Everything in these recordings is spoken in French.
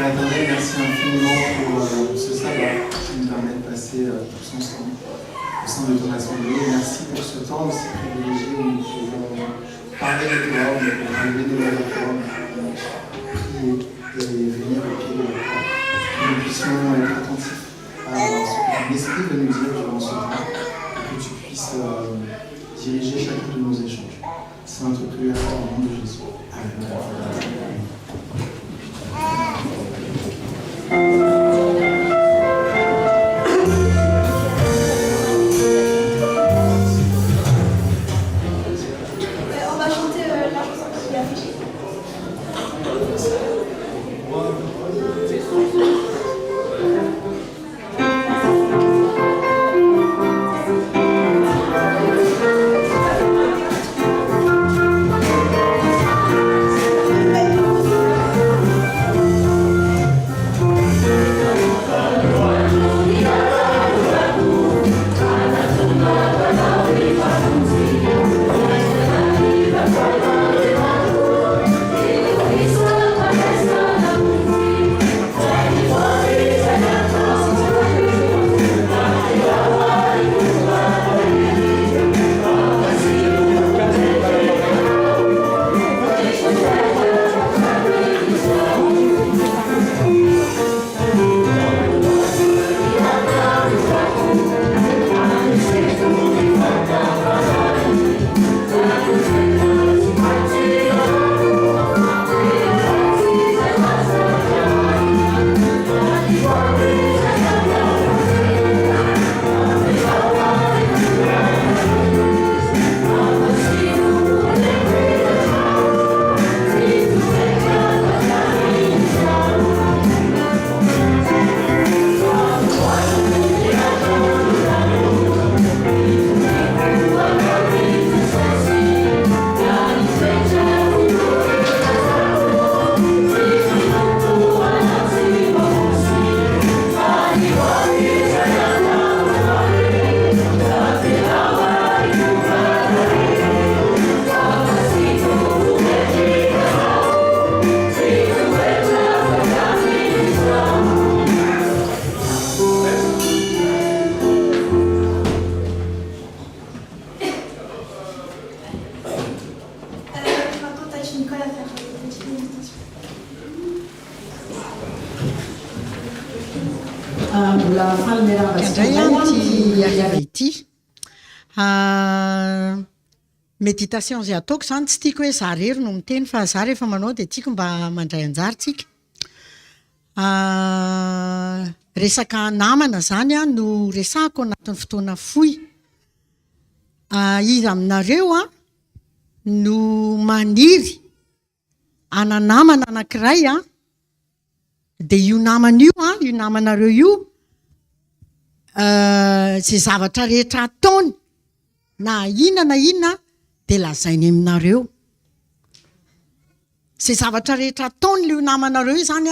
Éternel, merci infiniment pour ce sabbat qui nous permet de passer tous ensemble au sein de ton assemblée. Merci pour ce temps aussi privilégié où nous pouvons parler de toi, où nous pouvons bénir avec toi, prier et venir au pied de la croix. Que nous puissions être attentifs à ce que ton esprit veut nous dire durant ce temps, et que tu puisses diriger chacun de nos échanges. C'est notre prière au nom de Jésus. Amen. On va chanter la chanson qui est affichée. Indray ty ariava ity méditation zay ataoko zany tsy tiako hoe za rery no miteny fa za rehefa manao dia tiako mba mandray anjara tsika. Resaka namana zany no resahako anatin'ny fotoana fohy. Izy aminareo no maniry ananamana anankiray dia io namana io io namanareo io zay zavatra rehetra ataony na inona dia lazainy aminareo. Zay zavatra rehetra ataony io namanareo io zany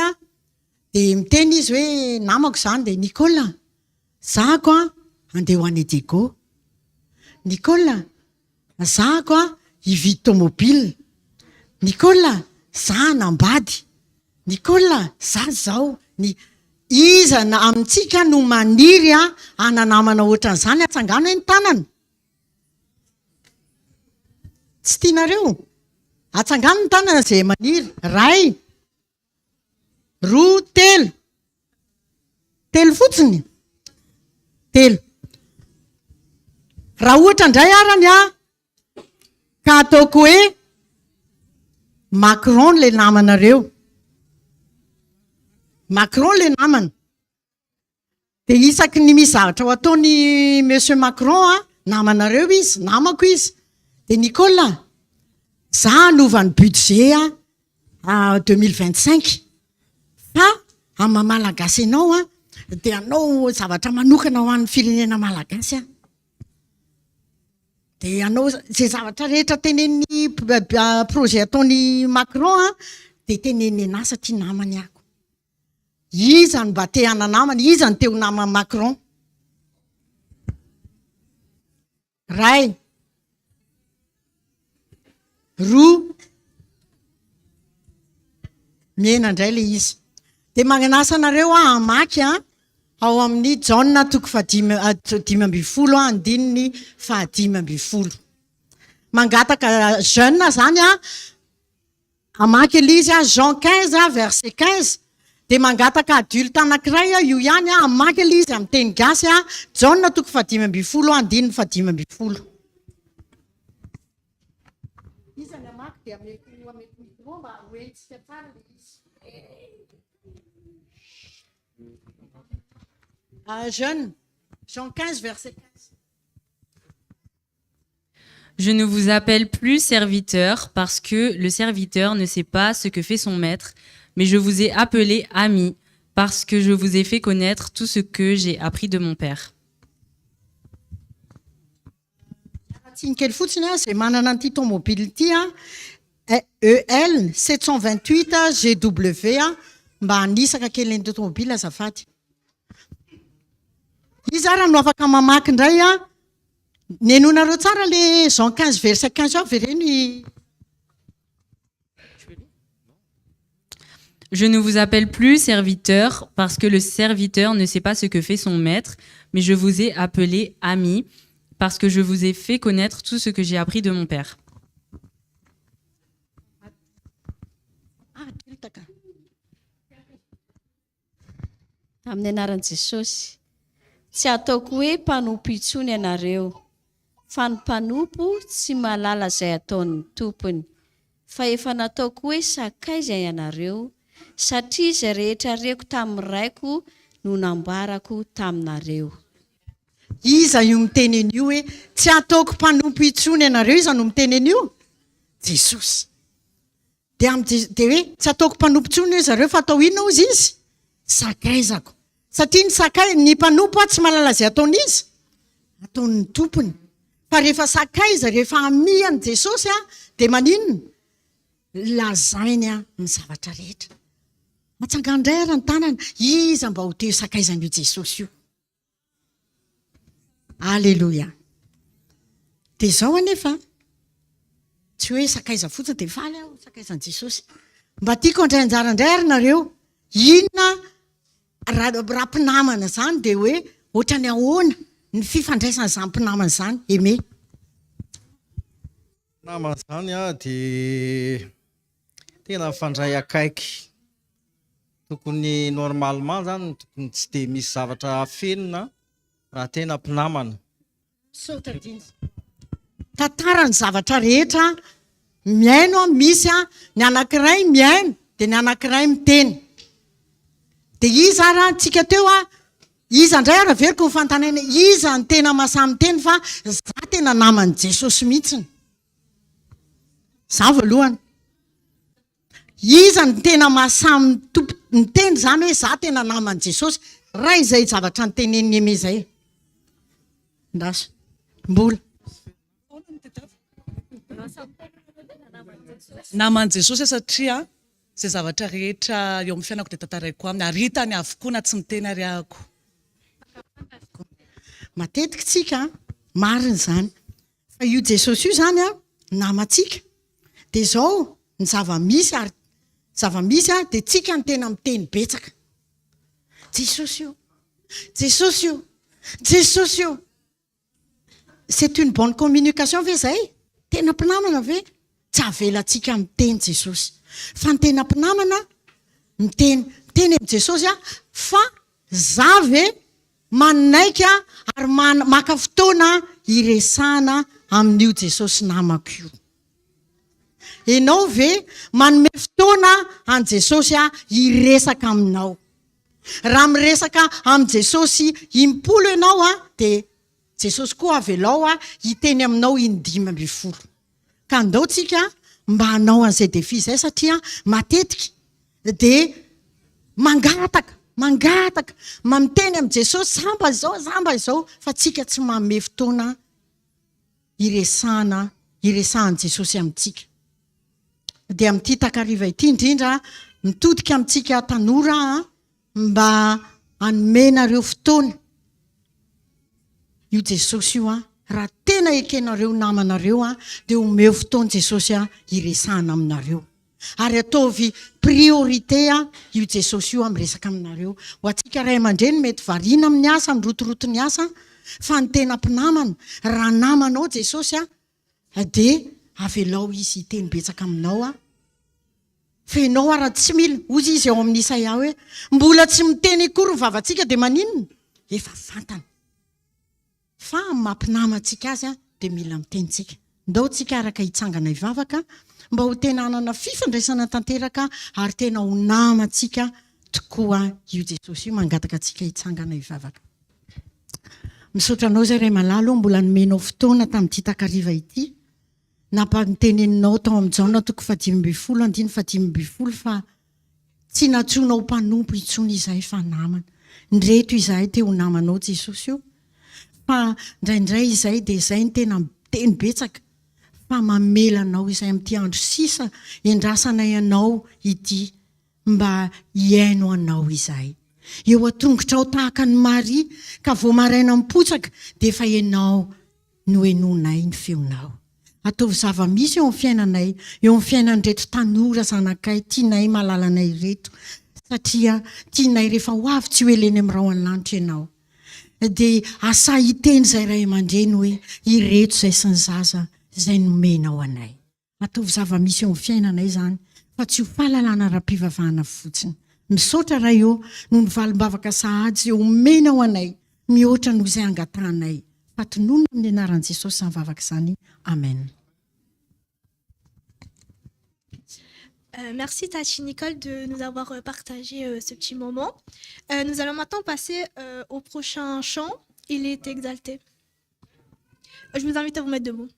dia miteny izy hoe namako zany dia Nicole zahako andeha ho any Diego. Nicole zahako hividy tomobile. Nicole zah nambady. Nicole zah zao iza na amintsika no maniry ananamana ohatran'izany atsangano ny tanana. Tsy tianareo atsangano ny tanana izay maniry. Ray, roa, telo fotsiny. Telo. Raha ohatra indray arany ka ataoko hoe Macron le namanareo. Macron le namana. Dia isaky ny misy zavatra ho ataony Monsieur Macron namanareo izy, namako izy. Dia Nicole, za hanova ny budget 2025 fa amin'ny malagasy ianao dia anao zavatra manokana ho an'ny firenena malagasy dia anao zay zavatra rehetra tenen'ny projet ataony Macron dia tenen'ny anahy satria namany ako. Iza no mba te hananamana, iza no te ho namany Macron. Ray, roa, miena indray le izy. dia magnanasa anareo hamaky ao amin'ny Jaona 5:20 andininy 5:20. Mangataka jeune zany hamaky Elizy Jean 15 verset 15. Dia mangataka adulte anankiray io ihany hamaky Elizy amin'ny teny gasy Jaona 5:20 andininy 5:20. Isany hamaky dia ameko micro mba hoentsika tsara le izy. Jeune, Jean 15, verset 15. Je ne vous appelle plus serviteur parce que le serviteur ne sait pas ce que fait son maître, mais je vous ai appelé ami parce que je vous ai fait connaître tout ce que j'ai appris de mon père. Tsinikely fotsiny izay manana an'ity tomobile ity EL 728 GW mba hanisaka kely ny tomobile azafady. Izy raha no afaka mamaky indray nenonareo tsara le Jean 15 verset 15 vereny. Je ne vous appelle plus serviteur parce que le serviteur ne sait pas ce que fait son maître, mais je vous ai appelé ami parce que je vous ai fait connaître tout ce que j'ai appris de mon père. Amin'ny anaran'i Jesosy, tsy ataoko hoe mpanompo intsony ianareo, fa ny mpanompo tsy mahalala izay ataon'ny tompony, fa efa nataoko hoe sakaiza ianareo, satria izay rehetra reko tamin'ny raiko no nambarako taminareo. Iza io miteny an'io hoe tsy ataoko mpanompo intsony ianareo, iza no miteny an'io? Jesosy. Dia hoe tsy ataoko mpanompo intsony zareo fa atao inona ozy izy? Sakaizako. Satria ny mpanompo tsy mahalala izay ataony izy, ataon'ny tompony. Fa rehefa sakaiza, rehefa amihan'i Jesosy dia maninona? Lazainy ny zavatra rehetra. Matsangandray ary ny tanana, iza mba ho teo sakaizan'io Jesosy io. Alleluia. Dia izao anefa, tsy hoe sakaiza fotsiny dia faly aho sakaizan'i Jesosy. Mba tiako andray anjara indray ary nareo, inona raha mpinamana zany dia hoe ohatrany ahoana ny fifandraisana izany mpinamana izany, eme. Namana zany dia tena fandray akaiky. Tokony normalement zany tokony tsy dia misy zavatra fenina raha tena mpinamana. Tantara ny zavatra rehetra miaino misy ny anankiray miaino dia ny anankiray miteny. Dia iza raha tsika teo iza indray raha veriko ny fantanaina iza ny tena mahasahy miteny fa za tena naman'i Jesosy mihitsiny. Za voalohany. Iza ny tena mahasahy miteny zany hoe za tena naman'i Jesosy, raha izay zavatra nyteneniny eme izay. Ndaso. Mbola. Naman'i Jesosy satria izay zavatra rehetra eo amin'ny fiainako dia tantaraiko aminy, ary hitany avokoa na tsy miteny ary ahako. Matetika tsika marina zany. Fa io Jesosy io zany namantsika. Dia izao ny zava-misy dia tsika ny tena miteny betsaka. Jesosy io. Jesosy io. Jesosy io. C'est une bonne communication ve zay? Tena mpinamana ve? Tsy avelantsika miteny Jesosy. Fa ny tena mpinamana miteny amin'ny Jesosy fa za ve manaiky ary maka fotoana iresana amin'io Jesosy namako io. Ianao ve manome fotoana an Jesosy iresaka aminao. Raha miresaka amin'ny Jesosy impolo ianao dia Jesosy koa avelao hiteny aminao 5:20. Ka andao tsika mba hanao an'izay defi izay satria matetika dia mangataka mamiteny amin'ny Jesosy zamba izao fa tsika tsy manome fotoana iresahan'i Jesosy amintsika. Dia amin'ity takariva ity indrindra mitodika amintsika tanora mba hanomenareo fotoana io Jesosy io raha tena ekenareo namanareo dia omeo fotoana Jesosy iresahana aminareo. ary ataovy priorité io jesosy io amin'ny resaka aminareo ho atsika ray aman-dreny mety variana amin'ny asa ny rotoroton'ny asa fa ny tena mpinamana raha namanao jesosy dia avelao izy teny betsaka aminao fenao raha tsy mila ozy izy ao amin'ny Isaia hoe mbola tsy miteny akory ny vavantsika dia maninona efa fantana fa mampinamantsika azy dia mila mitenyntsika ndao tsika araka hitsangana hivavaka mba ho tena hanana fifandraisana tanteraka ary tena ho namantsika tokoa io jesosy io mangataka atsika hitsangana hivavaka. Misaotranao zay ray malalo mbola nomenao fotoana tamin'ity takariva ity nampanoteneninao tao amin'ny Jaona 5:5 fa tsy natsoinao mpanompo intsony izahay fa namana. Ndreto izahay te ho namanao jesosy io fa ndraindray izay dia izay ny tena teny betsaka fa mamelanao izay amin'ity andro sisa endrasana ianao ity mba hiaino anao izahay. Eo atongotra ao tahaka ny Maria ka vao maraina mipotsaka dia efa ianao no henonay ny feonao. Ataovy zava-misy eo amin'ny fiainanay, eo amin'ny fiainan'ireto tanora zanakay tianay malalanay reto satria tianay rehefa ho avy tsy ho eleny amin'ny rao an-lanitra ianao. Dia asa hiteny izay ray aman-dreny hoe ireto izay sy ny zaza izay nomenao anay. Ataovy zava-misy eo amin'ny fiainanay izany fa tsy ho fahalalana ra-pivavahana fotsiny. Misaotra raha eo no ny valim-bavaka sahady eo omena ao anay mihoatra noho izay angatahanay. Fatonona amin'ny anaran'i Jesosy izany vavaka izany. Amen. Merci Tati Nicole de nous avoir partagé ce petit moment. Nous allons maintenant passer au prochain chant. Il est exalté. Je vous invite à vous mettre debout.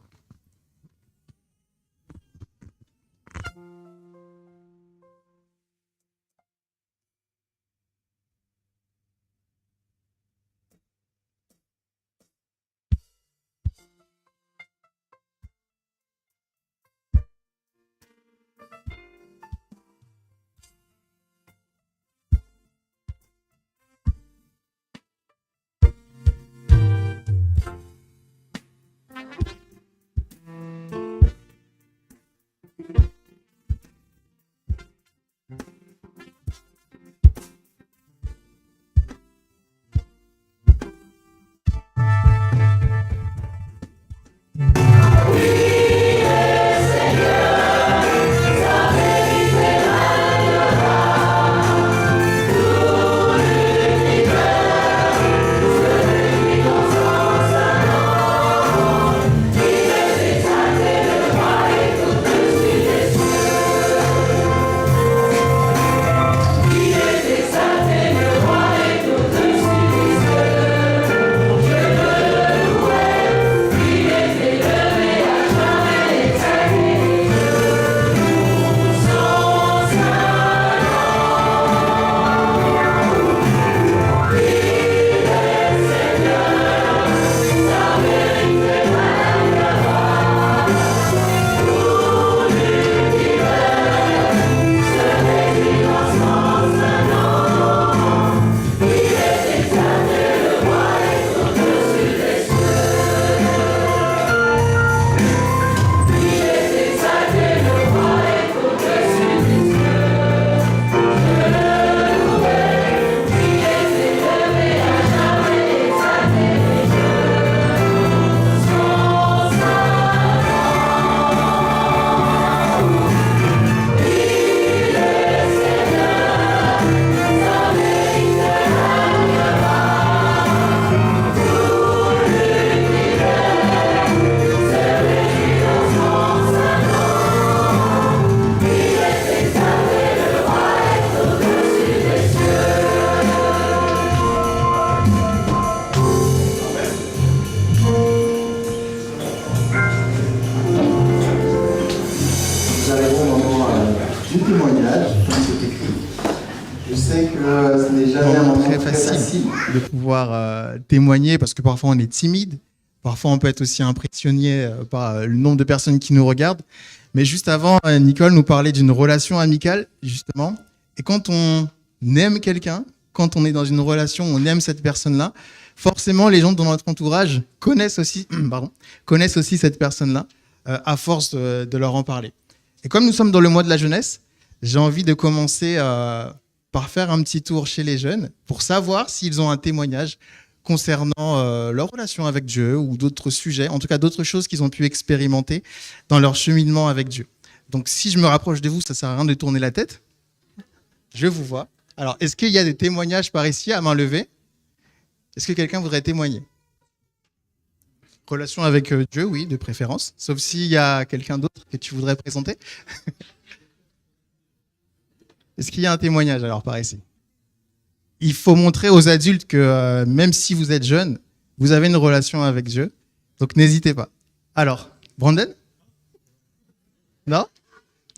de pouvoir témoigner parce que parfois on est timide, parfois on peut être aussi impressionné par le nombre de personnes qui nous regardent. Mais juste avant, Nicole nous parlait d'une relation amicale, justement. Et quand on aime quelqu'un, quand on est dans une relation, on aime cette personne-là, forcément les gens dans notre entourage connaissent aussi cette personne-là à force de leur en parler. Et comme nous sommes dans le mois de la jeunesse, j'ai envie de commencer par faire un petit tour chez les jeunes pour savoir s'ils ont un témoignage concernant leur relation avec Dieu ou d'autres sujets, en tout cas d'autres choses qu'ils ont pu expérimenter dans leur cheminement avec Dieu. Donc si je me rapproche de vous, ça ne sert à rien de tourner la tête. Je vous vois. Alors, est-ce qu'il y a des témoignages par ici à main levée? Est-ce que quelqu'un voudrait témoigner? Relation avec Dieu, oui, de préférence. Sauf s'il y a quelqu'un d'autre que tu voudrais présenter. Est-ce qu'il y a un témoignage alors par ici? Il faut montrer aux adultes que même si vous êtes jeune, vous avez une relation avec Dieu. Donc n'hésitez pas. Alors, Brandon? Non?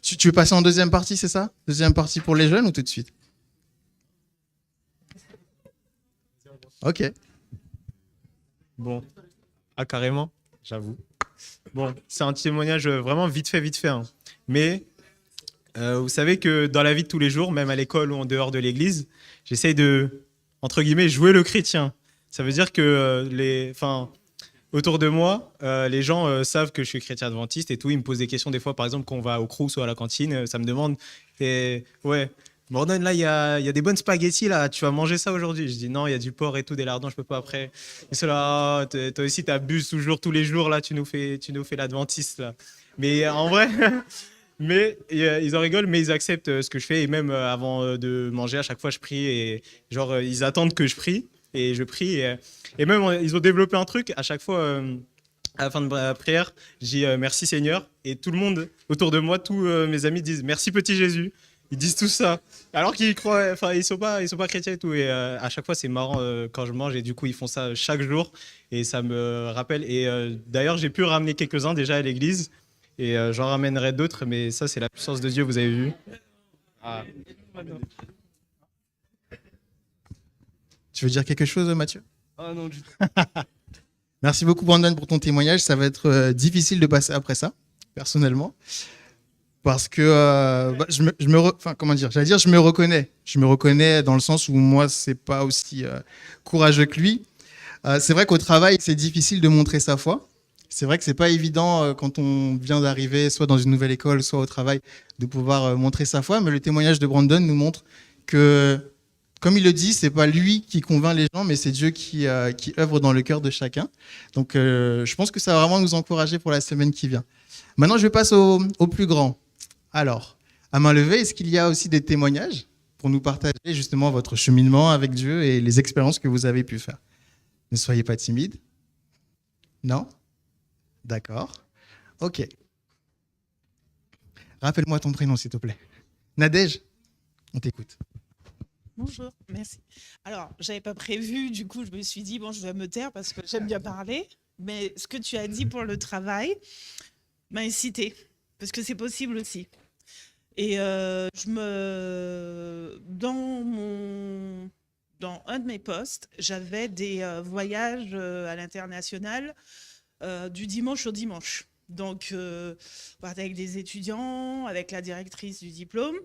Tu veux passer en deuxième partie, c'est ça? Deuxième partie pour les jeunes ou tout de suite? Ok. Bon, ah carrément, j'avoue. Bon, c'est un témoignage vraiment vite fait, hein. Mais vous savez que dans la vie de tous les jours, même à l'école ou en dehors de l'église, j'essaye de, entre guillemets, jouer le chrétien. Ça veut dire que autour de moi, les gens savent que je suis chrétien adventiste et tout. Ils me posent des questions des fois, par exemple, quand on va au crous ou à la cantine, ça me demande, ouais, Brandon, là, il y a des bonnes spaghettis, là, tu vas manger ça aujourd'hui? Je dis non, il y a du porc et tout, des lardons, je peux pas après. Ils sont là, toi aussi, tu abuses toujours, tous les jours, là, tu nous fais l'adventiste, là. Mais en vrai, mais ils en rigolent, mais ils acceptent ce que je fais. Et même avant de manger, à chaque fois, je prie et genre, ils attendent que je prie et je prie. Et même, ils ont développé un truc, à chaque fois, à la fin de la prière, je dis merci Seigneur. Et tout le monde autour de moi, tous mes amis disent merci petit Jésus. Ils disent tout ça, alors qu'ils croient, enfin ils sont pas chrétiens et tout. Et à chaque fois c'est marrant quand je mange et du coup ils font ça chaque jour et ça me rappelle. Et d'ailleurs j'ai pu ramener quelques-uns déjà à l'église et j'en ramènerai d'autres, mais ça c'est la puissance de Dieu, vous avez vu. Ah. Tu veux dire quelque chose, Mathieu? Ah non du tout. Merci beaucoup, Brandon, pour ton témoignage. Ça va être difficile de passer après ça, personnellement. Parce que je me reconnais. Je me reconnais dans le sens où moi, c'est pas aussi courageux que lui. C'est vrai qu'au travail, c'est difficile de montrer sa foi. C'est vrai que c'est pas évident quand on vient d'arriver, soit dans une nouvelle école, soit au travail, de pouvoir montrer sa foi. Mais le témoignage de Brandon nous montre que, comme il le dit, c'est pas lui qui convainc les gens, mais c'est Dieu qui œuvre dans le cœur de chacun. Donc, je pense que ça va vraiment nous encourager pour la semaine qui vient. Maintenant, je passe au plus grand. Alors, à main levée, est-ce qu'il y a aussi des témoignages pour nous partager justement votre cheminement avec Dieu et les expériences que vous avez pu faire? Ne soyez pas timide. Non? D'accord. Ok. Rappelle-moi ton prénom, s'il te plaît. Nadège, on t'écoute. Bonjour, merci. Alors, j'avais pas prévu, du coup, je me suis dit, bon, je vais me taire parce que j'aime bien parler, mais ce que tu as dit pour le travail m'a incité, parce que c'est possible aussi. Et dans un de mes postes, j'avais des voyages à l'international du dimanche au dimanche. Donc, on partait avec des étudiants, avec la directrice du diplôme,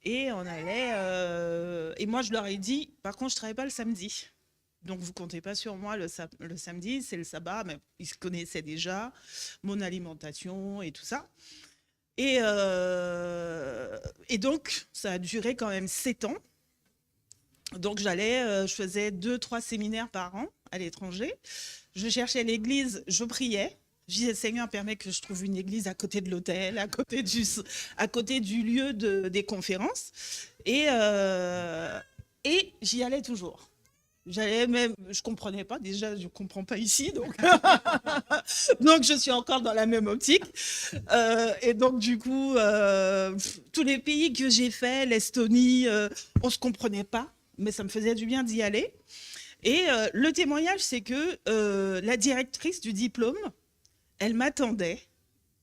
et on allait. Et moi, je leur ai dit, par contre, je ne travaille pas le samedi. Donc, vous ne comptez pas sur moi le samedi, c'est le sabbat, mais ils se connaissaient déjà, mon alimentation et tout ça. Et donc, ça a duré quand même 7 ans. Donc, je faisais 2-3 séminaires par an à l'étranger. Je cherchais l'église, je priais. Je disais, Seigneur, permets que je trouve une église à côté de l'hôtel, à côté du lieu des conférences. Et j'y allais toujours. J'allais même, je comprenais pas, déjà je comprends pas ici, donc donc je suis encore dans la même optique. Et donc du coup, tous les pays que j'ai fait, l'Estonie, on se comprenait pas, mais ça me faisait du bien d'y aller. Et le témoignage, c'est que la directrice du diplôme, elle m'attendait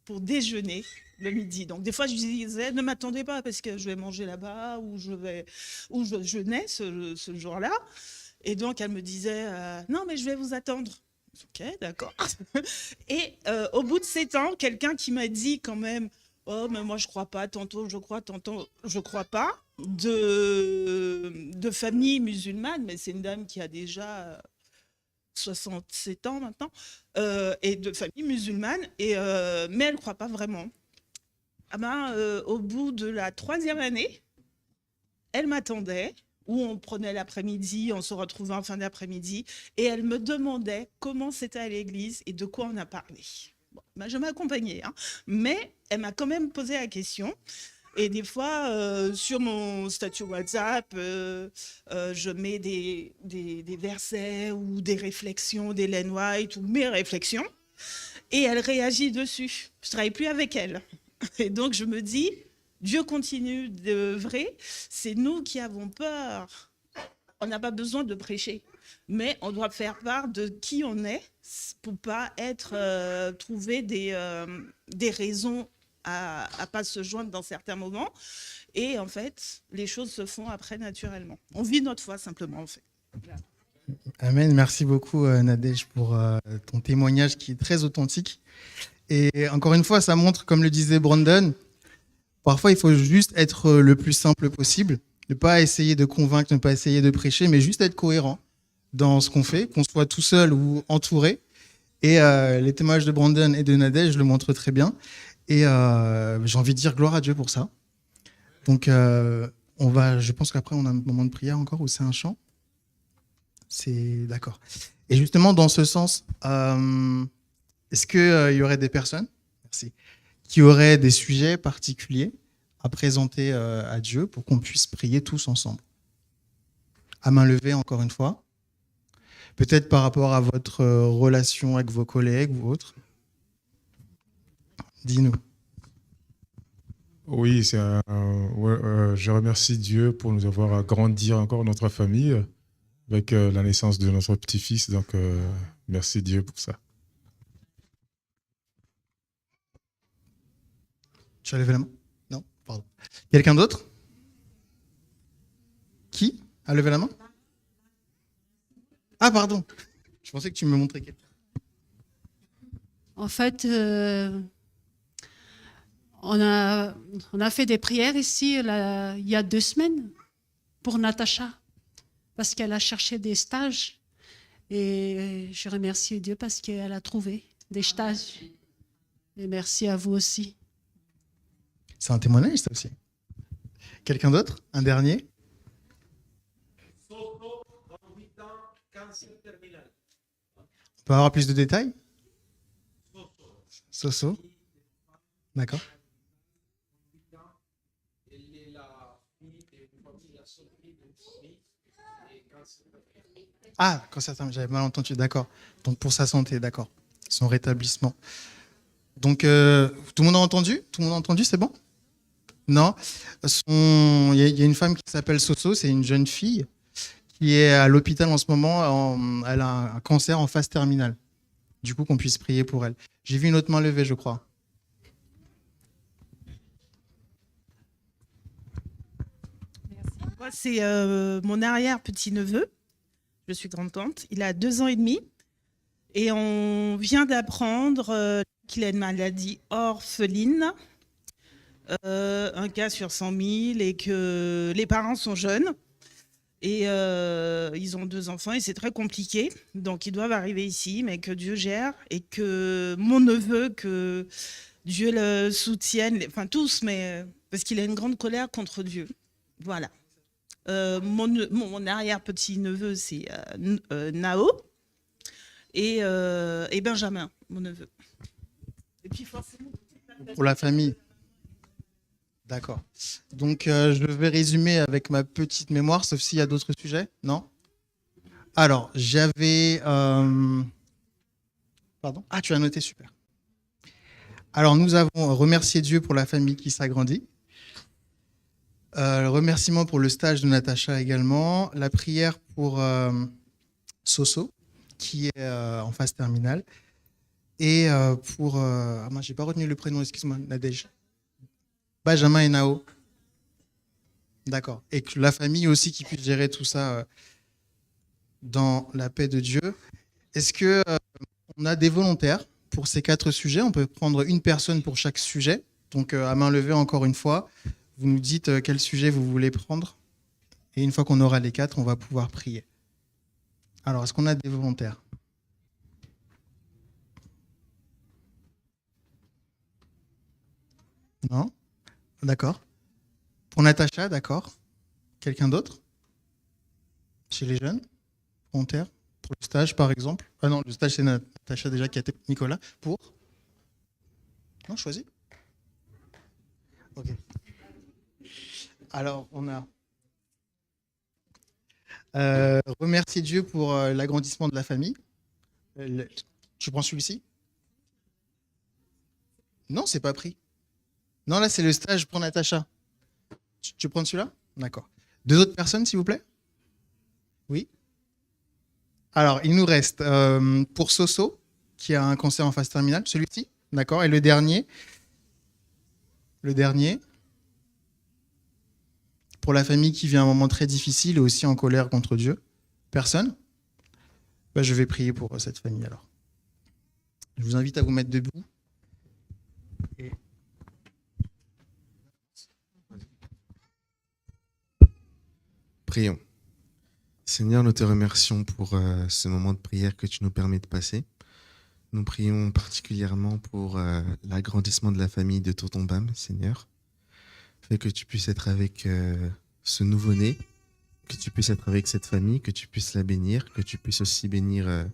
pour déjeuner le midi. Donc des fois je disais, ne m'attendez pas parce que je vais manger là-bas ou je jeûnais ce jour-là. Et donc, elle me disait, non, mais je vais vous attendre. Ok, d'accord. Et au bout de 7 ans, quelqu'un qui m'a dit quand même, oh, mais moi, je crois pas, tantôt je crois, tantôt je crois pas, de famille musulmane, mais c'est une dame qui a déjà 67 ans maintenant, et de famille musulmane, mais elle ne croit pas vraiment. Au bout de la 3e année, elle m'attendait, où on prenait l'après-midi, on se retrouvait en fin d'après-midi, et elle me demandait comment c'était à l'église et de quoi on a parlé. Bon, je m'accompagnais, hein, mais elle m'a quand même posé la question. Et des fois, sur mon statut WhatsApp, je mets des versets ou des réflexions d'Ellen White ou mes réflexions, et elle réagit dessus. Je ne travaille plus avec elle. Et donc, je me dis, Dieu continue d'œuvrer. C'est nous qui avons peur. On n'a pas besoin de prêcher, mais on doit faire part de qui on est pour pas trouver des raisons à pas se joindre dans certains moments. Et en fait, les choses se font après naturellement. On vit notre foi simplement, en fait. Voilà. Amen. Merci beaucoup, Nadège, pour ton témoignage qui est très authentique. Et encore une fois, ça montre, comme le disait Brandon, parfois il faut juste être le plus simple possible, ne pas essayer de convaincre, ne pas essayer de prêcher, mais juste être cohérent dans ce qu'on fait, qu'on soit tout seul ou entouré. Et les témoignages de Brandon et de Nadège le montrent très bien. Et j'ai envie de dire gloire à Dieu pour ça. Donc, je pense qu'après, on a un moment de prière encore, ou c'est un chant. C'est d'accord. Et justement, dans ce sens, est-ce qu'il y aurait des personnes qui auraient des sujets particuliers à présenter à Dieu pour qu'on puisse prier tous ensemble? À main levée, encore une fois. Peut-être par rapport à votre relation avec vos collègues ou autres. Dis-nous. Oui, je remercie Dieu pour nous avoir agrandi encore notre famille avec la naissance de notre petit-fils. Donc, merci Dieu pour ça. Tu as levé la main? Non, pardon. Quelqu'un d'autre? Qui a levé la main? Ah, pardon. Je pensais que tu me montrais quelqu'un. En fait, on a fait des prières ici il y a 2 semaines pour Natacha, parce qu'elle a cherché des stages. Et je remercie Dieu parce qu'elle a trouvé des stages. Et merci à vous aussi. C'est un témoignage, ça aussi. Quelqu'un d'autre? Un dernier? On peut avoir plus de détails? Soso. D'accord. Ah, cancer terminal, j'avais mal entendu, d'accord. Donc pour sa santé, d'accord. Son rétablissement. Donc, tout le monde a entendu? Tout le monde a entendu, c'est bon? Non? Il y a une femme qui s'appelle Soso, c'est une jeune fille qui est à l'hôpital en ce moment. Elle a un cancer en phase terminale. Du coup, qu'on puisse prier pour elle. J'ai vu une autre main levée, je crois. Moi, c'est mon arrière-petit-neveu. Je suis grand-tante. Il a 2 ans et demi. Et on vient d'apprendre qu'il a une maladie orpheline, un cas sur 100 000, et que les parents sont jeunes. Et ils ont 2 enfants et c'est très compliqué. Donc, ils doivent arriver ici, mais que Dieu gère et que mon neveu, que Dieu le soutienne, enfin tous, mais parce qu'il a une grande colère contre Dieu. Voilà. Mon arrière-petit-neveu, c'est Nao et Benjamin, mon neveu. Et puis forcément... Pour la famille. D'accord. Donc, je vais résumer avec ma petite mémoire, sauf s'il y a d'autres sujets. Non? Alors, j'avais... Pardon? Ah, tu as noté, super. Alors, nous avons remercié Dieu pour la famille qui s'agrandit. Le remerciement pour le stage de Natacha également. La prière pour Soso, qui est en phase terminale. Et pour... moi, je n'ai pas retenu le prénom, excuse-moi, Nadège. Benjamin et Nao. D'accord. Et que la famille aussi qui puisse gérer tout ça dans la paix de Dieu. Est-ce que on a des volontaires pour ces 4 sujets? On peut prendre une personne pour chaque sujet. Donc, à main levée, encore une fois, vous nous dites quel sujet vous voulez prendre. Et une fois qu'on aura les 4, on va pouvoir prier. Alors, est-ce qu'on a des volontaires? Non? D'accord. Pour Natacha, d'accord. Quelqu'un d'autre? Chez les jeunes? Volontaire? Pour le stage, par exemple? Ah non, le stage, c'est Natacha déjà qui a été... Nicolas? Pour? Non, choisis. Ok. Alors, on a... remercier Dieu pour l'agrandissement de la famille. Tu prends celui-ci? Non, c'est pas pris. Non, là, c'est le stage pour Natacha. Tu prends celui-là? D'accord. Deux autres personnes, s'il vous plaît? Oui. Alors, il nous reste pour Soso, qui a un cancer en phase terminale, celui-ci. D'accord. Et le dernier? Le dernier? Pour la famille qui vit un moment très difficile et aussi en colère contre Dieu? Personne? Ben, je vais prier pour cette famille alors. Je vous invite à vous mettre debout. Et... Prions. Seigneur, nous te remercions pour ce moment de prière que tu nous permets de passer. Nous prions particulièrement pour l'agrandissement de la famille de Totombam, Seigneur. Fais que tu puisses être avec ce nouveau-né, que tu puisses être avec cette famille, que tu puisses la bénir, que tu puisses aussi bénir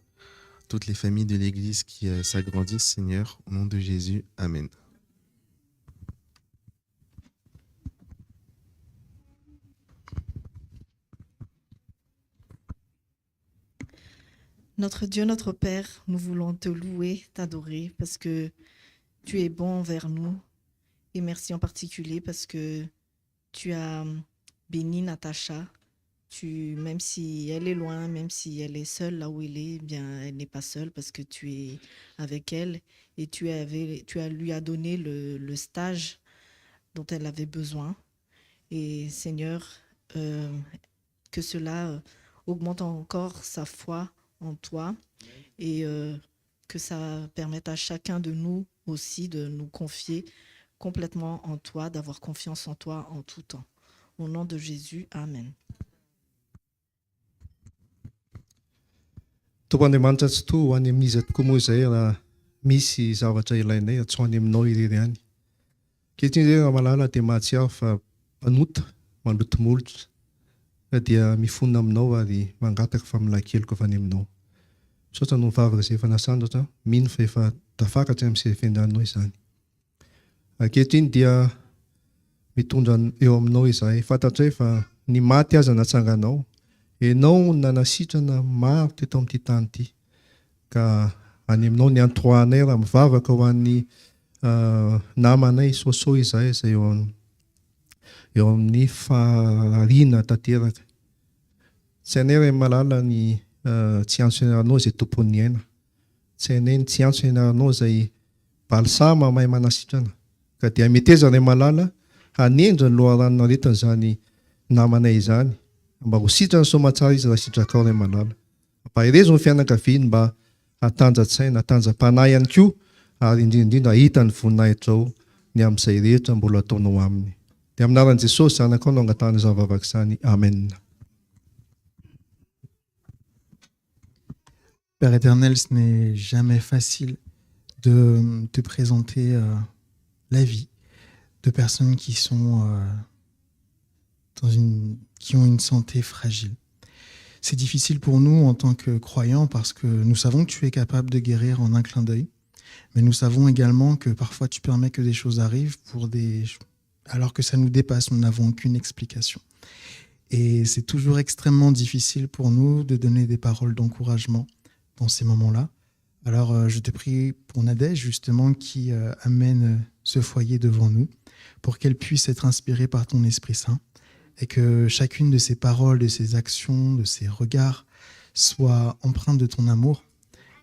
toutes les familles de l'Église qui s'agrandissent, Seigneur. Au nom de Jésus, Amen. Notre Dieu, notre Père, nous voulons te louer, t'adorer, parce que tu es bon envers nous. Et merci en particulier parce que tu as béni Natacha. Même si elle est loin, même si elle est seule là où elle est, eh bien, elle n'est pas seule parce que tu es avec elle et lui as donné le stage dont elle avait besoin. Et Seigneur, que cela augmente encore sa foi en toi et que ça permette à chacun de nous aussi de nous confier complètement en toi, d'avoir confiance en toi en tout temps. Au nom de Jésus, Amen. Tompoandriamanitra tsy toa ho any amin'izy tokoa moa izay raha misy zavatra ilainay atsoany aminao irery ihany. Ankehitriny zay raha malala dia mahatsiaro fa mpanota, malotomolotra ka dia mifonona aminao ary mangataka famolakeliko avy any aminao. Misaotra no mivavaka izay efa nasandratra, mino fa efa tafakatra amin'izay fiandranao izany. Ankehitriny dia mitondra eo aminao izahay, fantatray fa ny maty aza natsanganao. Enao nanasitrana maro teto amin'ity tany ity ka any aminao ny antoanay raha mivavaka ho an'ny namanay Soso izahay izay eo amin'ny fahariana tanteraka. Tsy hainay ray malala ny tsy antso ianaranao izay tompon'ny aina. Tsy hainay ny tsy antso ianaranao izay balsama mahay manasitrana. Ka dia meteza ray malala hanendra ny loharanona retiny izany namanay izany. Mba ho sitrana soamatsara izy raha sitrakao ray malala. Ampahirezo ny fianakaviany mba hatanjatsaina, hatanjam-panahy ihany koa ary indrindra hita ny voninahitra ny amin'izay rehetra mbola ataonao aminy. Dia amin'ny anaran'i Jesosy zanakao no angatahana izany vavaka izany. Amen. Père éternel, ce n'est jamais facile de te présenter la vie de personnes qui sont qui ont une santé fragile. C'est difficile pour nous en tant que croyants parce que nous savons que tu es capable de guérir en un clin d'œil, mais nous savons également que parfois tu permets que des choses arrivent alors que ça nous dépasse, nous n'avons aucune explication. Et c'est toujours extrêmement difficile pour nous de donner des paroles d'encouragement dans ces moments-là. Alors je te prie pour Nadège justement qui amène ce foyer devant nous pour qu'elle puisse être inspirée par ton Esprit Saint et que chacune de ses paroles, de ses actions, de ses regards soit empreinte de ton amour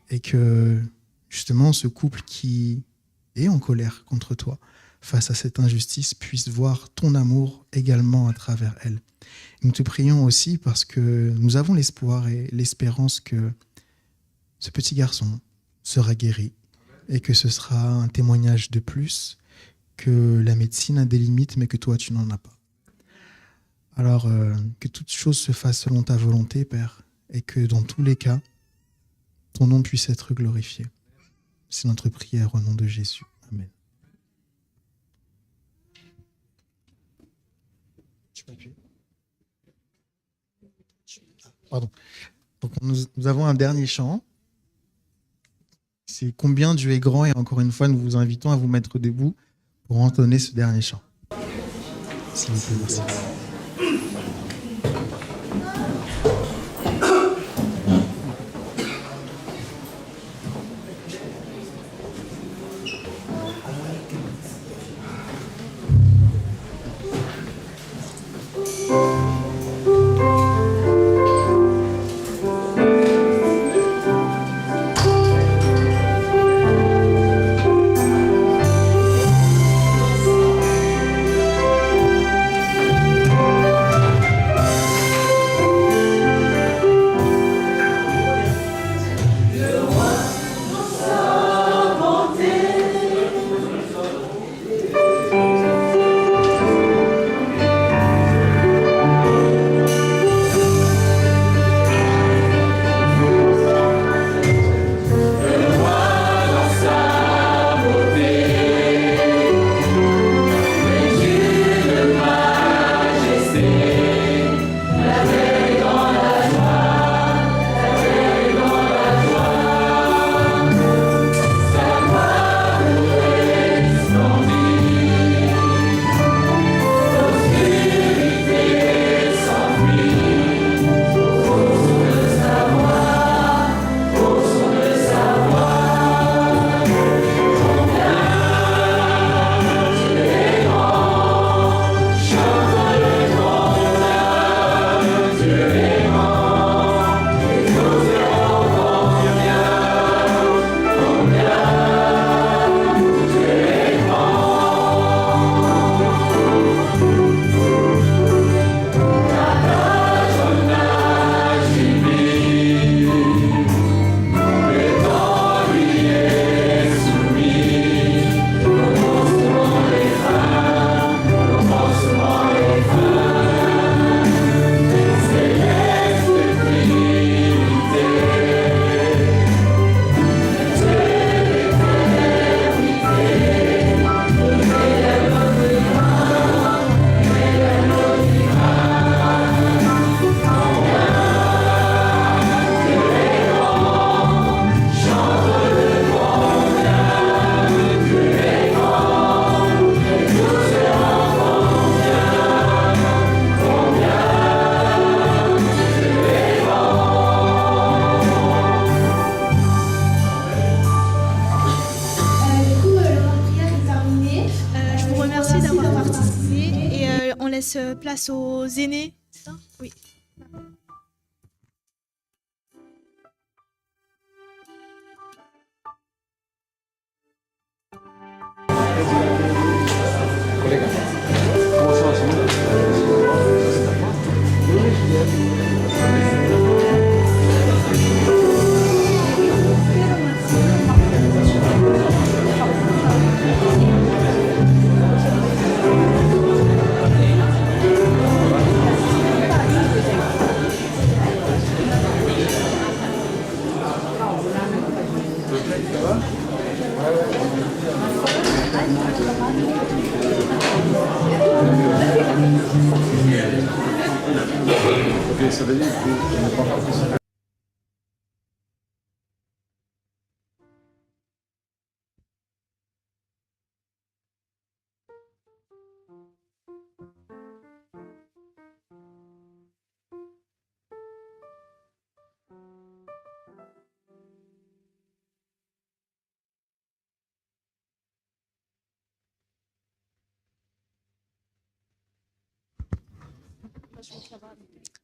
et que justement ce couple qui est en colère contre toi face à cette injustice puisse voir ton amour également à travers elle. Nous te prions aussi parce que nous avons l'espoir et l'espérance que ce petit garçon sera guéri et que ce sera un témoignage de plus, que la médecine a des limites mais que toi tu n'en as pas. Alors que toute chose se fasse selon ta volonté, Père, et que dans tous les cas, ton nom puisse être glorifié. C'est notre prière au nom de Jésus. Amen. Tu peux appuyer. Pardon. Donc nous avons un dernier chant. C'est Combien Dieu est grand, et encore une fois, nous vous invitons à vous mettre debout pour entonner ce dernier chant. S'il vous plaît, merci. Place aux aînés, c'est ça? Oui.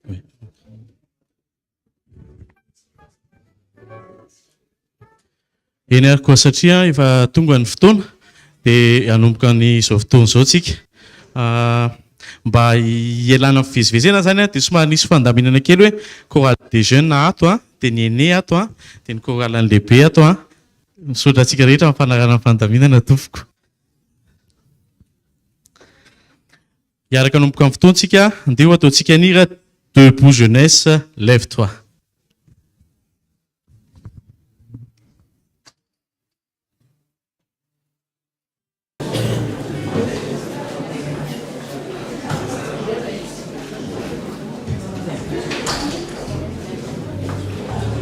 Oui. Eny ary koa satria efa tonga ny fotoana dia hanomboka n'izao fotoana izao tsika mba hialana amin'ny fivezivezena zany dia somary nisy fandaminana kely hoe chorale des jeunes ato dia ny aîné ato dia ny chorale ny lehibe ato misaotra antsika rehetra amin'ny fanarahana ny fandaminana tompoko. Hiaraka hanomboka amin'ny fotoantsika andeha ho ataontsika nira Debout jeunesse, lève-toi.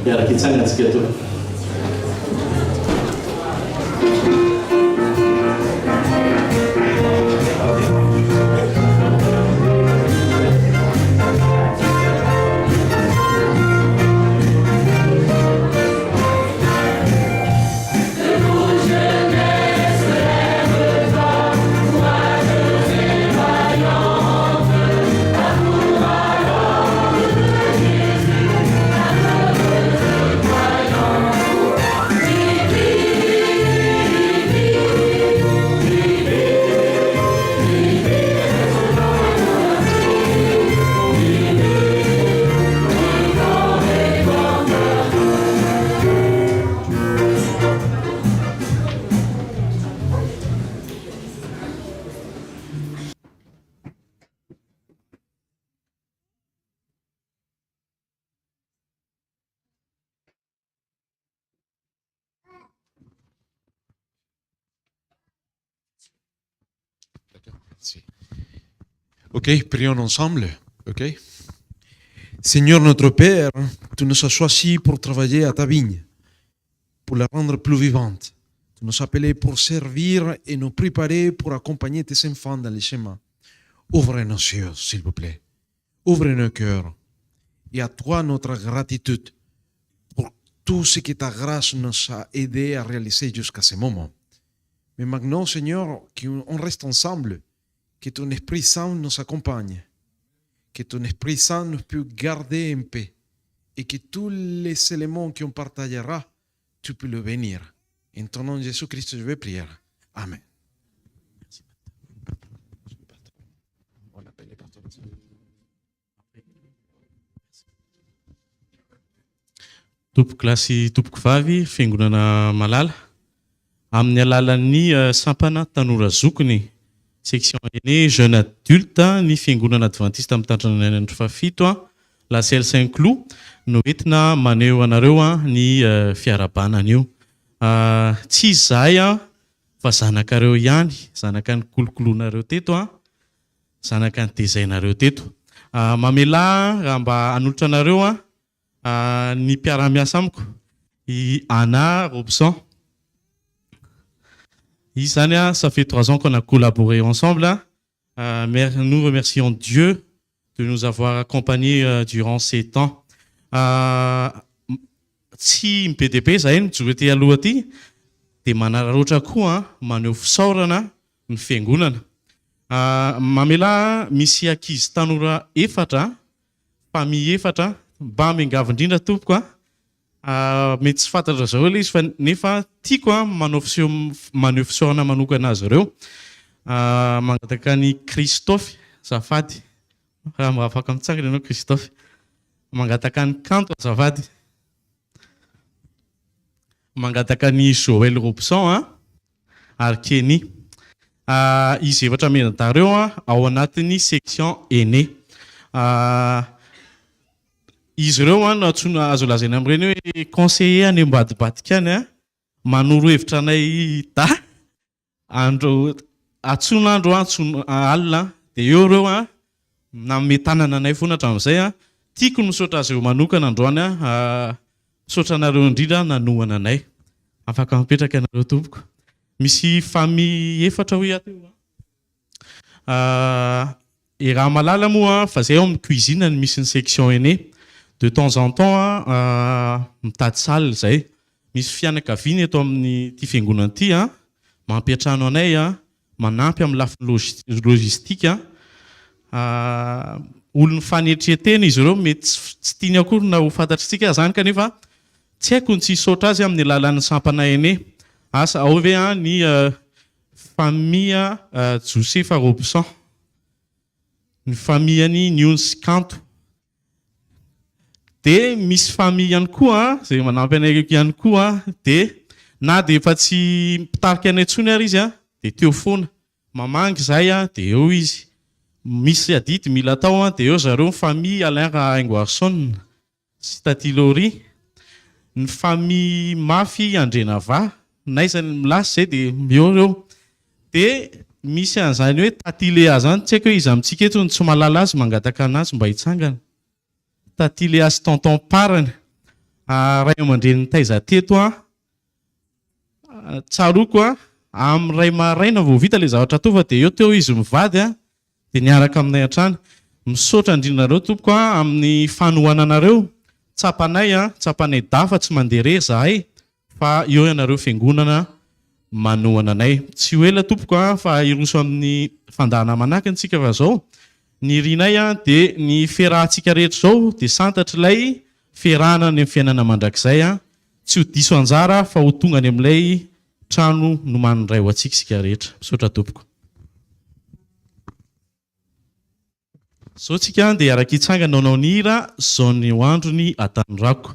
miaraka hitsangantsika to. Ok, prions ensemble. Ok. Seigneur notre Père, tu nous as choisis pour travailler à ta vigne, pour la rendre plus vivante. Tu nous as appelés pour servir et nous préparer pour accompagner tes enfants dans les chemins. Ouvre nos yeux, s'il vous plaît. Ouvre nos cœurs. Et à toi notre gratitude pour tout ce que ta grâce nous a aidés à réaliser jusqu'à ce moment. Mais maintenant, Seigneur, qu'on reste ensemble, que ton Esprit Saint nous accompagne, que ton Esprit Saint nous puisse garder en paix et que tous les éléments qu'on partagera, tu peux le bénir. En ton nom, Jésus-Christ, je vais prier. Amen. Tompoko lasy tompoko vavy fiangonana malala amin'ny alalan'ny sampana tanora zokiny section aînée jeune adulte ny fiangonana adventiste amin'ny tantrana andro fafito la Selle Saint-Cloud no entina maneho anareo ny fiarabanana io tsy izahay fa zanakareo ihany zanaka ny kolokoloanareo teto zanaka ny tezainareo teto mamela raha mba hanolotra anareo ny mpiara-miasa amiko i Anna Robson. Ça fait 3 ans qu'on a collaboré ensemble. Nous remercions Dieu de nous avoir accompagnés durant ces temps. Si MPDP zay mijoro aloha aty dia manararaotra koa maneho fisaorana ny fiangonana. Mamela misy ankizy tanora 4, famille 4, mba miangavy indrindra tompoko mety tsy fantatra zao ilay izy fa nefa tiako maneho fisaorana manokana azy ireo. Mangataka ny Christophe Zafady, raha mba afaka mitsangana ianao Christophe. Mangataka ny Kanto Zafady. Mangataka ny Joël Robson ary Kenny. Izy 4 menadara eo ao anatin'ny section aînée. Izy ireo no azo lazaina amin'ireny hoe conseiller any ambadibadika any manoro hevitra anay da andro atson'andro alina dia eo ireo nanome tanana anay foana hatramin'izay tiako misaotra azy eo manokana androany misaotra anareo indrindra nanohana anay. Afaka mipetraka anareo tompoko. Misy famille 4 hoe ateo e raha malala moa fa zay ao amin'ny cuisine ny misy ny section aînée. De temps en temps mitady salle zay. Misy fianakaviana eto amin'ny ty fiangonana ty mampiatrano anay manampy amin'ny lafiny logistique. Olony faneritretena izy ireo mety tsy tiany akory na ho fantatritsika zany kanefa tsy haiko ny tsy hisaotra azy amin'ny alalan'ny sampana aîné. Asa ao ve ny famille Josefa Robson, ny famille ny Nions Kanto. Dia misy famille ihany koa zay manampy anay ihany koa dia na dia efa tsy mpitarika anay intsony ary izy dia teo foana mamangy zay dia eo izy. Misy adity mila atao dia eo zareo famille Alain Aingoarson sy Tati Lori. Ny famille Mafy Andrenava naizany milasy zay dia eo ireo. Dia misy an'izany hoe Tati Léa zany tsy haiko hoe izy amintsika eto ny tsy mahalala azy mangataka anazy mba hitsangana. Tati Léa sy tonton parany ray aman-dreny taiza teto tsaroko amin'ny ray maraina vao vita le zavatra atao fa dia eo teo izy mivady dia niaraka aminay an-trano. Misaotra indrinareo tompoko amin'ny fanohananareo. Tsapanay dafa tsy mandeha rery zahay fa eo ianareo fiangonana manohana anay. Tsy ho ela tompoko fa iroso amin'ny fandahana manahaka antsika fa zao. Ny rinay dia ny fiarahantsika rehetra zao dia santatra ilay fiarahana ny fiainana mandrakizay tsy ho diso anjara fa ho tonga any amin'ilay trano no manondray ho antsika sika rehetra. Misaotra tompoko. Zao tsika dia araka hitsangana nanao ny hira zao ny androny Atanirako.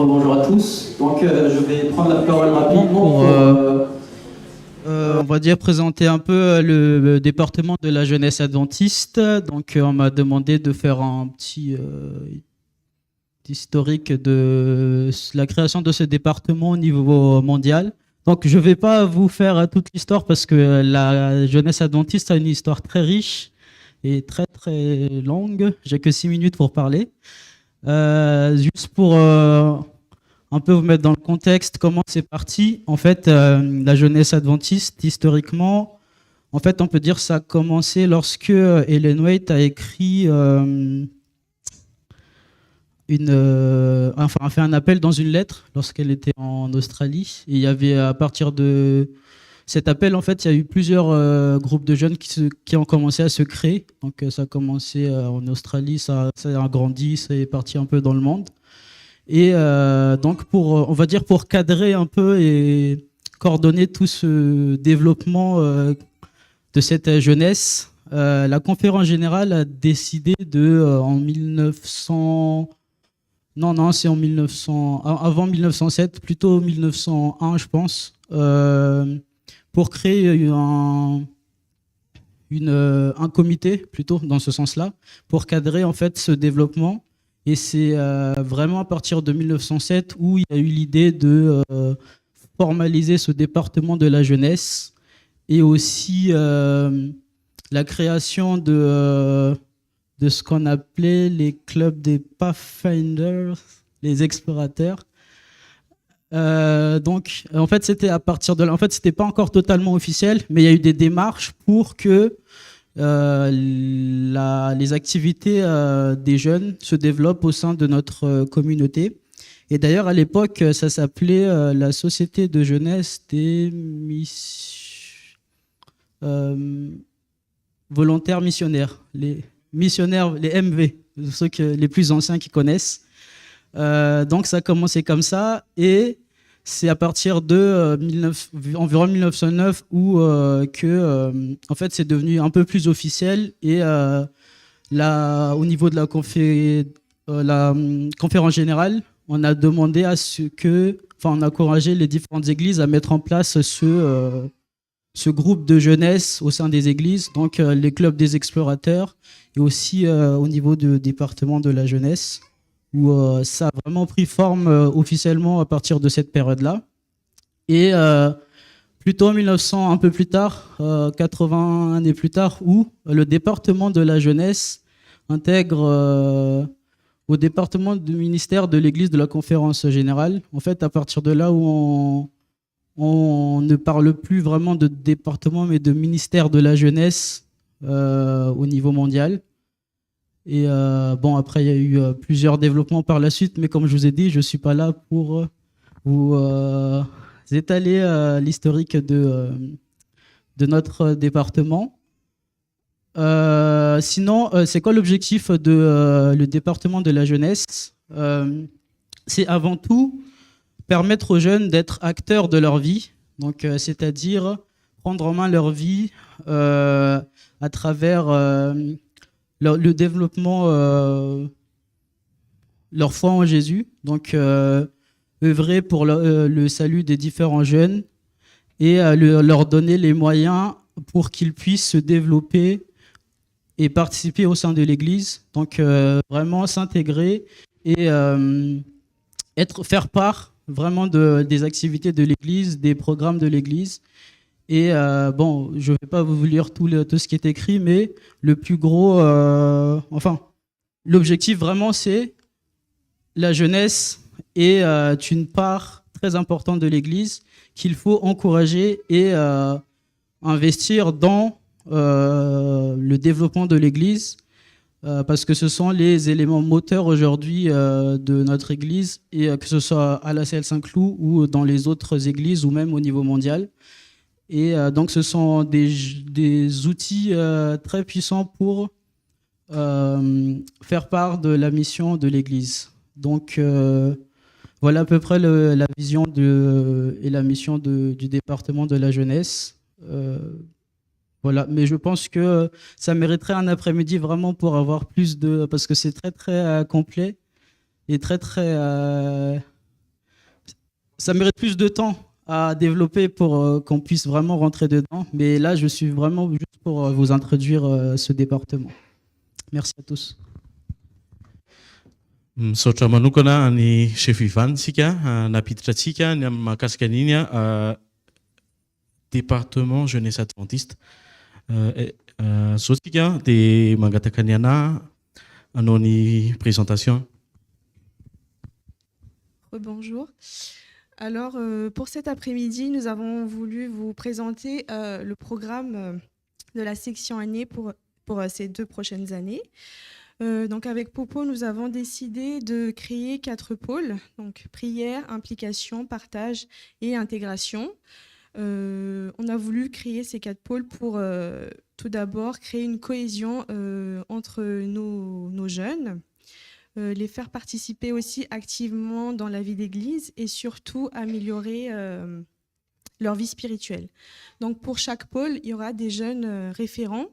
Bonjour à tous. Donc, je vais prendre la parole rapidement on va dire présenter un peu le département de la jeunesse adventiste. Donc, on m'a demandé de faire un petit historique de la création de ce département au niveau mondial. Donc, je ne vais pas vous faire toute l'histoire parce que la jeunesse adventiste a une histoire très riche et très très longue. J'ai que 6 minutes pour parler. Juste pour un peu vous mettre dans le contexte, comment c'est parti. En fait, la jeunesse adventiste, historiquement, en fait, on peut dire que ça a commencé lorsque Ellen White a écrit, a fait un appel dans une lettre lorsqu'elle était en Australie. Et il y avait, à partir de cet appel, en fait, il y a eu plusieurs groupes de jeunes qui ont commencé à se créer. Donc, ça a commencé en Australie, ça a grandi, ça est parti un peu dans le monde. Et donc, on va dire pour cadrer un peu et coordonner tout ce développement de cette jeunesse, la conférence générale a décidé en 1900... Non, c'est en 1900... Avant 1907, plutôt 1901, je pense, pour créer un comité, plutôt, dans ce sens-là, pour cadrer, en fait, ce développement. Et c'est vraiment à partir de 1907 où il y a eu l'idée de formaliser ce département de la jeunesse et aussi la création de ce qu'on appelait les clubs des Pathfinders, les explorateurs. Donc, en fait, c'était à partir de là. En fait, c'était pas encore totalement officiel, mais il y a eu des démarches pour que les activités des jeunes se développent au sein de notre communauté. Et d'ailleurs, à l'époque, ça s'appelait la Société de jeunesse des volontaires missionnaires, les missionnaires, les MV, ceux les plus anciens qui connaissent. Donc, ça a commencé comme ça, et c'est à partir de environ 1909 où en fait, c'est devenu un peu plus officiel, et au niveau de la conférence générale, on a demandé on a encouragé les différentes églises à mettre en place ce groupe de jeunesse au sein des églises, donc les clubs des explorateurs, et aussi au niveau du département de la jeunesse, où ça a vraiment pris forme officiellement à partir de cette période-là. Et plutôt en 1900, un peu plus tard, 80 années plus tard, où le département de la jeunesse intègre au département du ministère de l'Église de la Conférence Générale. En fait, à partir de là où on ne parle plus vraiment de département, mais de ministère de la jeunesse au niveau mondial. Et bon, après, il y a eu plusieurs développements par la suite, mais comme je vous ai dit, je ne suis pas là pour vous étaler l'historique de notre département. Sinon, c'est quoi l'objectif de le département de la jeunesse? C'est avant tout permettre aux jeunes d'être acteurs de leur vie, donc c'est-à-dire prendre en main leur vie à travers le développement, leur foi en Jésus, donc œuvrer pour le salut des différents jeunes et leur donner les moyens pour qu'ils puissent se développer et participer au sein de l'Église, donc vraiment s'intégrer et faire part vraiment des activités de l'Église, des programmes de l'Église. Et bon, je ne vais pas vous lire tout ce qui est écrit, mais le plus gros, l'objectif vraiment, c'est la jeunesse est une part très importante de l'Église qu'il faut encourager et investir dans le développement de l'Église, parce que ce sont les éléments moteurs aujourd'hui de notre Église, et que ce soit à la CL Saint-Cloud ou dans les autres églises ou même au niveau mondial. Et donc ce sont des outils très puissants pour faire part de la mission de l'Église. Donc voilà à peu près la vision et la mission du département de la jeunesse. Voilà, mais je pense que ça mériterait un après-midi vraiment pour avoir plus parce que c'est très très complet et très très ça mérite plus de temps à développer pour qu'on puisse vraiment rentrer dedans. Mais là, je suis vraiment juste pour vous introduire ce département. Merci à tous. Misaotra manokana any chef Ivan sika napiditra atsika ny amin'ny mahakasika an'iny département jeunesse adventiste. Zao tsika dia mangataka ny anahy hanao ny présentation. Bonjour. Alors, pour cet après-midi, nous avons voulu vous présenter le programme de la section année pour ces 2 prochaines années. Donc, avec Popo, nous avons décidé de créer 4 pôles, donc prière, implication, partage et intégration. On a voulu créer ces 4 pôles pour tout d'abord créer une cohésion entre nos jeunes, les faire participer aussi activement dans la vie d'église et surtout améliorer leur vie spirituelle. Donc pour chaque pôle, il y aura des jeunes référents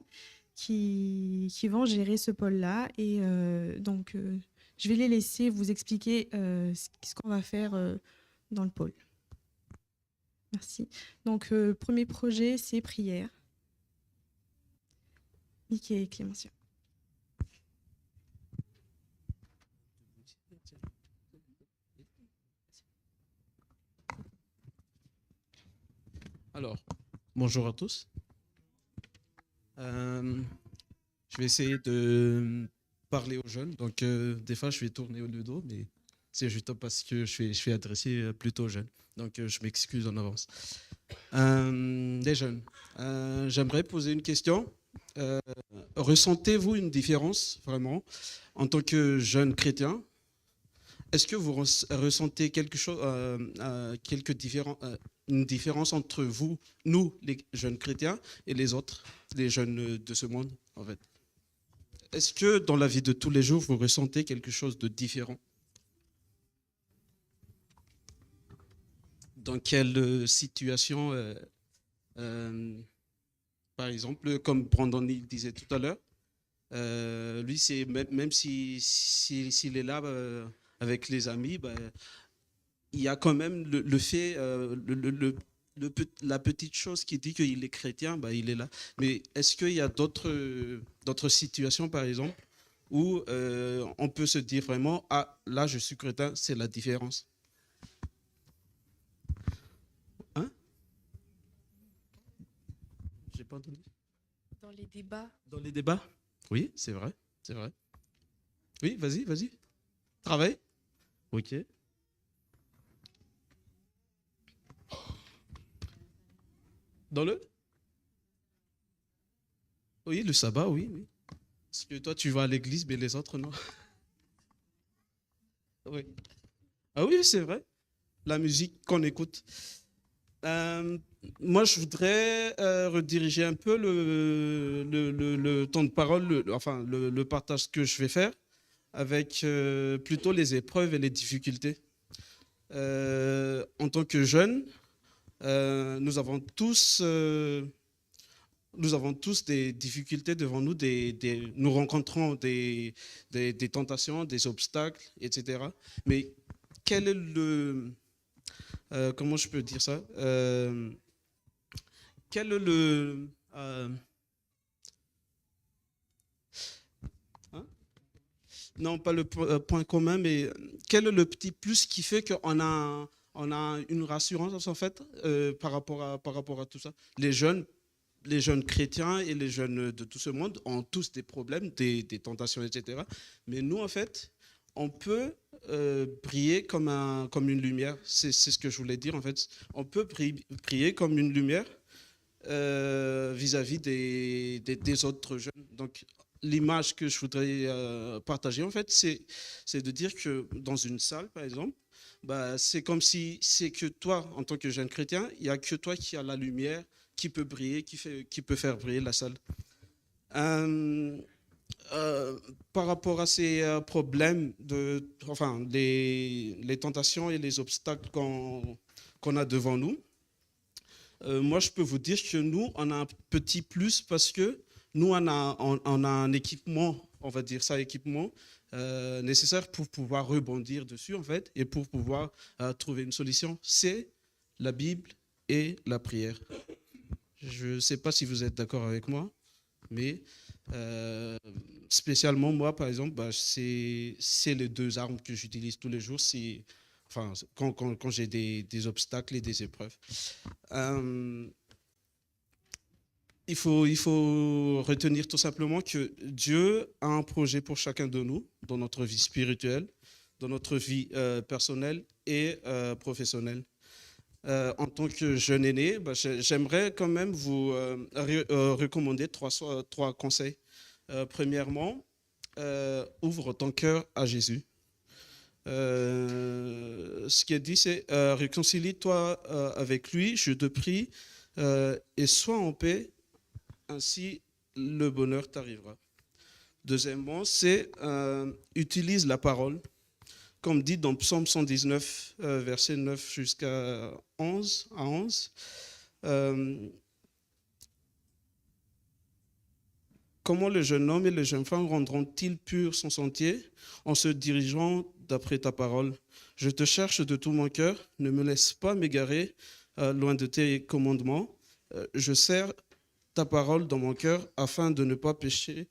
qui vont gérer ce pôle-là. Et donc je vais les laisser vous expliquer ce qu'on va faire dans le pôle. Merci. Donc premier projet, c'est prière. Mickey et Clémentia. Alors, bonjour à tous. Je vais essayer de parler aux jeunes. Donc, des fois, je vais tourner au dos, mais c'est juste parce que je suis adressé plutôt aux jeunes. Donc, je m'excuse en avance. Les jeunes, j'aimerais poser une question. Ressentez-vous une différence, vraiment, en tant que jeune chrétien? Est-ce que vous ressentez quelque chose, une différence entre vous, nous, les jeunes chrétiens, et les autres, les jeunes de ce monde, en fait? Est-ce que dans la vie de tous les jours, vous ressentez quelque chose de différent? Dans quelle situation, par exemple, comme Brandon disait tout à l'heure, lui, c'est même s'il est là avec les amis, il y a quand même le fait, la petite chose qui dit qu'il est chrétien, il est là. Mais est-ce qu'il y a d'autres situations, par exemple, où on peut se dire vraiment, ah, là, je suis chrétien, c'est la différence? pas entendu. Dans les débats. Dans les débats? Oui, c'est vrai, c'est vrai. Oui, vas-y. Travaille. Ok. Dans le? Oui, le sabbat, oui. Parce que toi, tu vas à l'église, mais les autres, non. Oui. Ah oui, c'est vrai. La musique qu'on écoute. Moi, je voudrais rediriger un peu le temps de parole, le partage que je vais faire avec plutôt les épreuves et les difficultés. En tant que jeunes, nous avons tous des difficultés devant nous, nous rencontrons des tentations, des obstacles, etc. Mais quel est comment je peux dire ça? Quel est non, pas le point commun, mais quel est le petit plus qui fait qu'on a une rassurance en fait par rapport à tout ça? Les jeunes chrétiens et les jeunes de tout ce monde ont tous des problèmes, des tentations, etc. Mais nous, en fait, on peut briller comme une lumière. C'est ce que je voulais dire, en fait. On peut briller comme une lumière vis-à-vis des autres jeunes. Donc, l'image que je voudrais partager, en fait, c'est de dire que dans une salle, par exemple, bah, c'est comme si c'est que toi, en tant que jeune chrétien, il n'y a que toi qui as la lumière, qui peut briller, qui peut faire briller la salle. Par rapport à ces problèmes, les tentations et les obstacles qu'on a devant nous, moi je peux vous dire que nous, on a un petit plus parce que nous, on a un équipement, on va dire ça, équipement nécessaire pour pouvoir rebondir dessus, en fait, et pour pouvoir trouver une solution. C'est la Bible et la prière. Je ne sais pas si vous êtes d'accord avec moi, mais spécialement moi, par exemple, bah, c'est les deux armes que j'utilise tous les jours quand j'ai des obstacles et des épreuves. Il faut retenir tout simplement que Dieu a un projet pour chacun de nous dans notre vie spirituelle, dans notre vie personnelle et professionnelle. En tant que jeune aîné, bah, j'aimerais quand même vous recommander trois conseils. Premièrement, ouvre ton cœur à Jésus. Ce qui est dit, c'est réconcilie-toi avec lui, je te prie, et sois en paix, ainsi le bonheur t'arrivera. Deuxièmement, c'est utilise la parole. Comme dit dans Psaume 119, verset 9 jusqu'à 11, comment le jeune homme et les jeunes femmes rendront-ils pur son sentier en se dirigeant d'après ta parole? Je te cherche de tout mon cœur, ne me laisse pas m'égarer loin de tes commandements. Je serre ta parole dans mon cœur afin de ne pas pécher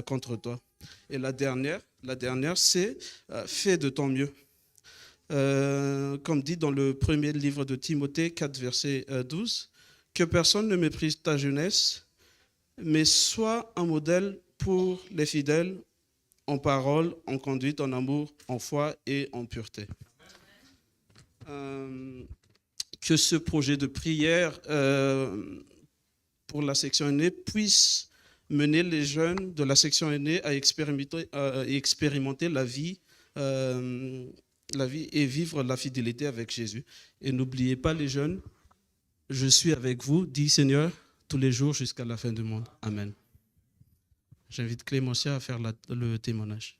contre toi. Et la dernière, c'est fais de ton mieux. Comme dit dans le premier livre de Timothée 4, verset 12, que personne ne méprise ta jeunesse, mais sois un modèle pour les fidèles en parole, en conduite, en amour, en foi et en pureté. Que ce projet de prière pour la section aînée puisse mener les jeunes de la section aînée à expérimenter la vie et vivre la fidélité avec Jésus. Et n'oubliez pas les jeunes, je suis avec vous, dit Seigneur, tous les jours jusqu'à la fin du monde. Amen. J'invite Clémentia à faire le témoignage.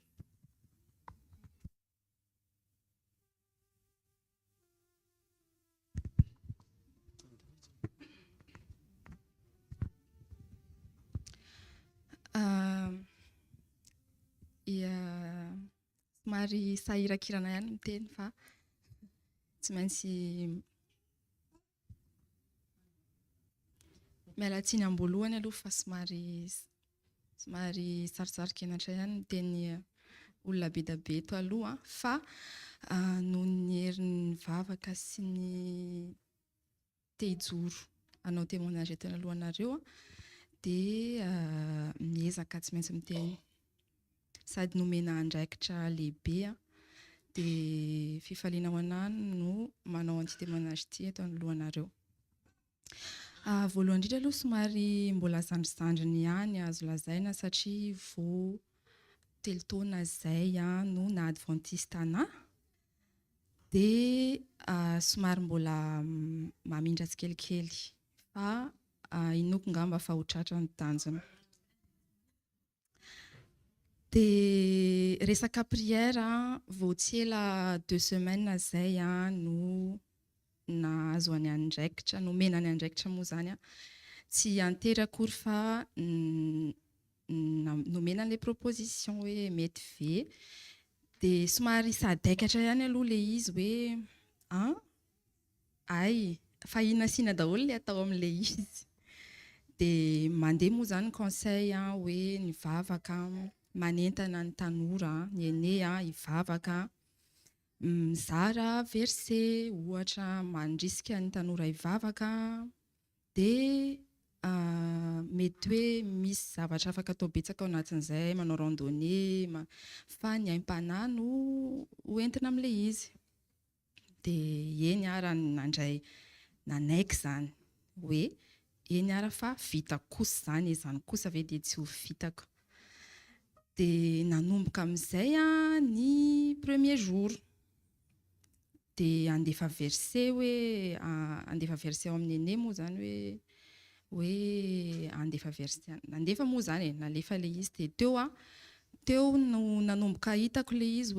Somary sahirakirana ihany miteny fa tsy maintsy miala tsiny am-boalohany aloha fa somary sarotsaroka enatra ihany miteny olona be da be eto aloha fa noho ny herin'ny vavaka sy ny te hijoro anao témoignage eto alohanareo dia miezaka tsy maintsy miteny sady nomena andraikitra lehibe dia fifaliana ho anahy no manao an'ity témoignage ity eto anoloanareo. Voalohany indrindra aloha somary mbola zandrizandriny ihany azo lazaina satria vao 3 taona zay no na adventiste anahy dia somary mbola mamindra tsikelikely fa inoko ngamba fa ho tratra ny tanjona. Dia resaka prière vao tsy ela 2 semaines zay no nahazo any andraikitra, nomena any andraikitra moa zany tsy antery akory fa nomena an'ilay proposition hoe mety ve dia somary sadaikatra ihany aloha le izy hoe ay fa inona daholo le atao amin'ilay izy dia mandeha moa zany conseil hoe nivavaka manentana ny tanora ny aîné hivavaka mizara verset ohatra mandrisika ny tanora hivavaka dia mety hoe misy zavatra afaka atao betsaka ao anatin'izay manao randonnée fa ny aim-panahy no hoentina amin'ilay izy dia eny raha nandray nanaiky zany hoe eny fa vita kosa zany kosa ve dia tsy ho vitako dia nanomboka amin'izay ny premier jour dia andefa verset hoe andefa verset ao amin'ny aîné moa zany hoe andefa verset nandefa moa zany nalefa le izy dia teo no nanomboka hitako le izy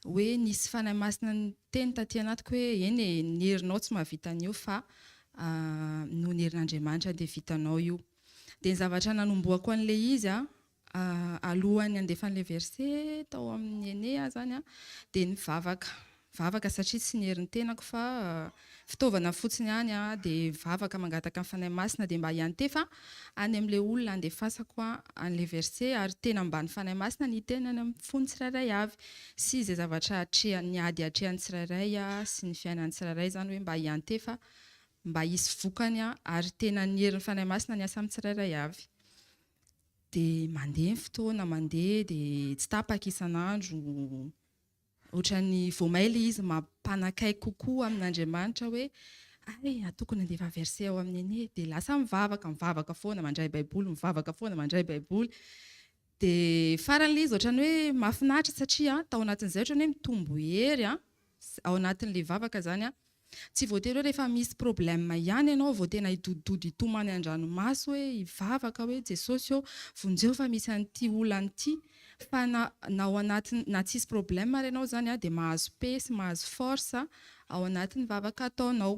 hoe nisy fanahy masina ny teny taty anatiko hoe eny ny herinao tsy mahavita an'io fa no ny herin'Andriamanitra dia vitanao io dia ny zavatra nanomboako an'le izy alohany andefan'ilay verset tao amin'ny aîné zany dia nivavaka satria tsy ny herin'ny tenako fa fitaovana fotsiny ihany dia vavaka mangataka ny fanahy masina dia mba hiantefa any amin'ilay olona andefasako an'ilay verset ary tena mbany fanahy masina ny tena any amin'ny fony tsirairay avy sy izay zavatra niady hatrehan'ny tsirairay sy ny fiainan'ny tsirairay zany hoe mba hiantefa mba hisy vokany ary tena ny herin'ny fanahy masina ny asa amin'ny tsirairay avy dia mandeha ny fotoana mandeha dia tsy tapaka isan'andro ohatran'ny voamaily izy mampanakaiky kokoa amin'Andriamanitra hoe tokony andefa verset ao amin'ny aîné dia lasa mivavaka foana mandray baiboly mivavaka foana mandray baiboly dia faran'ilay izy ohatran'ny hoe mahafinaritra satria tao anatin'izay ohatran'ny hoe mitombo hery ao anatin'ilay vavaka zany tsy voatery hoe rehefa misy problème ihany ianao vao tena hidodidody hitomany an-dranomaso hoe hivavaka hoe Jesosy vonjeo fa misy an'ity olana ity fa na ao anatiny na tsisy problème ary ianao zany dia mahazo paix sy mahazo force ao anatin'ny vavaka ataonao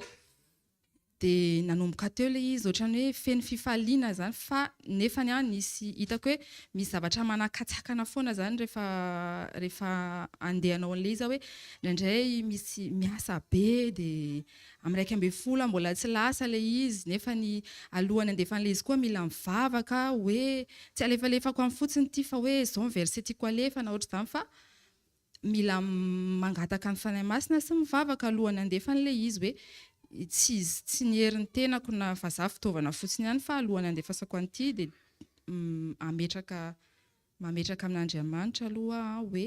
dia nanomboka teo le izy ohatran'ny hoe feno fifaliana zany fa nefa nisy hitako hoe misy zavatra manakatsakana foana zany rehefa andehanao an'ilay izy hoe indraindray misy miasa be dia amin'ny 1 mbola tsy lasa le izy nefa ny alohany andefan'ilay izy koa mila mivavaka hoe tsy alefalefako amin'ny fotsiny ity fa hoe zao ny verset tiako alefa na ohatr'izany fa mila mangataka ny fanahy masina sy mivavaka alohany andefan'ilay izy hoe tsy ny herin'ny tenako na fa za fitaovana fotsiny ihany fa alohany andefasako an'ity dia mametraka amin'Andriamanitra aloha hoe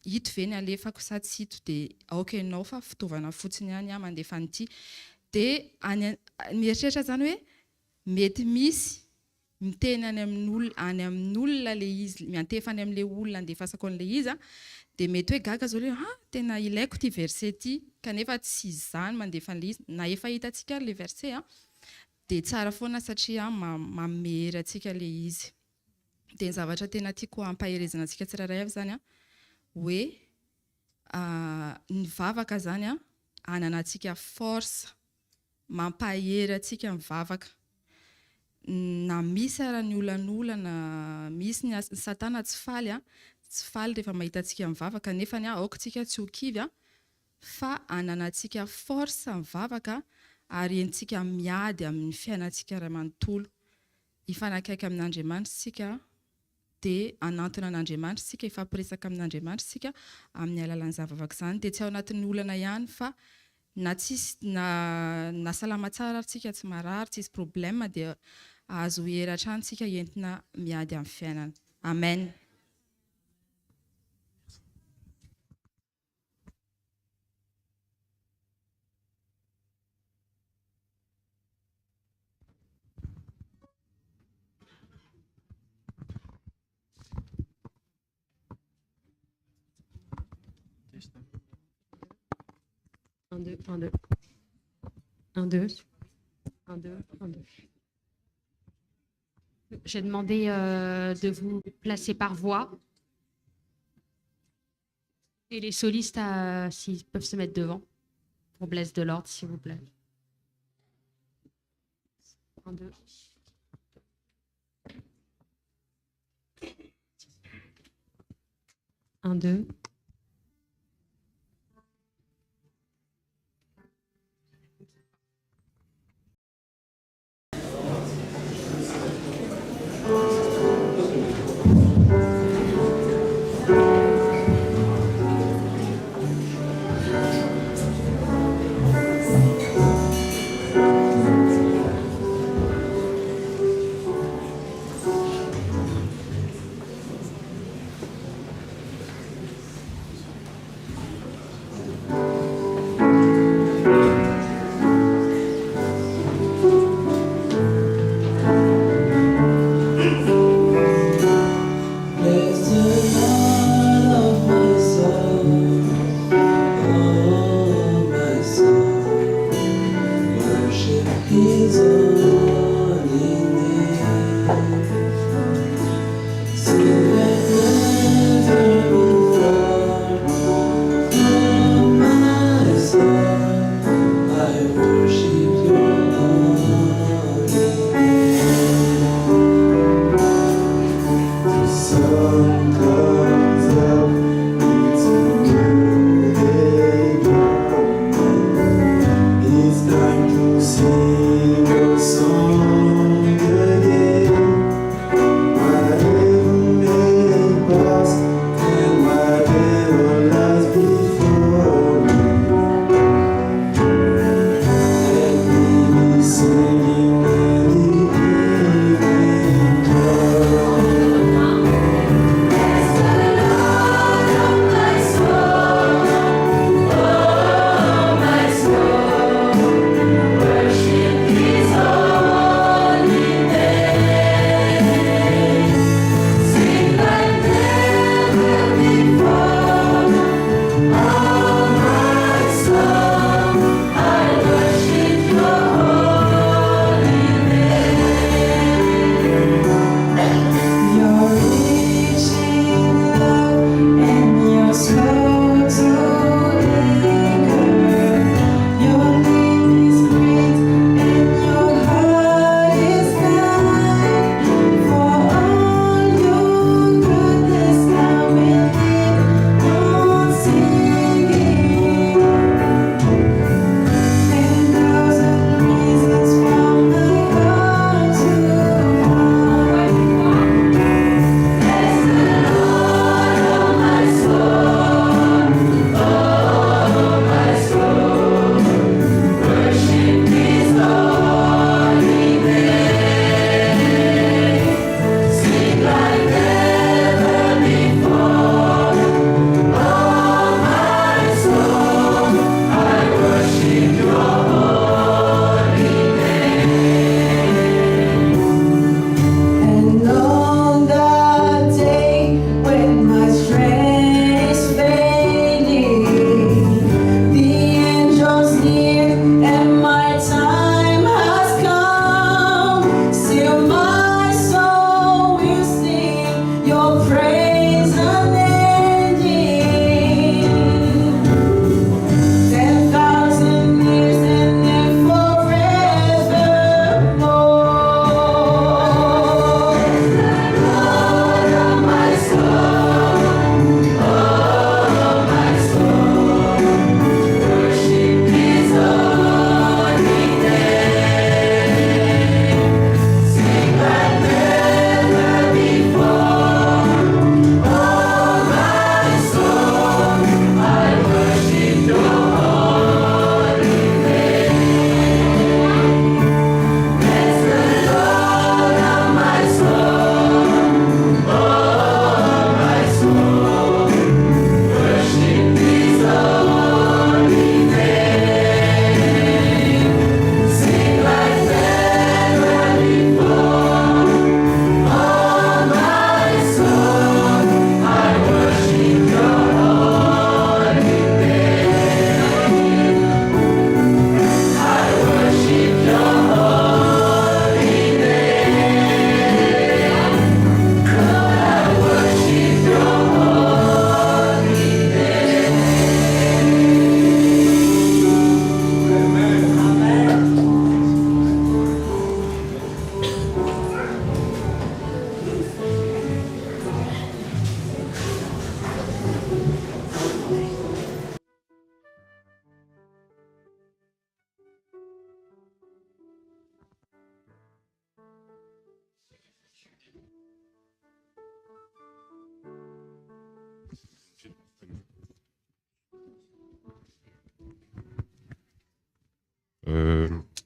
hito ve ny alefako sa tsy hito dia aoka ianao fa fitaovana fotsiny ihany mandefa an'ity dia mieritreritra zany hoe mety misy miteny any amin'olona le izy miantefa any amin'ilay olona andefasako an'ilay izy dia mety hoe gaga zao le tena ilaiko ity verset ity kanefa tsy izany mandefa an'ilay izy na efa hitantsika le verset dia tsara foana satria manome hery antsika le izy dia ny zavatra tena tiako hampaherezana antsika tsirairay avy zany hoe ny vavaka zany ananantsika force mampahery antsika mivavaka na misy ara ny olanolana misy ny satana tsy faly rehefa mahita antsika mivavaka nefa aoka tsika tsy ho kivy fa ananantsika force mivavaka ary entsika miady amin'ny fiainantsika iray manontolo hifanakaiky amin'Andriamanitra sika dia anantona an'Andriamanitra sika ifampiresaka amin'Andriamanitra sika amin'ny alalan'ny zavavaka izany dia tsy ao anatin'ny olana ihany fa na tsisy na salama tsara tsika tsy marary tsisy problème dia azo hery hatrany tsika entina miady amin'ny fiainana. Amen. Un, deux, un, deux. Un, deux. Un, deux, un, deux. J'ai demandé de vous placer par voix. Et les solistes, s'ils peuvent se mettre devant. Pour Blaise Delorde, s'il vous plaît. Un, deux. Un, deux. It's time to sing.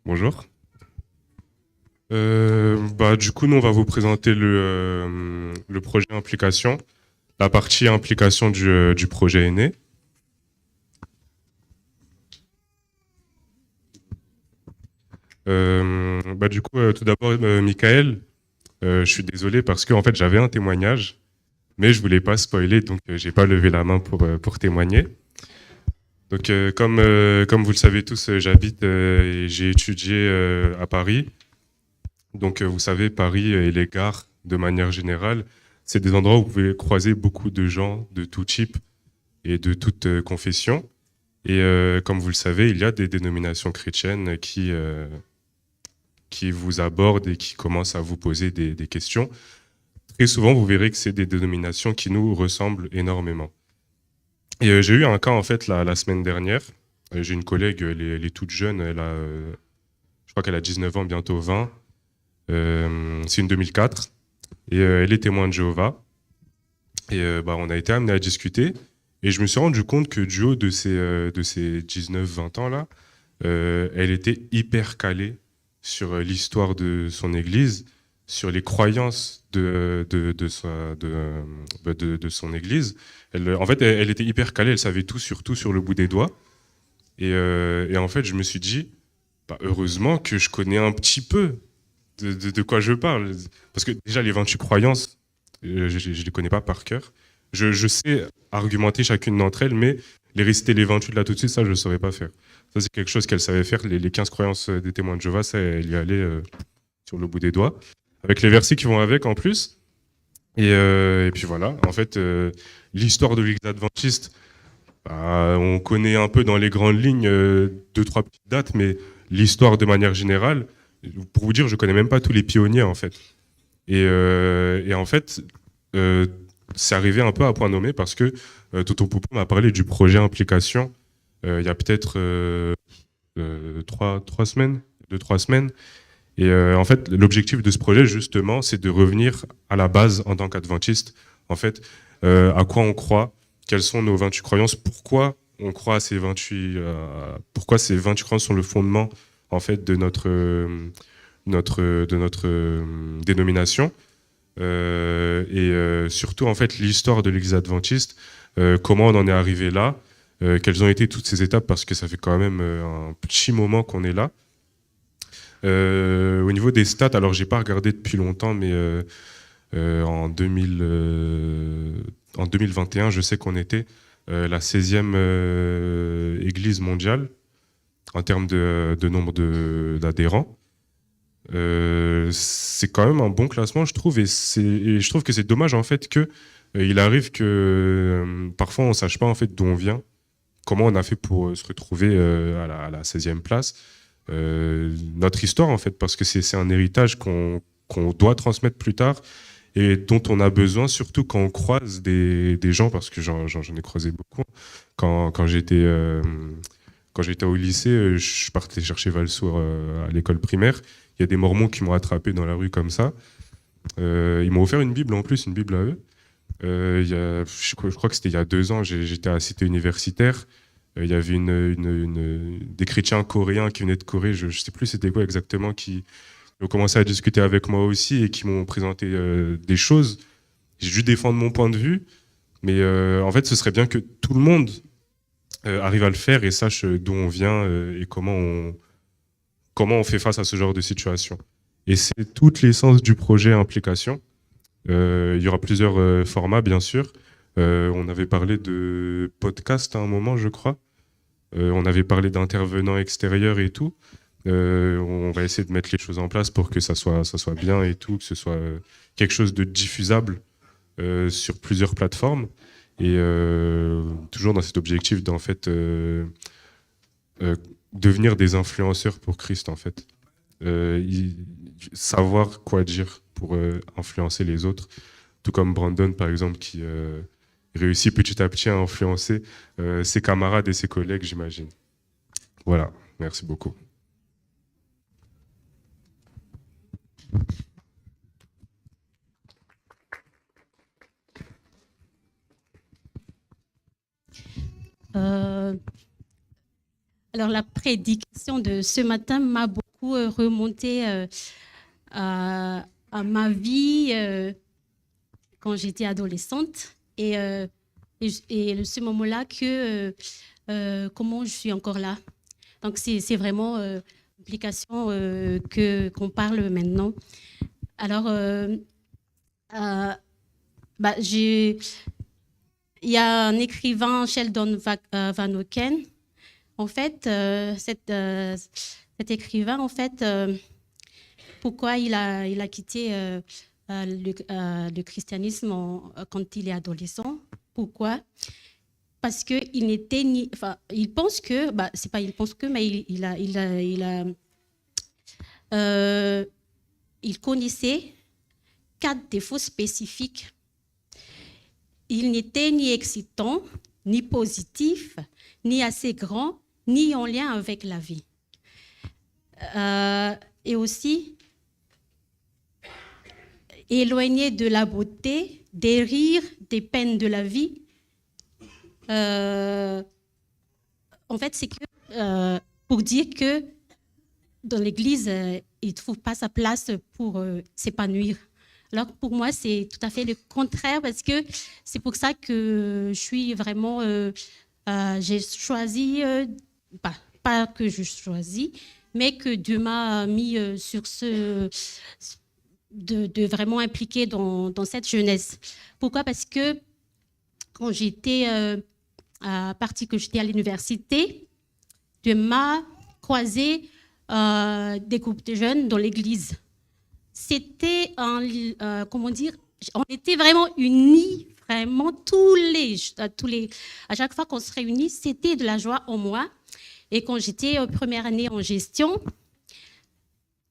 Bonjour. Du coup, nous, on va vous présenter le projet implication, la partie implication du projet aîné. Tout d'abord, Michael, je suis désolé parce que en fait, j'avais un témoignage, mais je voulais pas spoiler, donc j'ai pas levé la main pour témoigner. Donc, comme vous le savez tous, j'habite et j'ai étudié à Paris. Donc, vous savez, Paris et les gares, de manière générale, c'est des endroits où vous pouvez croiser beaucoup de gens de tout type et de toute confession. Et comme vous le savez, il y a des dénominations chrétiennes qui vous abordent et qui commencent à vous poser des questions. Très souvent, vous verrez que c'est des dénominations qui nous ressemblent énormément. Et j'ai eu un cas, en fait, la semaine dernière. J'ai une collègue, elle est toute jeune, je crois qu'elle a 19 ans, bientôt 20. C'est une 2004. Et elle est témoin de Jéhovah. Et on a été amené à discuter. Et je me suis rendu compte que du haut de ses 19-20 ans, là, elle était hyper calée sur l'histoire de son église, sur les croyances de son église. En fait, elle était hyper calée, elle savait tout sur le bout des doigts. Et en fait, je me suis dit, heureusement que je connais un petit peu de quoi je parle. Parce que déjà, les 28 croyances, je ne les connais pas par cœur. Je sais argumenter chacune d'entre elles, mais les réciter les 28 là tout de suite, ça, je ne saurais pas faire. Ça, c'est quelque chose qu'elle savait faire. Les 15 croyances des témoins de Jéhovah, ça, elle y allait sur le bout des doigts. Avec les versets qui vont avec en plus. Et puis voilà, en fait, l'histoire de l'Église adventiste, on connaît un peu dans les grandes lignes 2-3 petites dates, mais l'histoire de manière générale, pour vous dire, je connais même pas tous les pionniers en fait. Et en fait, c'est arrivé un peu à point nommé parce que Toto Popo m'a parlé du projet implication il y a peut-être 2-3 semaines. Et en fait, l'objectif de ce projet, justement, c'est de revenir à la base en tant qu'adventiste. En fait, à quoi on croit, quelles sont nos 28 croyances, pourquoi on croit à ces 28, pourquoi ces 28 croyances sont le fondement, en fait, de notre dénomination. Surtout, en fait, l'histoire de l'Église adventiste, comment on en est arrivé là, quelles ont été toutes ces étapes, parce que ça fait quand même un petit moment qu'on est là. Au niveau des stats, alors j'ai pas regardé depuis longtemps, mais en 2021, je sais qu'on était la 16e église mondiale en termes de nombre d'adhérents. C'est quand même un bon classement, je trouve, et je trouve que c'est dommage en fait que il arrive que parfois on sache pas en fait d'où on vient, comment on a fait pour se retrouver à la 16e place. Notre histoire en fait, parce que c'est un héritage qu'on doit transmettre plus tard et dont on a besoin, surtout quand on croise des gens, parce que j'en ai croisé beaucoup. Quand j'étais au lycée, je partais chercher Valsour à l'école primaire. Il y a des Mormons qui m'ont attrapé dans la rue comme ça. Ils m'ont offert une Bible en plus, une Bible à eux. Je crois que c'était il y a 2 ans, j'étais à la cité universitaire. Il y avait des chrétiens coréens qui venaient de Corée, je ne sais plus c'était quoi exactement, qui ont commencé à discuter avec moi aussi et qui m'ont présenté des choses. J'ai dû défendre mon point de vue, mais en fait, ce serait bien que tout le monde arrive à le faire et sache d'où on vient et comment on fait face à ce genre de situation. Et c'est toute l'essence du projet implication. Il y aura plusieurs formats, bien sûr. On avait parlé de podcast à un moment, je crois. On avait parlé d'intervenants extérieurs et tout. On va essayer de mettre les choses en place pour que ça soit bien et tout, que ce soit quelque chose de diffusable sur plusieurs plateformes. Et toujours dans cet objectif d'en fait devenir des influenceurs pour Christ, en fait. Savoir quoi dire pour influencer les autres. Tout comme Brandon, par exemple, qui réussit petit à petit à influencer ses camarades et ses collègues, j'imagine. Voilà, merci beaucoup. Alors la prédication de ce matin m'a beaucoup beaucoup remonté à ma vie quand j'étais adolescente et ce moment-là que comment je suis encore là. Donc c'est vraiment l'implication qu'on parle maintenant. Alors, il y a un écrivain, Sheldon Vanauken. En fait, cet écrivain, en fait, pourquoi il a quitté le christianisme quand il est adolescent? Pourquoi? Parce que il pense que, c'est pas il pense que, mais il connaissait 4 défauts spécifiques. Il n'était ni excitant, ni positif, ni assez grand, ni en lien avec la vie. Et aussi, éloigné de la beauté, des rires, des peines de la vie. En fait, c'est que pour dire que dans l'Église, il ne trouve pas sa place pour s'épanouir. Alors pour moi, c'est tout à fait le contraire parce que c'est pour ça que je suis vraiment... j'ai choisi, pas que je choisis, mais que Dieu m'a mis sur de vraiment impliquer dans cette jeunesse. Pourquoi? Parce que quand j'étais que j'étais à l'université, Dieu m'a croisé des groupes de jeunes dans l'église. C'était comment dire, on était vraiment unis, vraiment à chaque fois qu'on se réunit, c'était de la joie en moi. Et quand j'étais première année en gestion,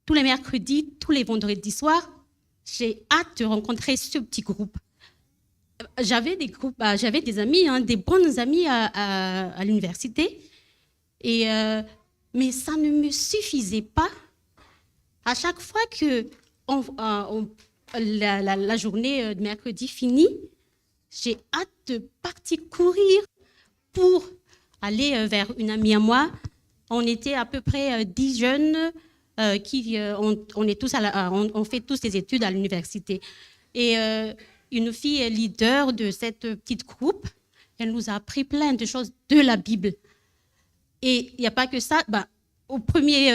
tous les mercredis, tous les vendredis soirs, j'ai hâte de rencontrer ce petit groupe. J'avais des amis, des bons amis à l'université, mais ça ne me suffisait pas. À chaque fois que la journée de mercredi finit, j'ai hâte de partir courir pour aller vers une amie à moi. On était à peu près 10 jeunes on fait tous des études à l'université. Et une fille leader de cette petite groupe, elle nous a appris plein de choses de la Bible. Et il n'y a pas que ça. Au premier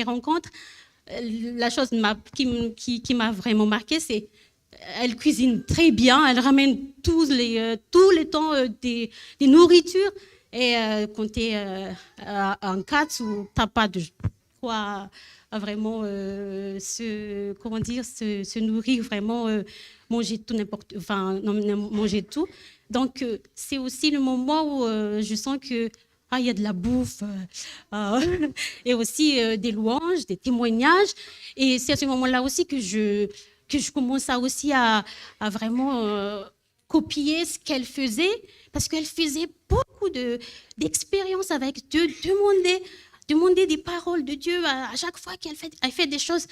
rencontre, la chose qui m'a vraiment marquée, c'est elle cuisine très bien, elle ramène tous les temps des nourritures. Et quand tu es en 4 où tu n'as pas de quoi vraiment se nourrir, vraiment manger tout manger tout. Donc c'est aussi le moment où je sens que il y a de la bouffe et aussi des louanges, des témoignages. Et c'est à ce moment-là aussi que je commence à vraiment copier ce qu'elle faisait, parce qu'elle faisait beaucoup d'expériences avec Dieu, demander des paroles de Dieu à chaque fois qu'elle fait des choses.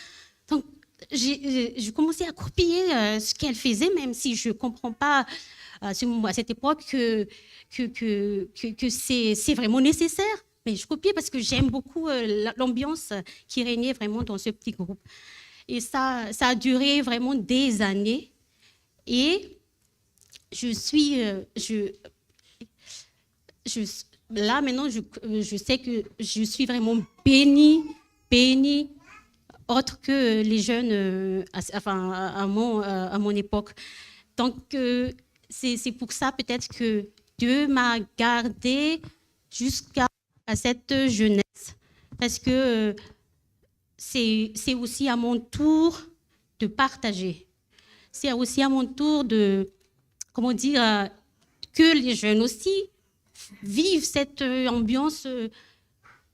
Donc, j'ai commencé à copier ce qu'elle faisait, même si je ne comprends pas à cette époque que c'est vraiment nécessaire. Mais je copiais parce que j'aime beaucoup l'ambiance qui régnait vraiment dans ce petit groupe. Et ça a duré vraiment des années. Et là, maintenant, je sais que je suis vraiment bénie, autre que les jeunes à mon époque. Donc, c'est pour ça peut-être que Dieu m'a gardée jusqu'à cette jeunesse. Parce que c'est aussi à mon tour de partager. C'est aussi à mon tour de, comment dire, que les jeunes aussi vivent cette ambiance,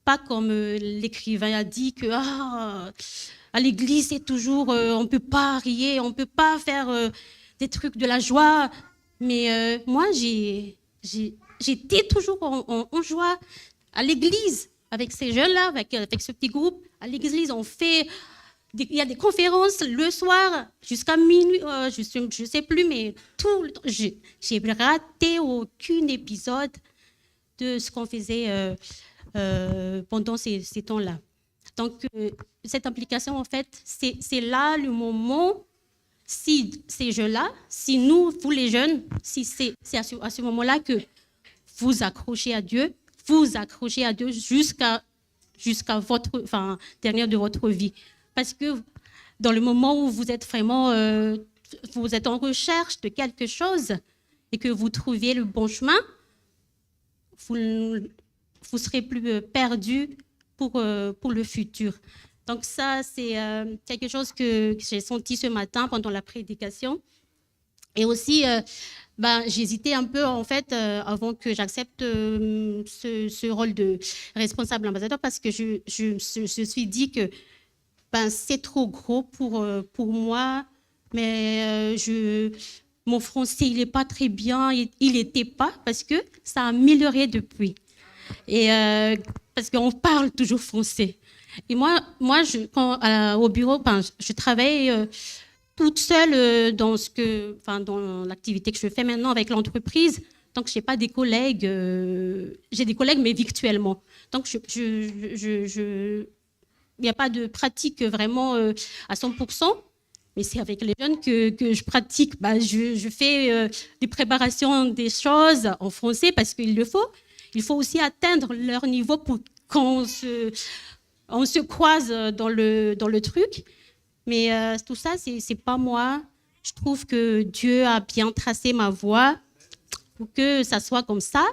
pas comme l'écrivain a dit que à l'église c'est toujours, on ne peut pas rier, on ne peut pas faire des trucs de la joie. Mais moi, j'étais toujours en joie à l'église avec ces jeunes-là, avec ce petit groupe. À l'église, il y a des conférences le soir jusqu'à minuit, je ne sais plus, mais tout le temps, j'ai raté aucun épisode de ce qu'on faisait pendant ces temps-là. Donc, cette implication, en fait, c'est là le moment, si ces jeux-là, si nous, vous les jeunes, si c'est à ce moment-là que vous accrochez à Dieu jusqu'à votre, dernière de votre vie. Parce que dans le moment où vous êtes vraiment, vous êtes en recherche de quelque chose et que vous trouviez le bon chemin, vous serez plus perdu pour le futur. Donc ça, c'est quelque chose que j'ai senti ce matin pendant la prédication. Et aussi, j'hésitais un peu, en fait, avant que j'accepte ce rôle de responsable ambassadeur, parce que je me suis dit que c'est trop gros pour moi, mais mon français, il n'est pas très bien, il n'était pas, parce que ça a amélioré depuis. Et parce qu'on parle toujours français. Et moi au bureau, je travaille toute seule dans l'activité que je fais maintenant avec l'entreprise. Donc, je n'ai pas des collègues. J'ai des collègues, mais virtuellement. Donc, il n'y a pas de pratique vraiment à 100%. Mais c'est avec les jeunes que je pratique. Je fais des préparations des choses en français parce qu'il le faut. Il faut aussi atteindre leur niveau pour qu'on on se croise dans le truc. Mais tout ça, c'est pas moi. Je trouve que Dieu a bien tracé ma voie pour que ça soit comme ça.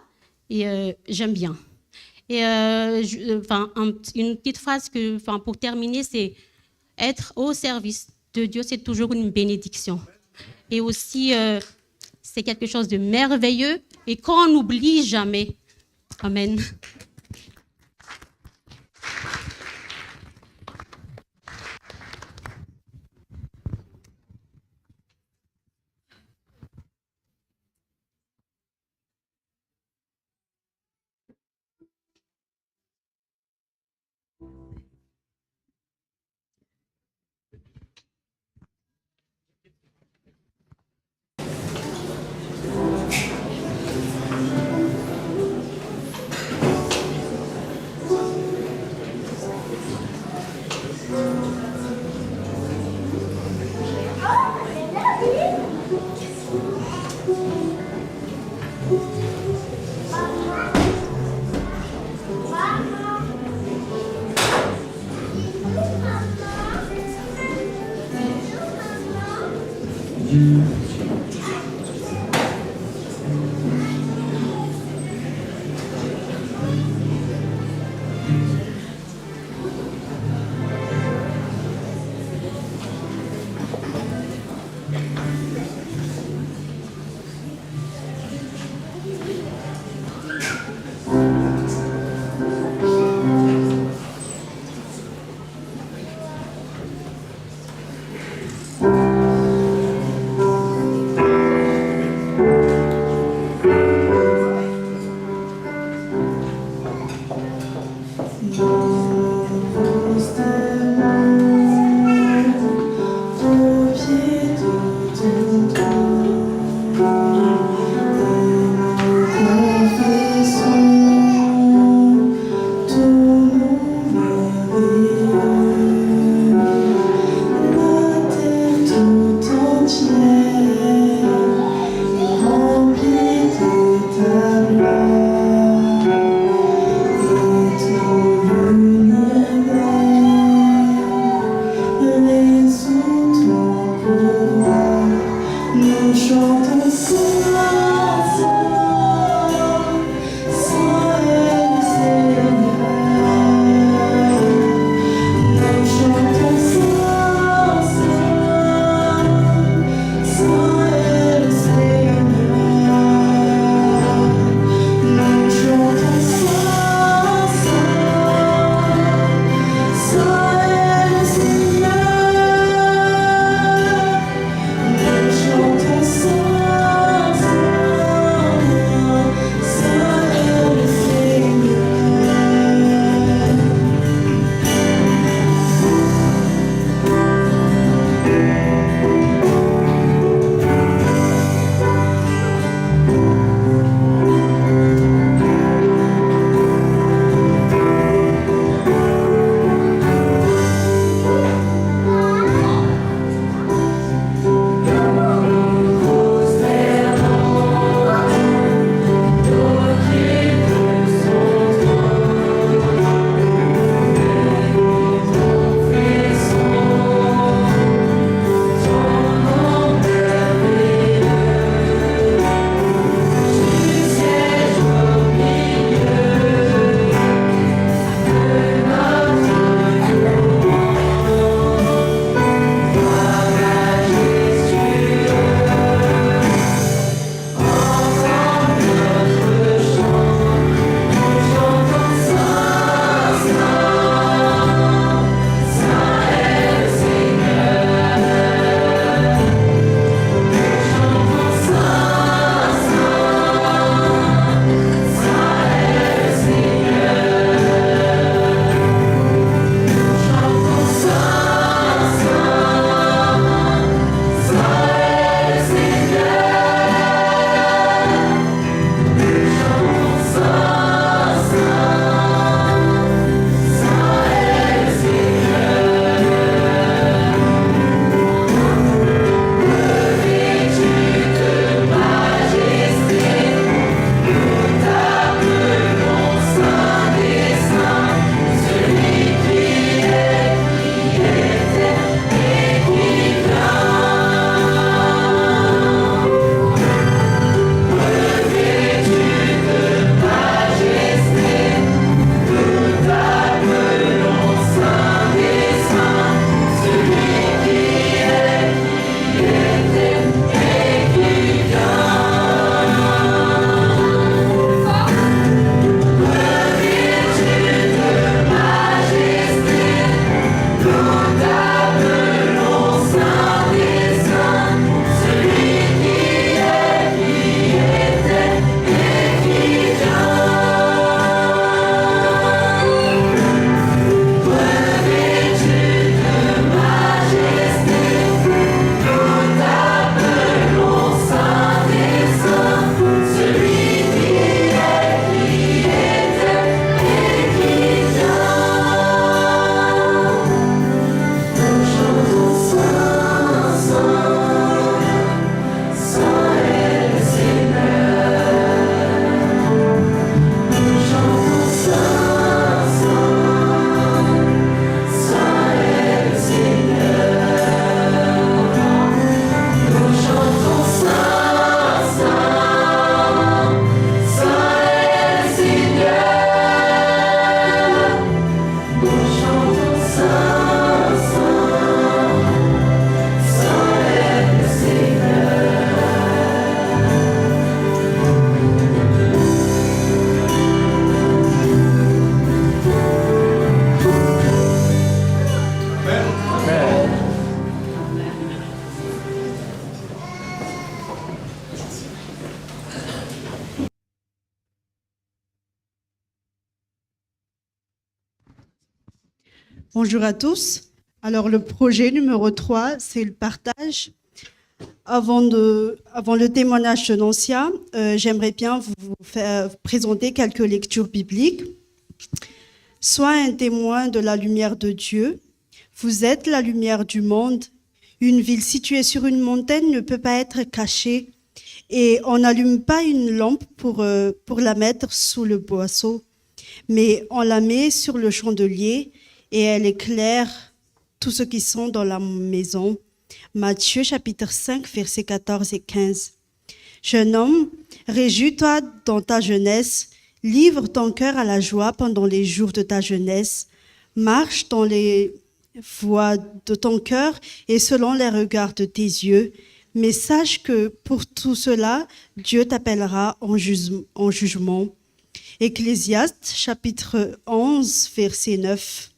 Et j'aime bien. Et une petite phrase pour terminer, c'est être au service de Dieu, c'est toujours une bénédiction. Et aussi, c'est quelque chose de merveilleux et qu'on n'oublie jamais. Amen. Bonjour à tous. Alors, le projet numéro 3, c'est le partage. Avant le témoignage de Nancia, j'aimerais bien vous faire présenter quelques lectures bibliques. Sois un témoin de la lumière de Dieu. Vous êtes la lumière du monde. Une ville située sur une montagne ne peut pas être cachée. Et on n'allume pas une lampe pour la mettre sous le boisseau, mais on la met sur le chandelier et elle éclaire tous ceux qui sont dans la maison. Matthieu chapitre 5, versets 14 et 15. Jeune homme, réjouis-toi dans ta jeunesse, livre ton cœur à la joie pendant les jours de ta jeunesse, marche dans les voies de ton cœur et selon les regards de tes yeux, mais sache que pour tout cela, Dieu t'appellera en jugement. Ecclésiaste chapitre 11, verset 9.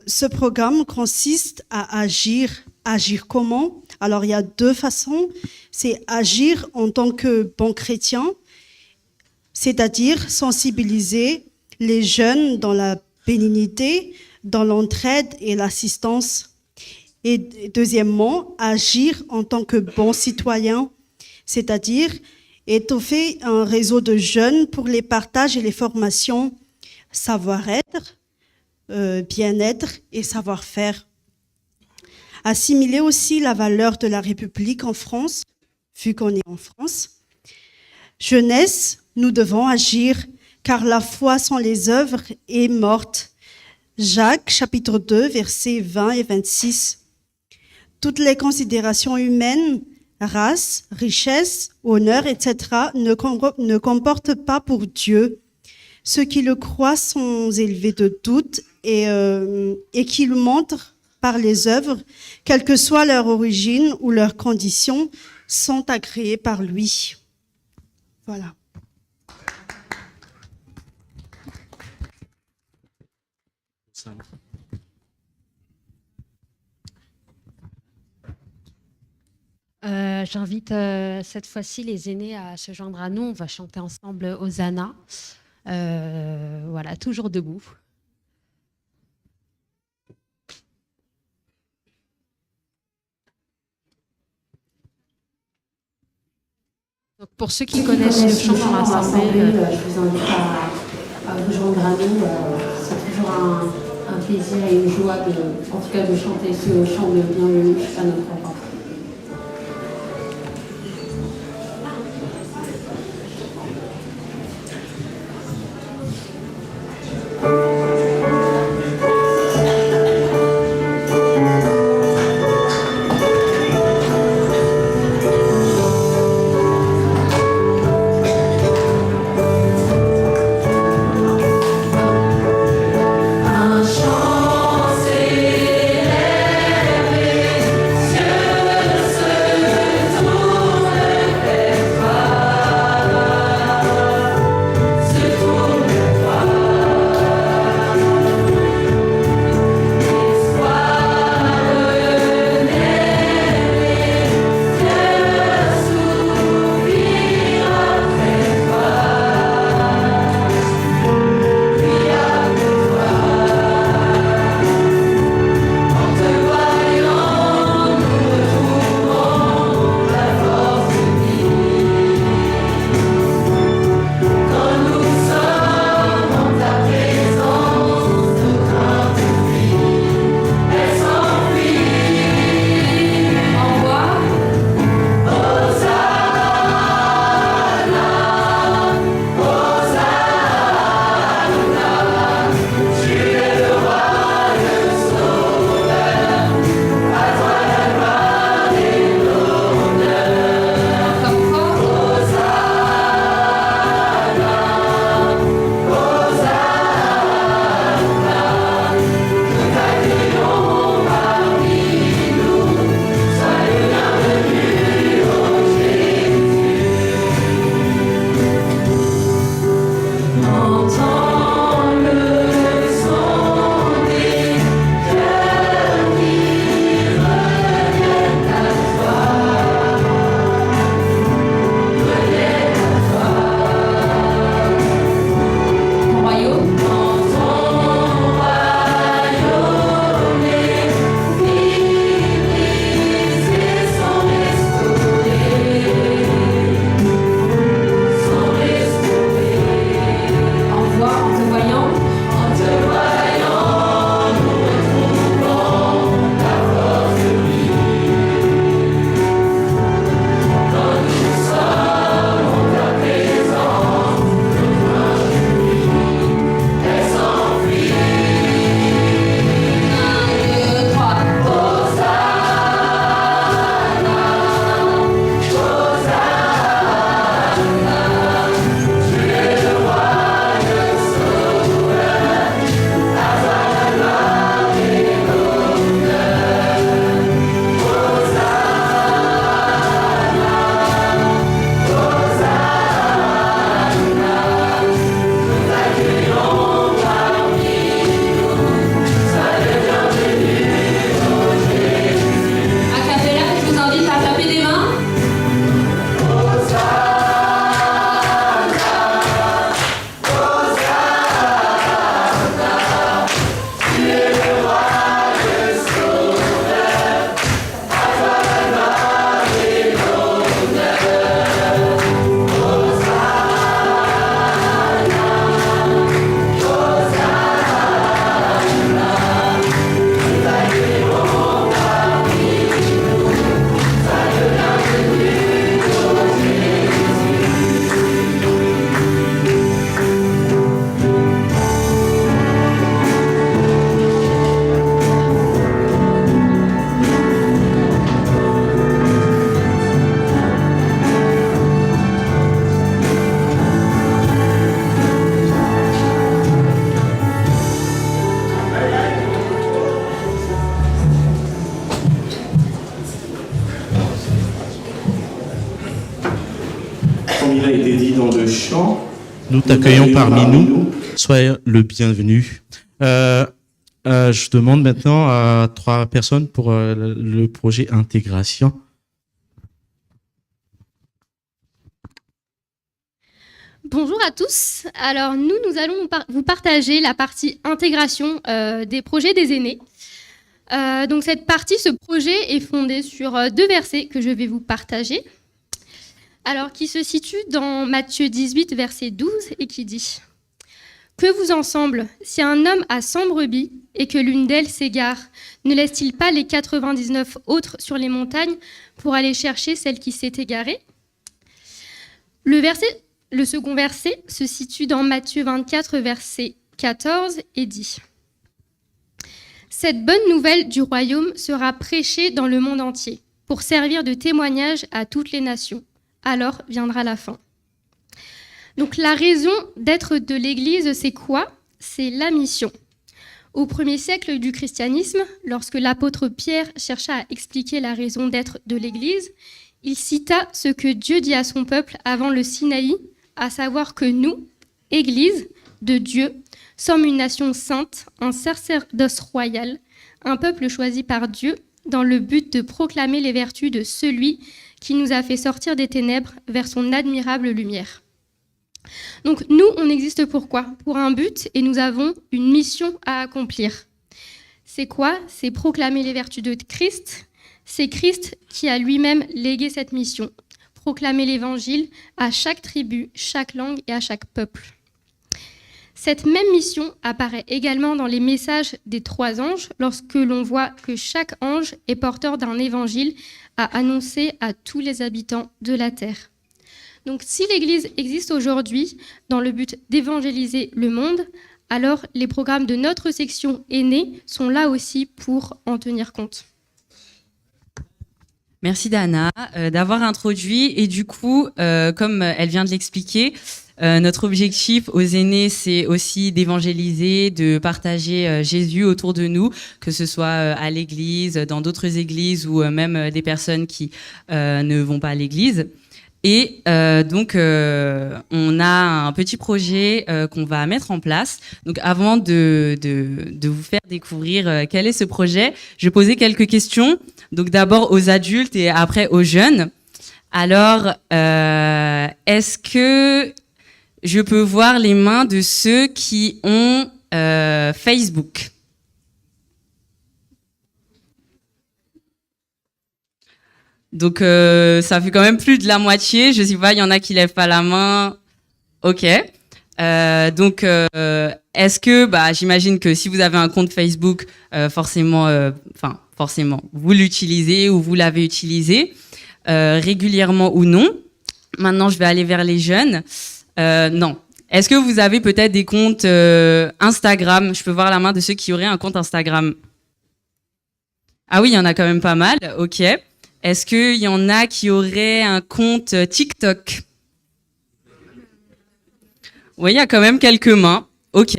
Ce programme consiste à agir. Agir comment? Alors, il y a deux façons. C'est agir en tant que bon chrétien, c'est-à-dire sensibiliser les jeunes dans la bénignité, dans l'entraide et l'assistance. Et deuxièmement, agir en tant que bon citoyen, c'est-à-dire étoffer un réseau de jeunes pour les partages et les formations savoir-être, bien-être et savoir-faire. Assimiler aussi la valeur de la République en France, vu qu'on est en France. Jeunesse, nous devons agir, car la foi sans les œuvres est morte. Jacques, chapitre 2, versets 20 et 26. Toutes les considérations humaines, race, richesse, honneur, etc., ne comportent pas pour Dieu. Ceux qui le croient sont élevés de doute et qui le montrent par les œuvres, quelle que soit leur origine ou leurs conditions, sont agréés par lui. Voilà. J'invite cette fois-ci les aînés à se joindre à nous. On va chanter ensemble Hosanna. Voilà, toujours debout. Donc pour ceux qui connaissent le chant dans l'assemblée, je vous invite à vous joindre à nous. C'est toujours un plaisir et une joie en tout cas de chanter ce chant de bienvenue à notre enfant. Un chant célèbre, Dieu nous t'accueillons parmi nous. Sois le bienvenu. Je demande maintenant à 3 personnes pour le projet intégration. Bonjour à tous. Alors nous allons vous partager la partie intégration des projets des aînés. Donc cette partie, ce projet est fondé sur 2 versets que je vais vous partager. Alors qui se situent dans Matthieu 18, verset 12 et qui dit « Que vous ensemble, si un homme a 100 brebis et que l'une d'elles s'égare, ne laisse-t-il pas les 99 autres sur les montagnes pour aller chercher celle qui s'est égarée ?» Le second verset se situe dans Matthieu 24, verset 14 et dit « Cette bonne nouvelle du royaume sera prêchée dans le monde entier pour servir de témoignage à toutes les nations. Alors viendra la fin. » Donc la raison d'être de l'Église, c'est quoi? C'est la mission. Au 1er siècle du christianisme, lorsque l'apôtre Pierre chercha à expliquer la raison d'être de l'Église, il cita ce que Dieu dit à son peuple avant le Sinaï, à savoir que nous, Église de Dieu, sommes une nation sainte, un sacerdoce royal, un peuple choisi par Dieu dans le but de proclamer les vertus de celui qui nous a fait sortir des ténèbres vers son admirable lumière. Donc nous, on existe pour quoi? Pour un but, et nous avons une mission à accomplir. C'est quoi? C'est proclamer les vertus de Christ. C'est Christ qui a lui-même légué cette mission. Proclamer l'évangile à chaque tribu, chaque langue et à chaque peuple. Cette même mission apparaît également dans les messages des 3 anges, lorsque l'on voit que chaque ange est porteur d'un évangile à annoncer à tous les habitants de la terre. Donc si l'Église existe aujourd'hui dans le but d'évangéliser le monde, alors les programmes de notre section aînée sont là aussi pour en tenir compte. Merci Dana d'avoir introduit. Et du coup, comme elle vient de l'expliquer, notre objectif aux aînés, c'est aussi d'évangéliser, de partager Jésus autour de nous, que ce soit à l'église, dans d'autres églises ou même des personnes qui ne vont pas à l'église. Et donc, on a un petit projet qu'on va mettre en place. Donc, avant de vous faire découvrir quel est ce projet, je vais poser quelques questions. Donc, d'abord aux adultes et après aux jeunes. Alors, est-ce que je peux voir les mains de ceux qui ont Facebook? Donc, ça fait quand même plus de la moitié. Je sais pas, il y en a qui lèvent pas la main. Ok. Donc, est-ce que, j'imagine que si vous avez un compte Facebook, forcément, vous l'utilisez ou vous l'avez utilisé régulièrement ou non. Maintenant, je vais aller vers les jeunes. Non. Est-ce que vous avez peut-être des comptes Instagram? Je peux voir la main de ceux qui auraient un compte Instagram. Ah oui, il y en a quand même pas mal. Ok. Est-ce qu'il y en a qui auraient un compte TikTok? Oui, il y a quand même quelques mains. Ok.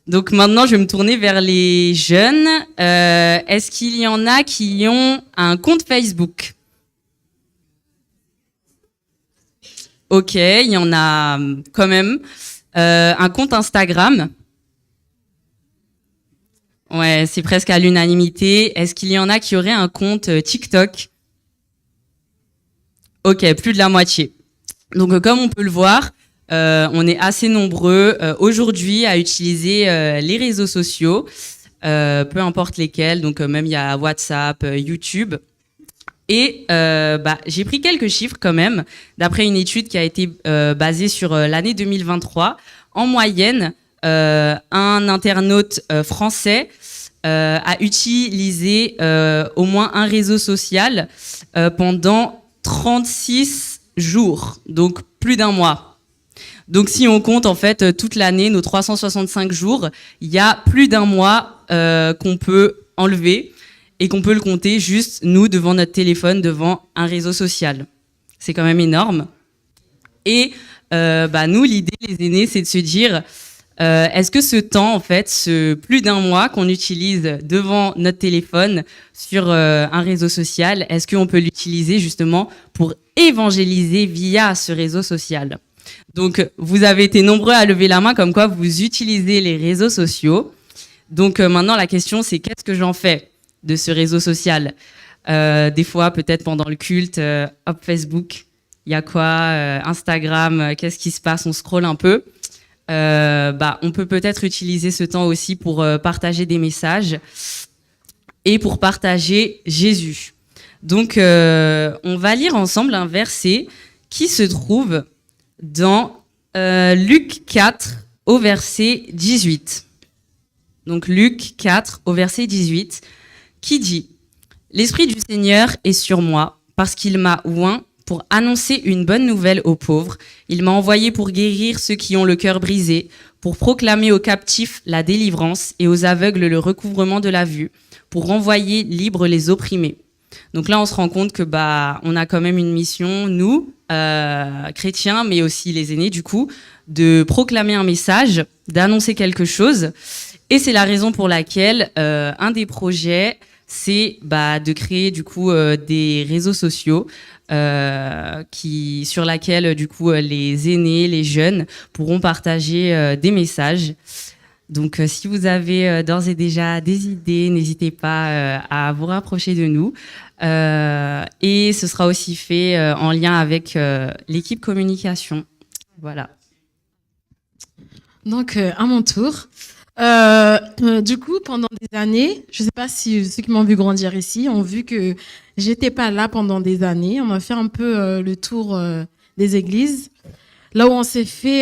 Donc maintenant, je vais me tourner vers les jeunes. Est-ce qu'il y en a qui ont un compte Facebook? Ok, il y en a quand même. Un compte Instagram? Ouais, c'est presque à l'unanimité. Est-ce qu'il y en a qui auraient un compte TikTok? Ok, plus de la moitié. Donc, comme on peut le voir, on est assez nombreux aujourd'hui à utiliser les réseaux sociaux, peu importe lesquels. Donc, même il y a WhatsApp, YouTube. Et j'ai pris quelques chiffres quand même, d'après une étude qui a été basée sur l'année 2023. En moyenne, un internaute français a utilisé au moins un réseau social pendant 36 jours, donc plus d'1 mois. Donc si on compte en fait toute l'année, nos 365 jours, il y a plus d'1 mois qu'on peut enlever et qu'on peut le compter juste nous devant notre téléphone, devant un réseau social. C'est quand même énorme. Et nous, l'idée, les aînés, c'est de se dire est-ce que ce temps, en fait, ce plus d'1 mois qu'on utilise devant notre téléphone sur un réseau social, est-ce qu'on peut l'utiliser justement pour évangéliser via ce réseau social? Donc, vous avez été nombreux à lever la main comme quoi vous utilisez les réseaux sociaux. Donc, maintenant, la question, c'est qu'est-ce que j'en fais de ce réseau social ? Des fois, peut-être pendant le culte, hop, Facebook, il y a quoi ? Instagram, qu'est-ce qui se passe ? On scrolle un peu. On peut peut-être utiliser ce temps aussi pour partager des messages et pour partager Jésus. Donc, on va lire ensemble un verset qui se trouve dans Luc 4 au verset 18. Donc, Luc 4 au verset 18, qui dit « L'Esprit du Seigneur est sur moi, parce qu'il m'a oint pour annoncer une bonne nouvelle aux pauvres. Il m'a envoyé pour guérir ceux qui ont le cœur brisé, pour proclamer aux captifs la délivrance et aux aveugles le recouvrement de la vue, pour renvoyer libres les opprimés. » Donc là, on se rend compte que on a quand même une mission, nous, chrétiens, mais aussi les aînés, du coup, de proclamer un message, d'annoncer quelque chose. Et c'est la raison pour laquelle un des projets, c'est de créer du coup des réseaux sociaux sur laquelle du coup les aînés, les jeunes pourront partager des messages. Donc si vous avez d'ores et déjà des idées, n'hésitez pas à vous rapprocher de nous. Et ce sera aussi fait en lien avec l'équipe communication. Voilà. Donc à mon tour. Du coup, pendant des années, je ne sais pas si ceux qui m'ont vu grandir ici ont vu que j'étais pas là pendant des années. On a fait un peu le tour des églises, là où on s'est fait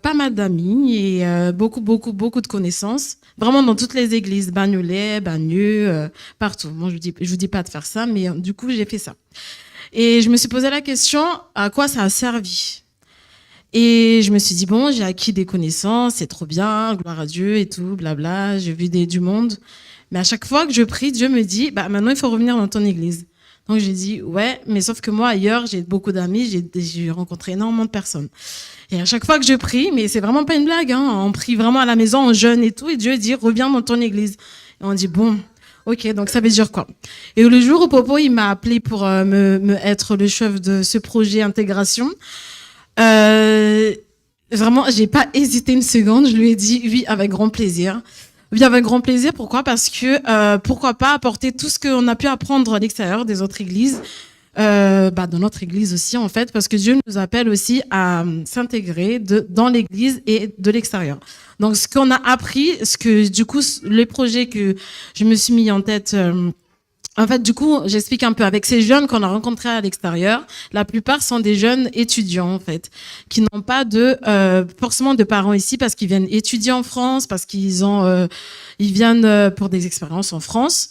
pas mal d'amis et beaucoup de connaissances. Vraiment dans toutes les églises, Bagnolet, Bagneux, partout. Moi, je vous dis pas de faire ça, mais du coup, j'ai fait ça. Et je me suis posé la question, à quoi ça a servi ? Et je me suis dit, bon, j'ai acquis des connaissances, c'est trop bien, gloire à Dieu et tout, blabla, j'ai vu du monde. Mais à chaque fois que je prie, Dieu me dit, maintenant, il faut revenir dans ton église. Donc, j'ai dit, ouais, mais sauf que moi, ailleurs, j'ai beaucoup d'amis, j'ai rencontré énormément de personnes. Et à chaque fois que je prie, mais c'est vraiment pas une blague, hein, on prie vraiment à la maison, on jeûne et tout, et Dieu dit, reviens dans ton église. Et on dit, bon, ok, donc ça veut dire quoi? Et le jour où Popo, il m'a appelé pour me être le chef de ce projet intégration, vraiment, j'ai pas hésité une seconde. Je lui ai dit oui avec grand plaisir. Oui avec grand plaisir. Pourquoi? Parce que pourquoi pas apporter tout ce qu'on a pu apprendre à l'extérieur des autres églises, dans notre église aussi en fait, parce que Dieu nous appelle aussi à s'intégrer dans l'église et de l'extérieur. Donc ce qu'on a appris, du coup les projets que je me suis mis en tête. En fait, du coup, j'explique un peu. Avec ces jeunes qu'on a rencontrés à l'extérieur, la plupart sont des jeunes étudiants, en fait, qui n'ont pas forcément de parents ici parce qu'ils viennent étudier en France, parce qu'ils viennent pour des expériences en France.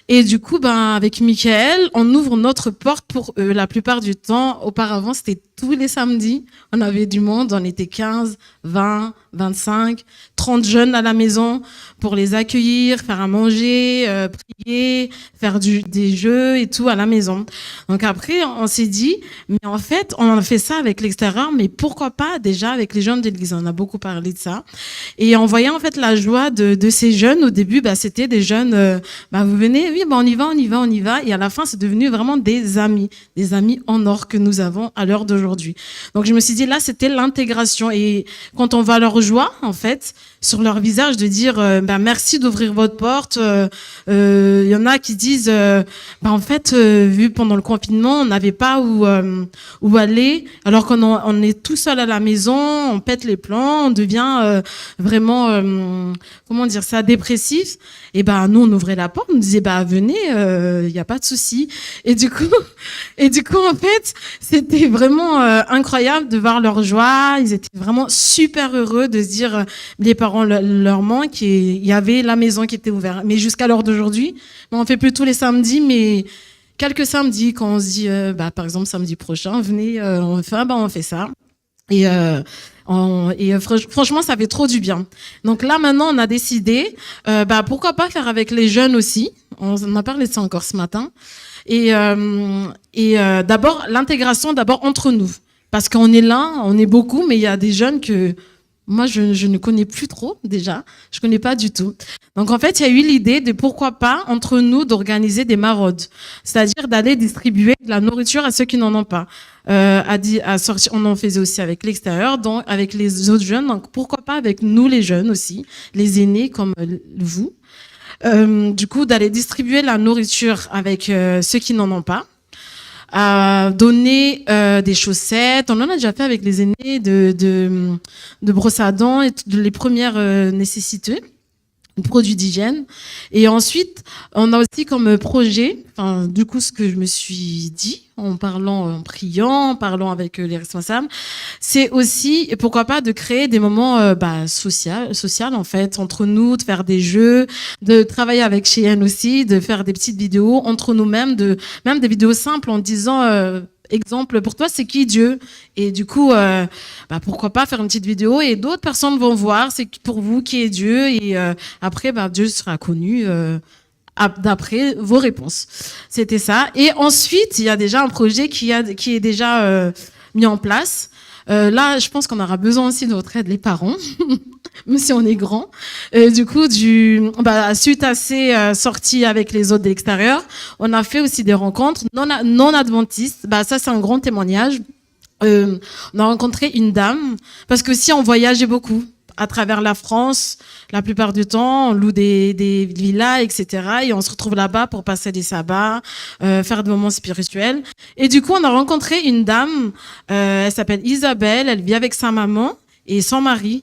Et du coup, avec Michael, on ouvre notre porte pour eux. La plupart du temps, auparavant, c'était tous les samedis. On avait du monde. On était 15, 20, 25, 30 jeunes à la maison pour les accueillir, faire à manger, prier, faire des jeux et tout à la maison. Donc après, on s'est dit, mais en fait, on a fait ça avec l'extérieur, mais pourquoi pas déjà avec les jeunes de l'église? On a beaucoup parlé de ça. Et on voyait en fait la joie de ces jeunes. Au début, c'était des jeunes, vous venez, oui, on y va. Et à la fin, c'est devenu vraiment des amis en or que nous avons à l'heure d'aujourd'hui. Donc je me suis dit, là, c'était l'intégration. Et quand on voit leur joie, en fait, sur leur visage, de dire, merci d'ouvrir votre porte. Il y en a qui disent, en fait, vu pendant le confinement, on n'avait pas où aller, alors qu'on est tout seul à la maison, on pète les plombs, on devient vraiment, comment dire ça, dépressif. Et nous, on ouvrait la porte, on disait, venez, il n'y a pas de souci. Et du coup, en fait, c'était vraiment incroyable de voir leur joie. Ils étaient vraiment super heureux de se dire, les parents leur manquent, et il y avait la maison qui était ouverte. Mais jusqu'à l'heure d'aujourd'hui, on fait plus tous les samedis, mais quelques samedis, quand on se dit, par exemple, samedi prochain, venez, on fait ça. Et franchement, ça fait trop du bien. Donc là, maintenant, on a décidé, pourquoi pas faire avec les jeunes aussi. On en a parlé de ça encore ce matin. Et d'abord, l'intégration entre nous. Parce qu'on est là, on est beaucoup, mais il y a des jeunes que moi, je ne connais plus trop déjà. Je connais pas du tout. Donc en fait, il y a eu l'idée de pourquoi pas entre nous d'organiser des maraudes, c'est-à-dire d'aller distribuer de la nourriture à ceux qui n'en ont pas. À sortir, on en faisait aussi avec l'extérieur, donc avec les autres jeunes. Donc pourquoi pas avec nous les jeunes aussi, les aînés comme vous. Du coup, d'aller distribuer la nourriture avec ceux qui n'en ont pas. Donner des chaussettes, on en a déjà fait avec les aînés, de brosses à dents et les premières nécessités, produits d'hygiène. Et ensuite, on a aussi comme projet, enfin, du coup, ce que je me suis dit en parlant, en priant, en parlant avec les responsables, c'est aussi, pourquoi pas, de créer des moments social en fait, entre nous, de faire des jeux, de travailler avec Cheyenne aussi, de faire des petites vidéos entre nous-mêmes, même des vidéos simples en disant... exemple, pour toi, c'est qui Dieu? Et du coup, pourquoi pas faire une petite vidéo et d'autres personnes vont voir c'est pour vous qui est Dieu et après, Dieu sera connu d'après vos réponses. C'était ça. Et ensuite, il y a déjà un projet qui est déjà mis en place. Là, je pense qu'on aura besoin aussi de votre aide, les parents, même si on est grand. Du coup, suite à ces sorties avec les autres de l'extérieur, on a fait aussi des rencontres non adventistes. Ça, c'est un grand témoignage. On a rencontré une dame, parce que si on voyageait beaucoup à travers la France, la plupart du temps, on loue des villas, etc. Et on se retrouve là-bas pour passer des sabbats, faire des moments spirituels. Et du coup, on a rencontré une dame, elle s'appelle Isabelle, elle vit avec sa maman et son mari.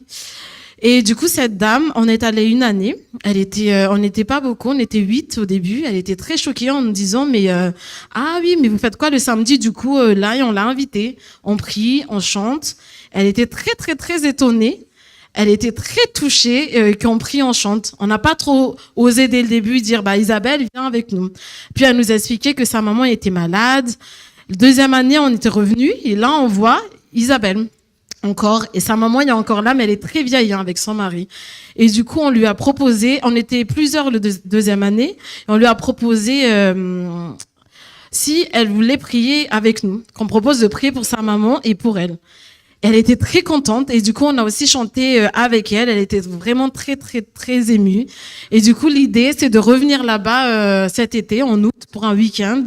Et du coup, cette dame, on est allé une année. On n'était pas beaucoup, on était 8 au début. Elle était très choquée en nous disant, ah oui, mais vous faites quoi le samedi? Du coup, là, et on l'a invitée. On prie, on chante. Elle était très, très, très étonnée. Elle était très touchée qu'on prie, on chante. On n'a pas trop osé dès le début dire, Isabelle, viens avec nous. Puis elle nous a expliqué que sa maman était malade. La deuxième année, on était revenus et là, on voit Isabelle encore. Et sa maman, elle est encore là, mais elle est très vieille avec son mari. Et du coup, on lui a proposé, on était plusieurs la deuxième année, et on lui a proposé si elle voulait prier avec nous, qu'on propose de prier pour sa maman et pour elle. Elle était très contente et du coup, on a aussi chanté avec elle. Elle était vraiment très, très, très émue. Et du coup, l'idée, c'est de revenir là-bas cet été, en août, pour un week-end.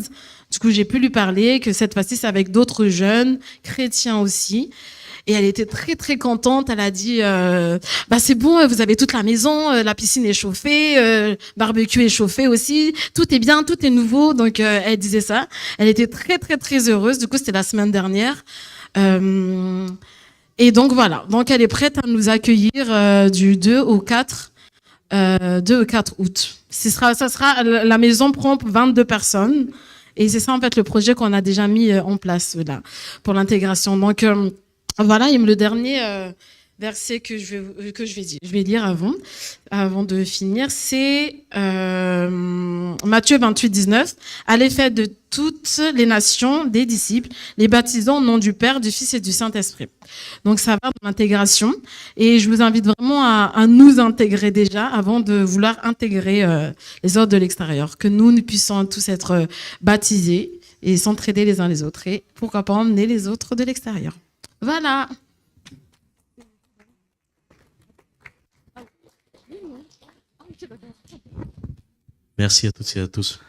Du coup, j'ai pu lui parler que cette fois-ci, c'est avec d'autres jeunes, chrétiens aussi. Et elle était très, très contente. Elle a dit, c'est bon, vous avez toute la maison, la piscine est chauffée, barbecue est chauffé aussi. Tout est bien, tout est nouveau. Donc, elle disait ça. Elle était très, très, très heureuse. Du coup, c'était la semaine dernière. Et donc voilà, donc elle est prête à nous accueillir du 2 au 4 août. La maison prend 22 personnes et c'est ça en fait le projet qu'on a déjà mis en place là pour l'intégration. Donc voilà, et le dernier verset que je vais lire avant de finir, c'est Matthieu 28, 19. Allez faire de toutes les nations des disciples, les baptisant au nom du Père, du Fils et du Saint-Esprit. Donc ça va dans l'intégration et je vous invite vraiment à nous intégrer déjà avant de vouloir intégrer les autres de l'extérieur, que nous puissions tous être baptisés et s'entraider les uns les autres et pourquoi pas emmener les autres de l'extérieur. Voilà. Merci à toutes et à tous.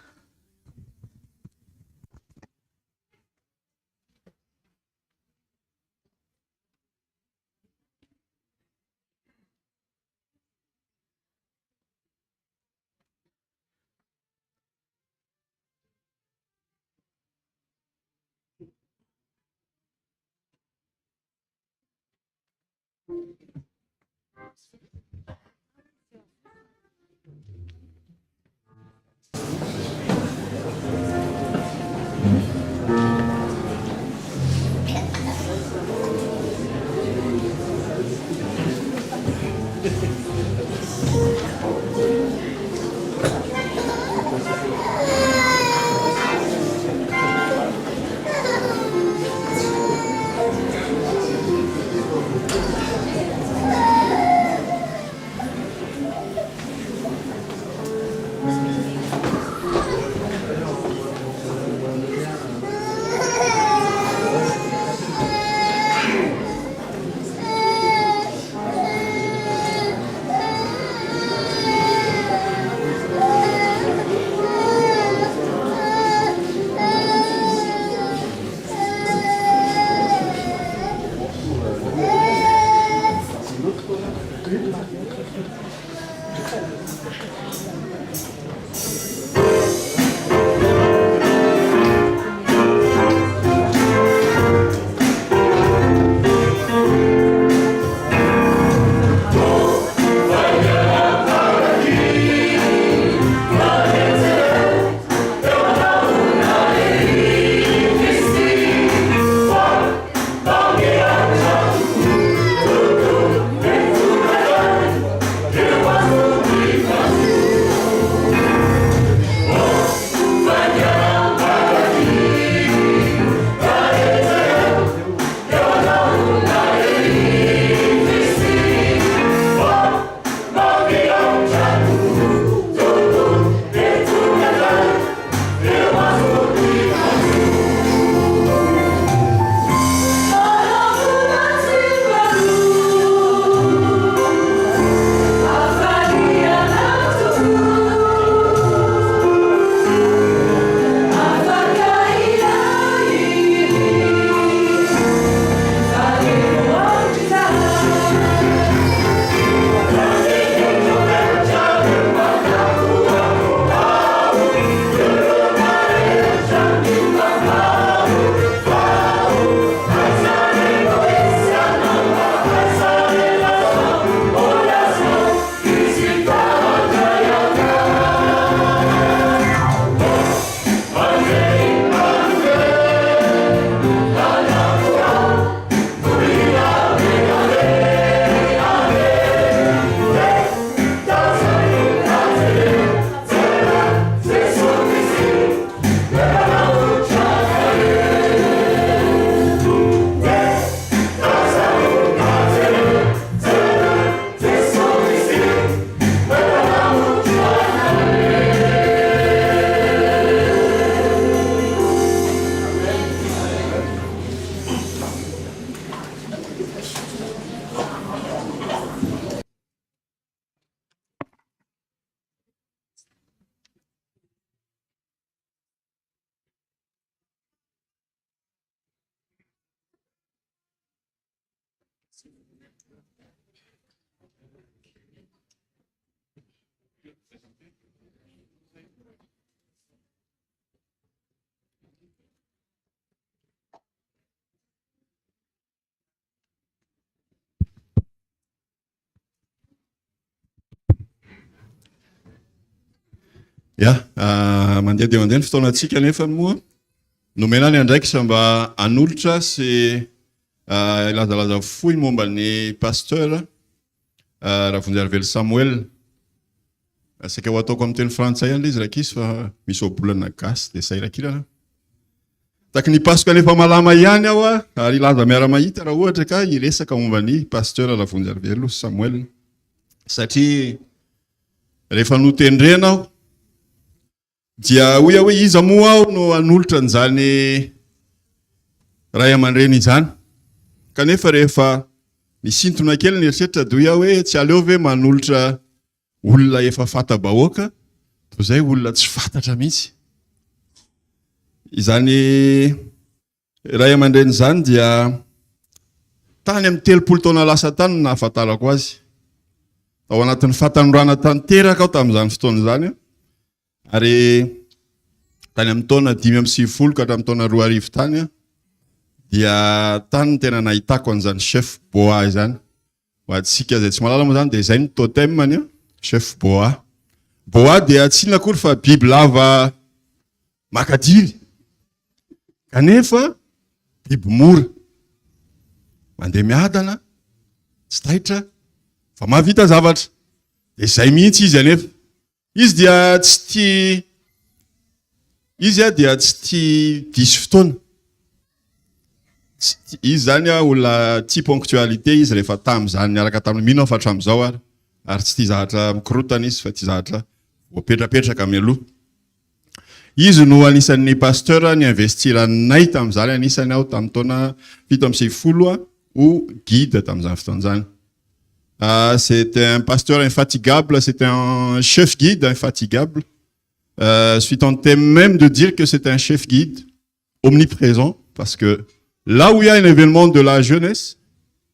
Mandeha dia mandeha ny fotoanantsika nefa moa nomena ny andraikitra mba hanolotra sy ilazalaza fohy momba ny pasteur Ravonjarivelo Samuel. Sika ho ataoko amin'ny teny frantsay any izy raky izy fa misy obolana gasy dia sairakirana. Taky ny pasoka nefa malama ihany aho ary ilaza miara-mahita raha ohatra ka hiresaka momba ny pasteur Ravonjarivelo Samuel. Satria rehefa notendrena aho dia hoy hoe iza moa aho no hanolotra an'izany ray aman-dreny izany. Kanefa rehefa misintona kely ny eritreritra dia hoy hoe tsy aleo ve manolotra olona efa fata-bahoaka toy izay olona tsy fantatra mihitsy. Izany ray aman-dreny izany dia tany amin'ny 30 taona lasa tany no nahafantarako azy. Ao anatin'ny fatanorana tanteraka aho tamin'izany fotoana izany. Ary tany amin'ny taona 5 ka hatramin'ny taona 2 tany dia tany ny tena nahitako an'izany chef bois izany. Ho antsika izay tsy malala moa izany dia izay ny totemany chef bois. Bois dia tsy inona akory fa biby lava makadiry. Kanefa biby mora. Mandeha miadana, tsy taitra, fa mahavita zavatra. Dia izay mihitsy izy anefa. Izy dia tsy tia diso fotoana. Izy zany olona tia ponctualité izy rehefa tamin'izany niaraka tamin'ny mino fa hatramin'izao ary tsy tia zavatra mikorotana izy fa tia zavatra voapetrapetraka amin'ny aloha. Izy no anisan'ny pasteur ny investir anay tamin'izany, anisany aho tamin'ny taona 17 ho guide tamin'izany fotoana izany. C'était un pasteur infatigable, c'était un chef guide infatigable. Je suis tenté même de dire que c'est un chef guide omniprésent, parce que là où il y a un événement de la jeunesse,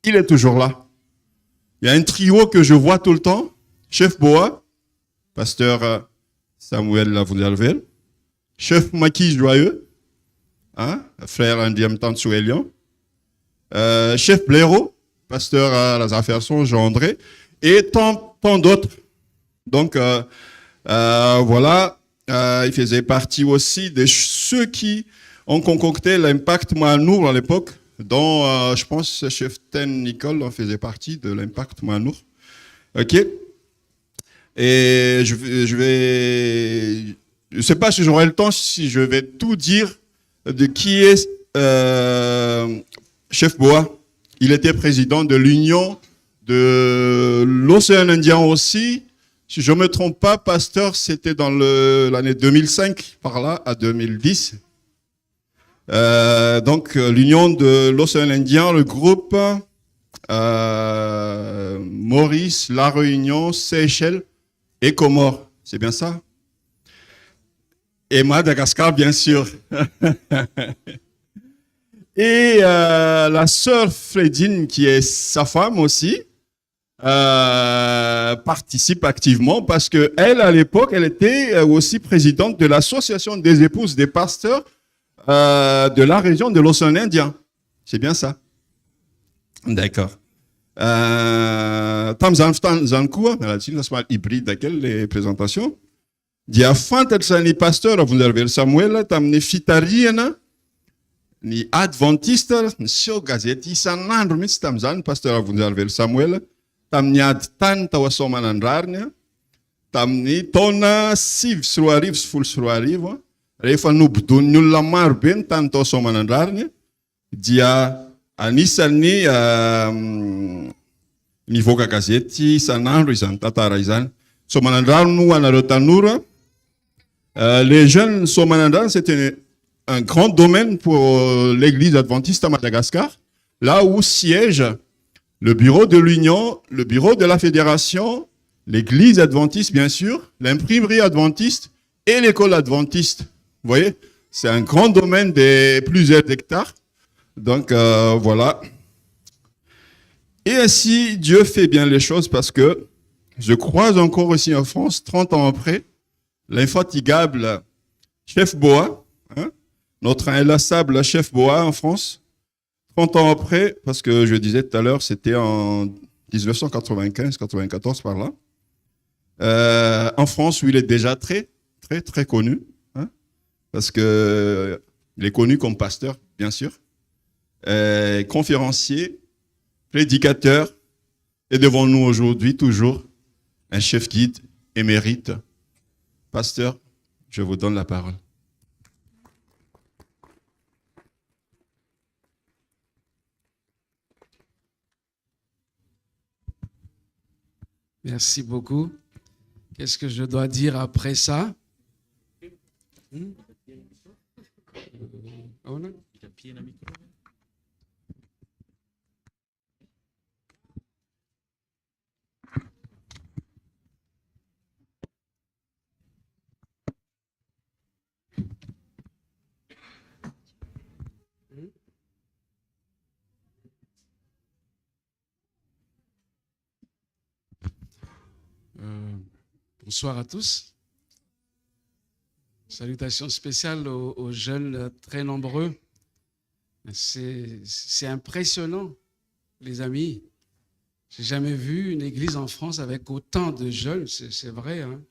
il est toujours là. Il y a un trio que je vois tout le temps, chef Boa, pasteur Samuel Ravonjarivelo, chef Maki Joyeux, frère Andiam Tansouelian, chef Blaireau, pasteur à les affaires sont Jean-André, et tant d'autres. Donc, voilà, il faisait partie aussi de ceux qui ont concocté l'impact Manour à l'époque, dont je pense chef Ten Nicole en faisait partie de l'impact Manour. Ok. Et je sais pas si j'aurai le temps, si je vais tout dire de qui est chef Boa. Il était président de l'Union de l'Océan Indien aussi. Si je ne me trompe pas, pasteur, c'était dans l'année 2005, par là, à 2010. Donc, l'Union de l'Océan Indien, le groupe Maurice, La Réunion, Seychelles et Comores. C'est bien ça? Et Madagascar, bien sûr. Et la sœur Fredine, qui est sa femme aussi, participe activement parce que elle, à l'époque, elle était aussi présidente de l'association des épouses des pasteurs de la région de l'Océan Indien. C'est bien ça? D'accord. Tamzan Zankua, la hybride à quelle présentation? Dia fantatrany pasteur Ravonjarivelo Samuel tamin'ny fitariana ny adventiste niseo gazety isan'andro mihitsy tamin'izany pasteur Ravonjarivelo Samuel tamin'ny ady tany tao Soamanandrariny tamin'ny taona 7 rehefa nobodon'ny olona maro be ny tany tao Soamanandrariny dia anisan'ny nivoaka gazety isan'andro izany tantara izany. Soamanandrariny no anareo tanora. Les jeunes Soamanandrariny, c'était un grand domaine pour l'église adventiste à Madagascar, là où siège le bureau de l'Union, le bureau de la Fédération, l'église adventiste bien sûr, l'imprimerie adventiste et l'école adventiste. Vous voyez, c'est un grand domaine de plusieurs hectares. Donc voilà. Et ainsi, Dieu fait bien les choses parce que je croise encore aussi en France, 30 ans après, l'infatigable chef Boa, notre inlassable chef Boa en France, 30 ans après, parce que je disais tout à l'heure, c'était en 1995-94 par là, en France où il est déjà très très, très connu, hein, parce qu'il est connu comme pasteur, bien sûr, conférencier, prédicateur, et devant nous aujourd'hui, toujours, un chef guide émérite. Pasteur, je vous donne la parole. Merci beaucoup. Qu'est-ce que je dois dire après ça? Bonsoir à tous. Salutations spéciales aux jeunes très nombreux. C'est impressionnant, les amis. J'ai jamais vu une église en France avec autant de jeunes, c'est vrai. Hein?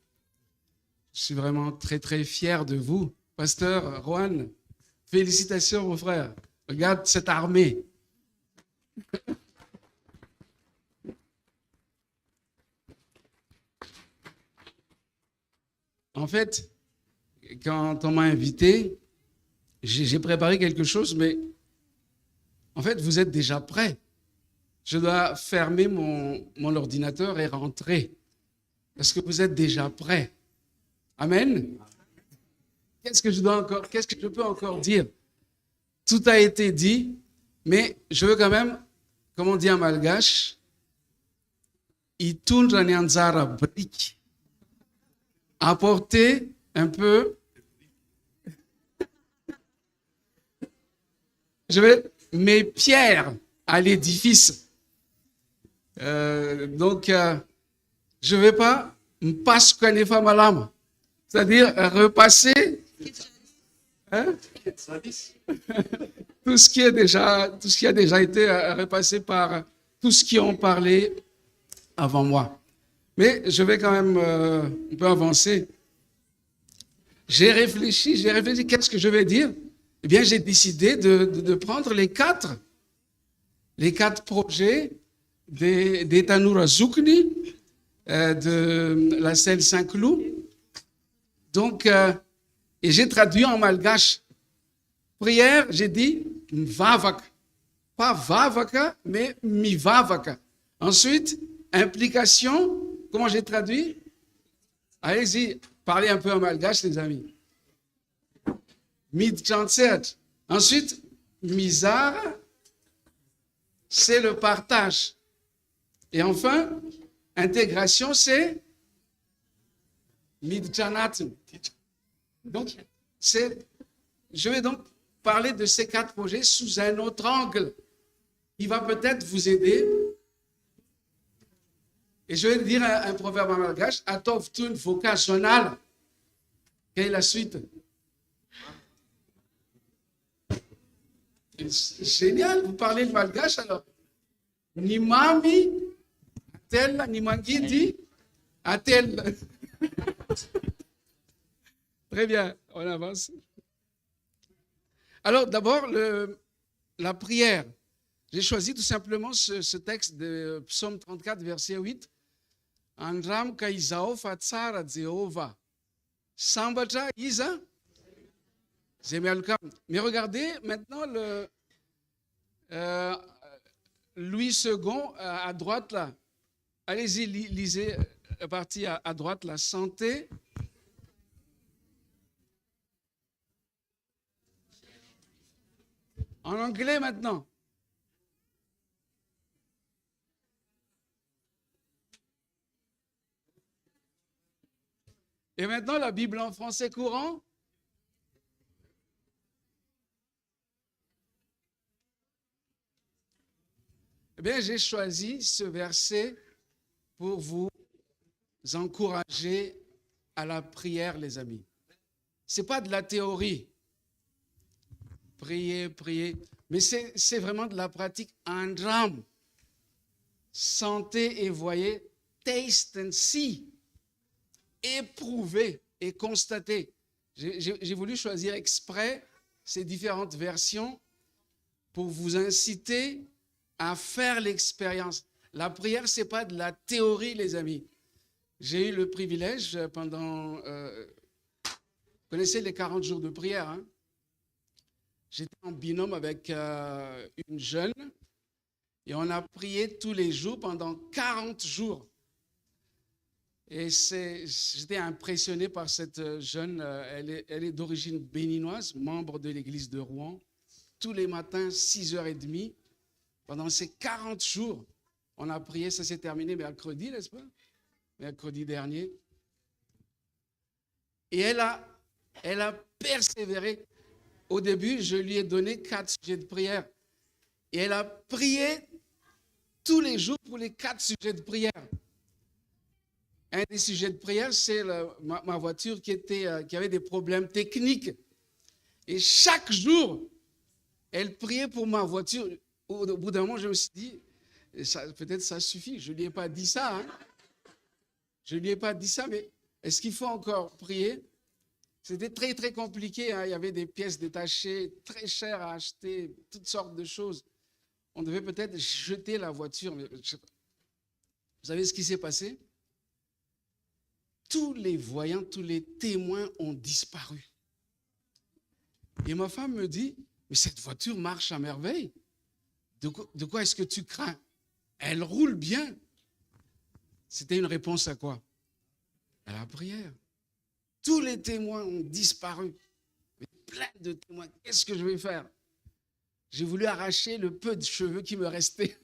Je suis vraiment très, très fier de vous. Pasteur Juan, félicitations, mon frère. Regarde cette armée. En fait, quand on m'a invité, j'ai préparé quelque chose, mais en fait, vous êtes déjà prêts. Je dois fermer mon ordinateur et rentrer. Parce que vous êtes déjà prêts. Amen. Qu'est-ce que je peux encore dire? Tout a été dit, mais je veux quand même, comme on dit en malgache, apporter un peu, mes pierres à l'édifice. Donc, je ne vais pas me passer ma lame, c'est-à-dire repasser hein, tout ce qui a déjà été repassé par tous ceux qui ont parlé avant moi. Mais je vais quand même un peu avancer. J'ai réfléchi, qu'est-ce que je vais dire? Eh bien, j'ai décidé de prendre les quatre projets des Tanoura Zoukni, de la selle Saint-Cloud. Donc, et j'ai traduit en malgache. Prière, j'ai dit Mvavaka. Pas Vavaka, mais Mivavaka. Ensuite, implication, comment j'ai traduit? Allez-y, parlez un peu en malgache, les amis. Mid-Chancet. Ensuite, Mizar, c'est le partage. Et enfin, intégration, c'est Mid-Chanat. Donc, je vais donc parler de ces quatre projets sous un autre angle qui va peut-être vous aider. Et je vais dire un proverbe en malgache, Atov tun vocational. Quelle est la suite? Génial, vous parlez le malgache alors. Nimami, atel, nimangidi, atel. Très bien, on avance. Alors d'abord, la prière. J'ai choisi tout simplement ce texte de Psaume 34, verset 8. Andram kaizao fatsara Jéhovah. Sambatra isa. Mais regardez maintenant Louis II à droite là. Allez-y, lisez la partie à droite, la santé. En anglais maintenant. Et maintenant, la Bible en français courant. Eh bien, j'ai choisi ce verset pour vous encourager à la prière, les amis. Ce n'est pas de la théorie. Prier, prier. Mais c'est vraiment de la pratique en drame. Sentez et voyez, taste and see. Éprouver. et constater. J'ai voulu choisir exprès ces différentes versions pour vous inciter à faire l'expérience. La prière, ce n'est pas de la théorie, les amis. J'ai eu le privilège pendant... vous connaissez les 40 jours de prière, hein? J'étais en binôme avec une jeune et on a prié tous les jours pendant 40 jours. Et j'étais impressionné par cette jeune. Elle est d'origine béninoise, membre de l'église de Rouen. Tous les matins, 6h30. Pendant ces 40 jours, on a prié. Ça s'est terminé mercredi, n'est-ce pas? Mercredi dernier. Et elle a persévéré. Au début, je lui ai donné 4 sujets de prière. Et elle a prié tous les jours pour les 4 sujets de prière. Un des sujets de prière, c'est ma voiture qui avait des problèmes techniques. Et chaque jour, elle priait pour ma voiture. Au bout d'un moment, je me suis dit, peut-être ça suffit. Je ne lui ai pas dit ça. Hein. Je ne lui ai pas dit ça, mais est-ce qu'il faut encore prier? C'était très, très compliqué. Hein. Il y avait des pièces détachées très chères à acheter, toutes sortes de choses. On devait peut-être jeter la voiture. Mais vous savez ce qui s'est passé? Tous les voyants, tous les témoins ont disparu. Et ma femme me dit, mais cette voiture marche à merveille. De quoi est-ce que tu crains? Elle roule bien. C'était une réponse à quoi? À la prière. Tous les témoins ont disparu. Mais plein de témoins. Qu'est-ce que je vais faire? J'ai voulu arracher le peu de cheveux qui me restaient.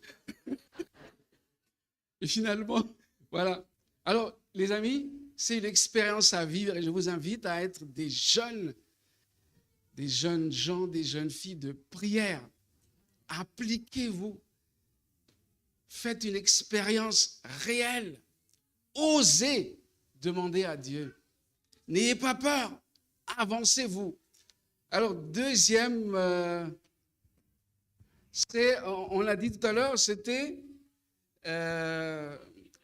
Et finalement, voilà. Alors, les amis, c'est une expérience à vivre et je vous invite à être des jeunes gens, des jeunes filles de prière. Appliquez-vous. Faites une expérience réelle. Osez demander à Dieu. N'ayez pas peur. Avancez-vous. Alors, deuxième, on l'a dit tout à l'heure, c'était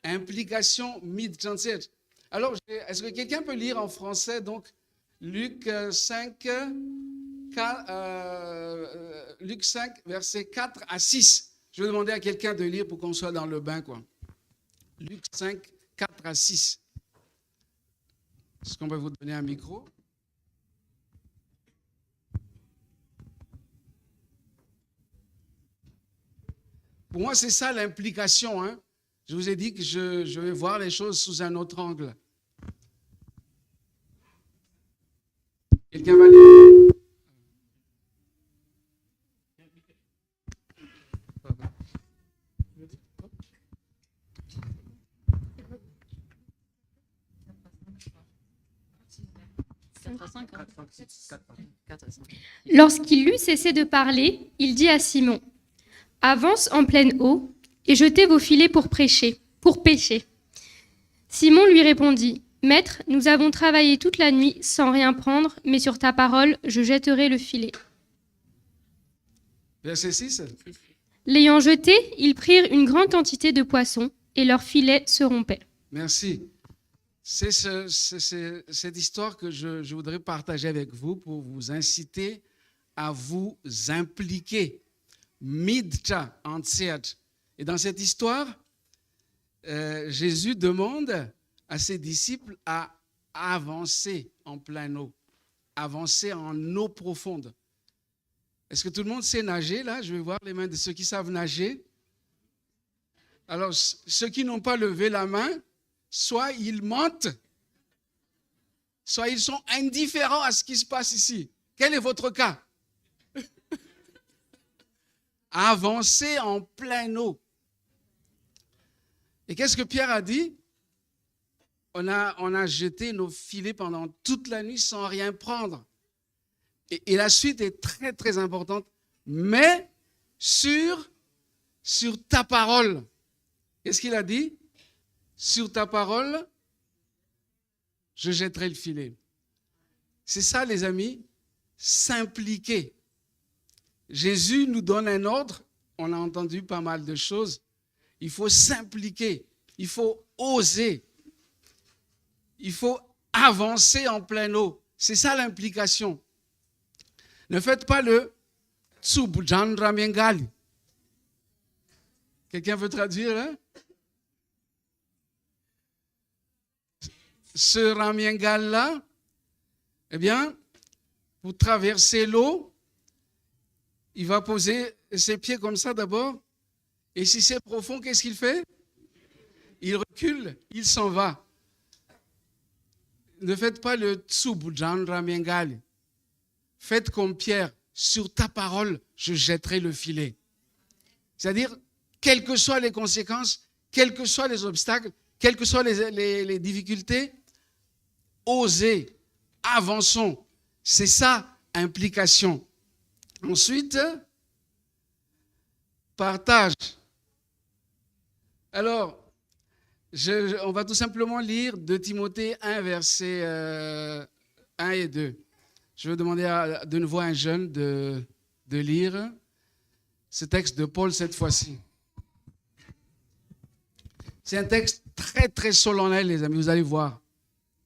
implication mid-chantier. Alors, est-ce que quelqu'un peut lire en français, donc, Luc 5, versets 4 à 6. Je vais demander à quelqu'un de lire pour qu'on soit dans le bain, quoi. Luc 5, 4 à 6. Est-ce qu'on peut vous donner un micro? Pour moi, c'est ça l'implication, hein. Je vous ai dit que je vais voir les choses sous un autre angle. Quelqu'un va lire? Lorsqu'il eut cessé de parler, il dit à Simon, « Avance en pleine eau et jetez vos filets pour pêcher. Simon lui répondit, « Maître, nous avons travaillé toute la nuit sans rien prendre, mais sur ta parole, je jetterai le filet. » Verset 6. L'ayant jeté, ils prirent une grande quantité de poissons et leur filet se rompait. Merci. C'est cette histoire que je voudrais partager avec vous pour vous inciter à vous impliquer. Midcha antsiat. Et dans cette histoire, Jésus demande à ses disciples à avancer en pleine eau, avancer en eau profonde. Est-ce que tout le monde sait nager là? Je vais voir les mains de ceux qui savent nager. Alors, ceux qui n'ont pas levé la main, soit ils mentent, soit ils sont indifférents à ce qui se passe ici. Quel est votre cas? Avancer en pleine eau. Et qu'est-ce que Pierre a dit? On a jeté nos filets pendant toute la nuit sans rien prendre. Et la suite est très, très importante. Mais sur ta parole. Qu'est-ce qu'il a dit? Sur ta parole, je jetterai le filet. C'est ça, les amis, s'impliquer. Jésus nous donne un ordre. On a entendu pas mal de choses. Il faut s'impliquer. Il faut oser. Il faut avancer en pleine eau. C'est ça l'implication. Ne faites pas le Tsubujan Ramiengali. Quelqu'un veut traduire là? Ce Ramiengal-là, eh bien, pour traverser l'eau, il va poser ses pieds comme ça d'abord. Et si c'est profond, qu'est-ce qu'il fait? Il recule, il s'en va. Ne faites pas le Tsubujan Ramiengali. Faites comme Pierre, sur ta parole, je jetterai le filet. C'est-à-dire, quelles que soient les conséquences, quels que soient les obstacles, quelles que soient les difficultés, osez, avançons. C'est ça, implication. Ensuite, partage. Alors, on va tout simplement lire 2 Timothée 1, versets 1 et 2. Je vais demander de nouveau à un jeune de lire ce texte de Paul cette fois-ci. C'est un texte très, très solennel, les amis, vous allez voir.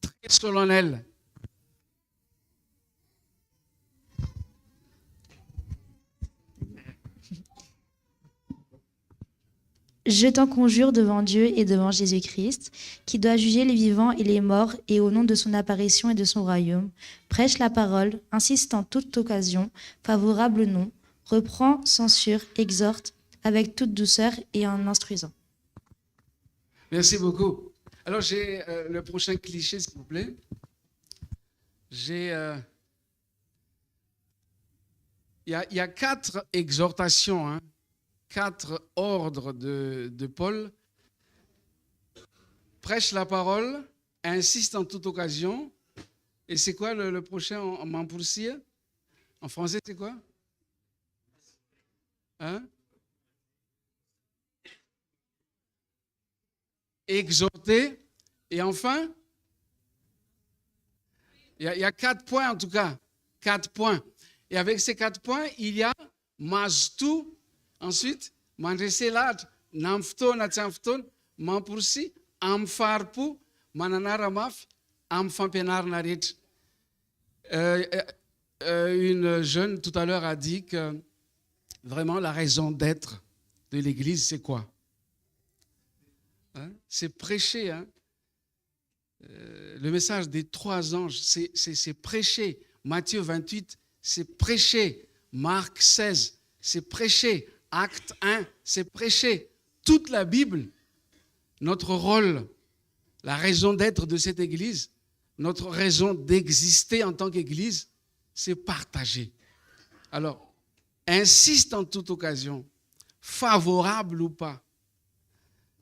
Très solennel. Je t'en conjure devant Dieu et devant Jésus-Christ, qui doit juger les vivants et les morts, et au nom de son apparition et de son royaume, prêche la parole, insiste en toute occasion, favorable ou non, reprend, censure, exhorte, avec toute douceur et en instruisant. Merci beaucoup. Alors, j'ai le prochain cliché, s'il vous plaît. Il y a 4 exhortations, hein, 4 ordres de Paul. Prêche la parole, insiste en toute occasion. Et c'est quoi le prochain en Mampoursi? En français, c'est quoi? Hein? Exhorter. Et enfin, il y a 4 points en tout cas. 4 points. Et avec ces 4 points, il y a Maztu. Ensuite, Manreselat, Namfton, Atsamfton, Mampursi, Amfarpu, Mananaramaf, Amfampenar Narit. Une jeune tout à l'heure a dit que vraiment la raison d'être de l'Église, c'est quoi? Hein? C'est prêcher. Hein? Le message des 3 anges, c'est prêcher. Matthieu 28, c'est prêcher. Marc 16, c'est prêcher. Acte 1, c'est prêcher. Toute la Bible, notre rôle, la raison d'être de cette Église, notre raison d'exister en tant qu'Église, c'est partager. Alors, insiste en toute occasion, favorable ou pas.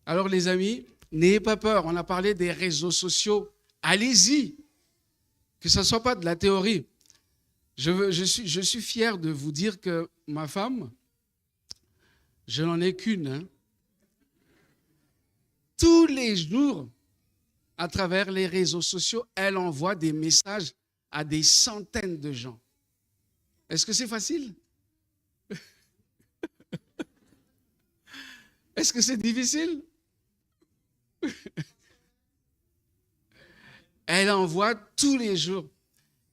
Alors les amis, n'ayez pas peur, on a parlé des réseaux sociaux, allez-y, que ce ne soit pas de la théorie. Je suis fier de vous dire que ma femme, je n'en ai qu'une. Hein. Tous les jours, à travers les réseaux sociaux, elle envoie des messages à des centaines de gens. Est-ce que c'est facile? Est-ce que c'est difficile? Elle envoie tous les jours.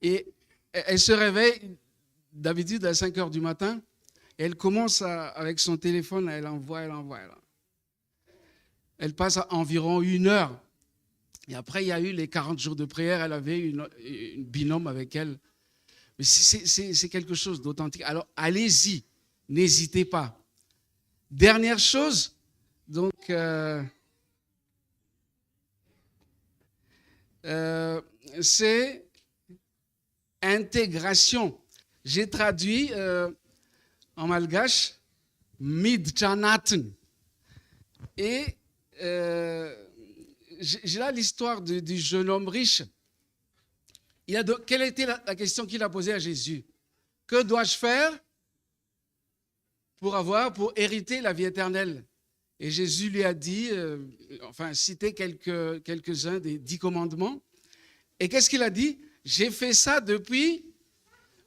Et elle se réveille d'habitude à 5 heures du matin. Et elle commence avec son téléphone, elle envoie. Elle passe environ 1 heure. Et après, il y a eu les 40 jours de prière. Elle avait une binôme avec elle. Mais c'est quelque chose d'authentique. Alors, allez-y. N'hésitez pas. Dernière chose, donc, c'est intégration. J'ai traduit en malgache Midjanaten. Et j'ai là l'histoire du jeune homme riche. Quelle était la question qu'il a posée à Jésus? Que dois-je faire pour hériter la vie éternelle? Et Jésus lui a dit, cité quelques-uns des 10 commandements. Et qu'est-ce qu'il a dit? J'ai fait ça depuis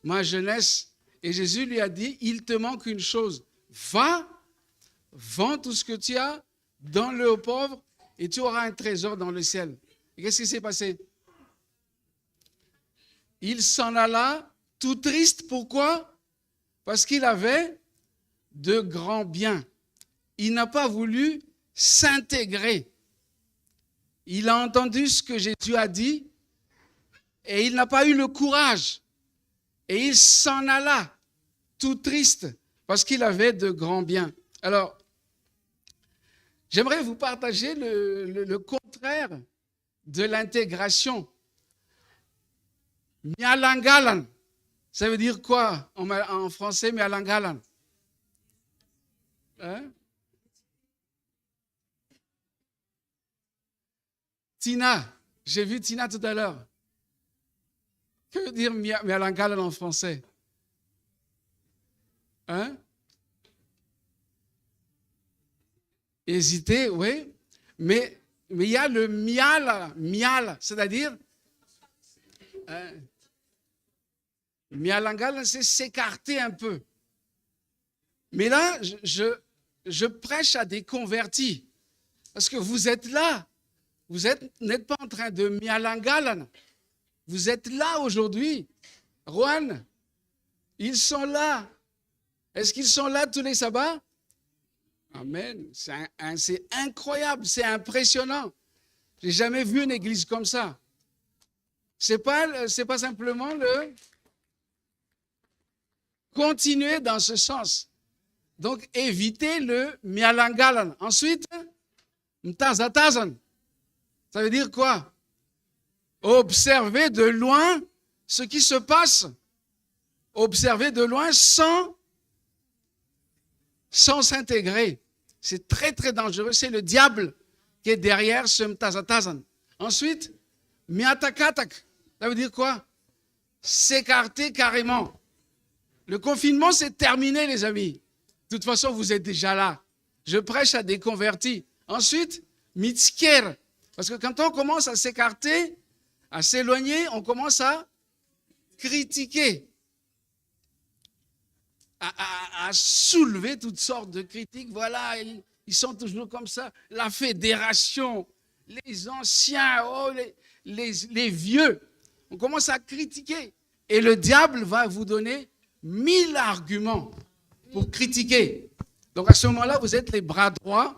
ma jeunesse. Et Jésus lui a dit, il te manque une chose. Va, vends tout ce que tu as, donne-le aux pauvres, et tu auras un trésor dans le ciel. Et qu'est-ce qui s'est passé? il s'en alla tout triste. Pourquoi? Parce qu'il avait de grands biens. Il n'a pas voulu s'intégrer. Il a entendu ce que Jésus a dit et il n'a pas eu le courage. Et il s'en alla tout triste parce qu'il avait de grands biens. Alors, j'aimerais vous partager le contraire de l'intégration. Mialangalan. Ça veut dire quoi en français, mialangalan? Hein? Tina, j'ai vu Tina tout à l'heure. Que veut dire mialangalan en français? Hein? Hésiter, oui. Mais il y a le mial, c'est-à-dire mialangalan, c'est s'écarter un peu. Mais là, je prêche à des convertis. Parce que vous êtes là. Vous n'êtes pas en train de mialangalan. Vous êtes là aujourd'hui. Rohan, ils sont là. Est-ce qu'ils sont là tous les sabbats? Amen. C'est incroyable, c'est impressionnant. J'ai jamais vu une église comme ça. C'est pas simplement le continuer dans ce sens. Donc, évitez le mialangalan. Ensuite, mtazatazan. Ça veut dire quoi? Observer de loin ce qui se passe. Observer de loin sans s'intégrer. C'est très, très dangereux. C'est le diable qui est derrière ce mtazatazan. Ensuite, miatakatak. Ça veut dire quoi? S'écarter carrément. Le confinement, c'est terminé, les amis. De toute façon, vous êtes déjà là. Je prêche à des convertis. Ensuite, mitsker. Parce que quand on commence à s'écarter, à s'éloigner, on commence à critiquer, à soulever toutes sortes de critiques. Voilà, ils sont toujours comme ça. La fédération, les anciens, oh, les vieux. On commence à critiquer. Et le diable va vous donner 1000 arguments pour critiquer. Donc à ce moment-là, vous êtes les bras droits,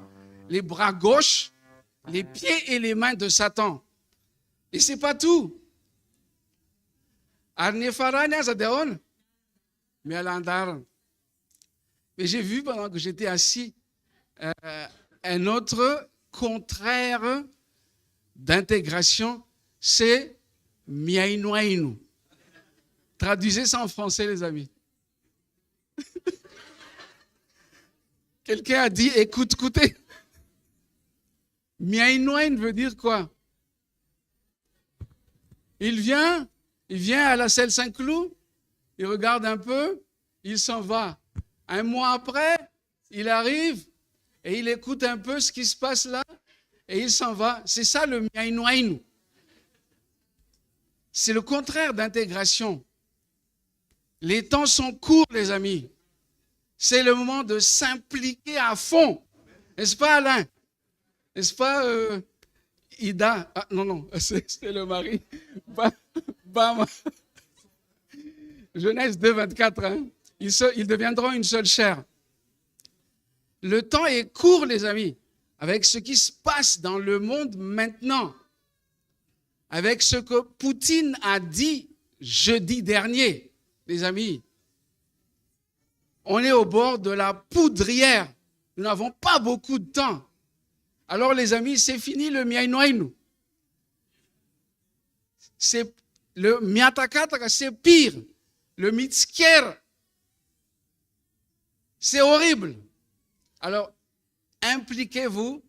les bras gauches, les pieds et les mains de Satan. Et ce n'est pas tout. Mais j'ai vu pendant que j'étais assis un autre contraire d'intégration, c'est miainoainu. Traduisez ça en français, les amis. Quelqu'un a dit écoutez. Miainoin veut dire quoi? Il vient à la selle Saint-Cloud, il regarde un peu, il s'en va. Un mois après, il arrive et il écoute un peu ce qui se passe là et il s'en va. C'est ça le miainoin. C'est le contraire d'intégration. Les temps sont courts, les amis. C'est le moment de s'impliquer à fond. N'est-ce pas, Alain? N'est-ce pas, Ida? Ah, non, c'est le mari. Bam. Genèse 2, 24. Hein? Ils deviendront une seule chair. Le temps est court, les amis, avec ce qui se passe dans le monde maintenant, avec ce que Poutine a dit jeudi dernier, les amis. On est au bord de la poudrière. Nous n'avons pas beaucoup de temps. Alors, les amis, c'est fini le miainoainu. C'est le miatakataka, c'est pire. Le mitsker, c'est horrible. Alors, impliquez-vous.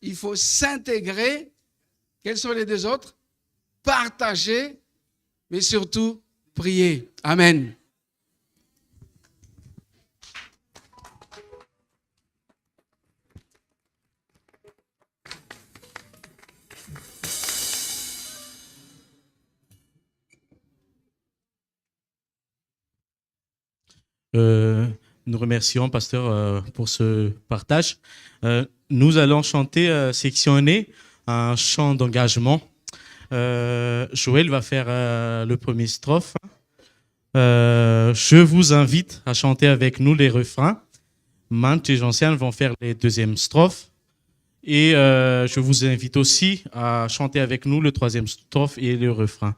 Il faut s'intégrer. Quels sont les deux autres? Partager, mais surtout prier. Amen. Nous remercions, pasteur, pour ce partage. Nous allons chanter section aînée, un chant d'engagement. Joël va faire le premier strophe. Je vous invite à chanter avec nous les refrains. Mante et Jean-Sian vont faire les deuxièmes strophes. Et je vous invite aussi à chanter avec nous le troisième strophe et le refrain.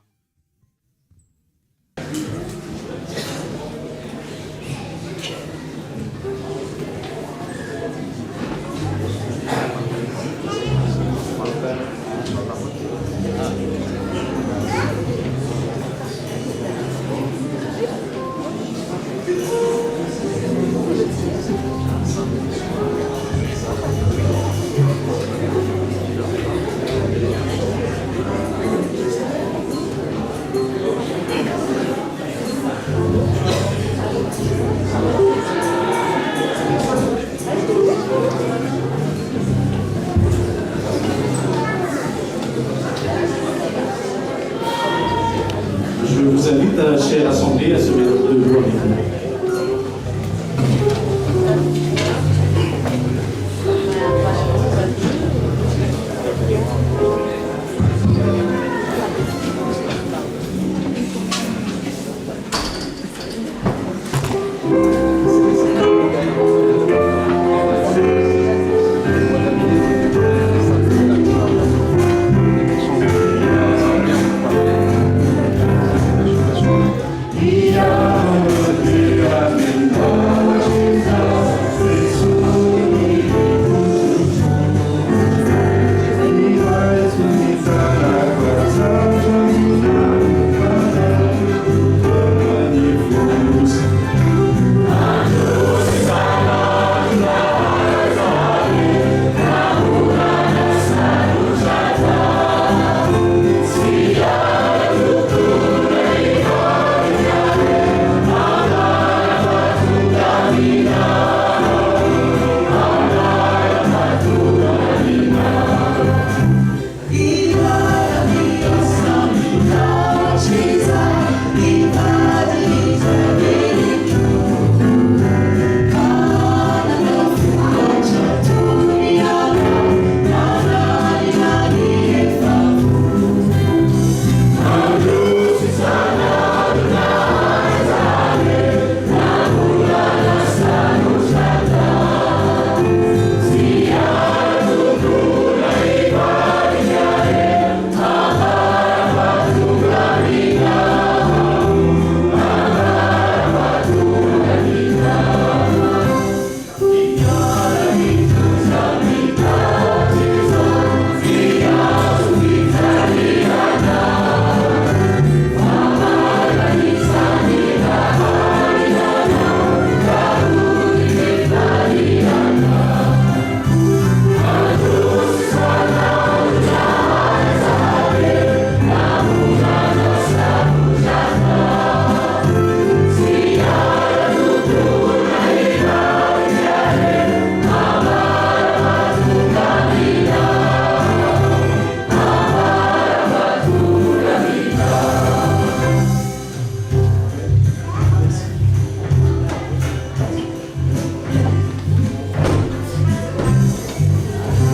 Je vous invite, chère Assemblée, à se mettre debout avec nous.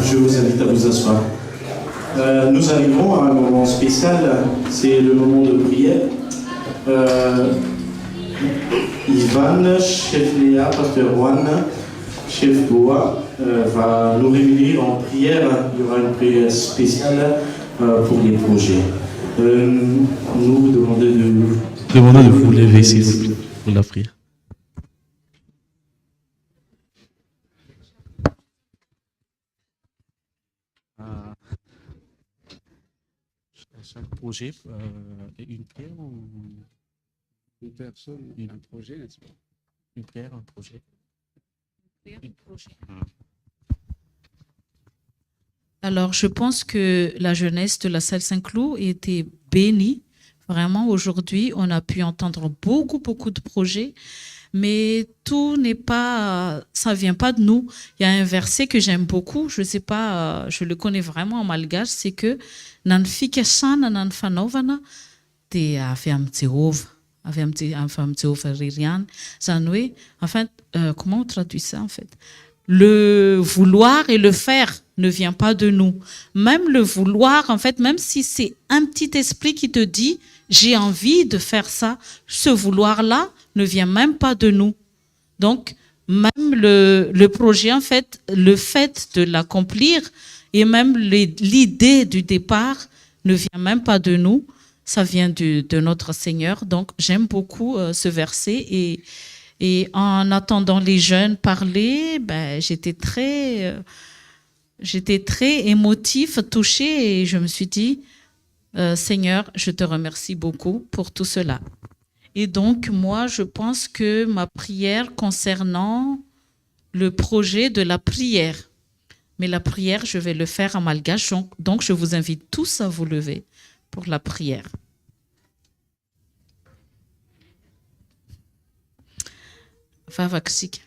Je vous invite à vous asseoir. Nous arrivons à un moment spécial, c'est le moment de prière. Ivan, chef Léa, pasteur Juan, chef Boa, va nous réunir en prière. Il y aura une prière spéciale pour les projets. Nous Demandez de vous lever, s'il vous plaît, pour la prière. Chaque projet, une prière ou une personne, un projet, n'est-ce pas? Une prière, un projet. Alors, je pense que la jeunesse de la salle Saint-Cloud était bénie. Vraiment, aujourd'hui, on a pu entendre beaucoup de projets, mais tout n'est pas, ça vient pas de nous. Il y a un verset que j'aime beaucoup, je sais pas, je le connais vraiment en malgache, c'est que nan fikasana nan fanaovana de avy amin'ny Jéhovah, avy amin'ny Jéhovah ririany. Zany hoe, en fait, comment on traduit ça en fait? Le vouloir et le faire ne vient pas de nous. Même le vouloir, en fait, même si c'est un petit esprit qui te dit « j'ai envie de faire ça », ce vouloir-là ne vient même pas de nous. Donc, même le projet, en fait, le fait de l'accomplir et même l'idée du départ ne vient même pas de nous, ça vient de notre Seigneur. Donc, j'aime beaucoup ce verset et en attendant les jeunes parler, ben, j'étais très émotive, touchée et je me suis dit, Seigneur, je te remercie beaucoup pour tout cela. Et donc, moi, je pense que ma prière concernant le projet de la prière, mais la prière, je vais le faire en malgache, donc je vous invite tous à vous lever pour la prière. Vavaksika.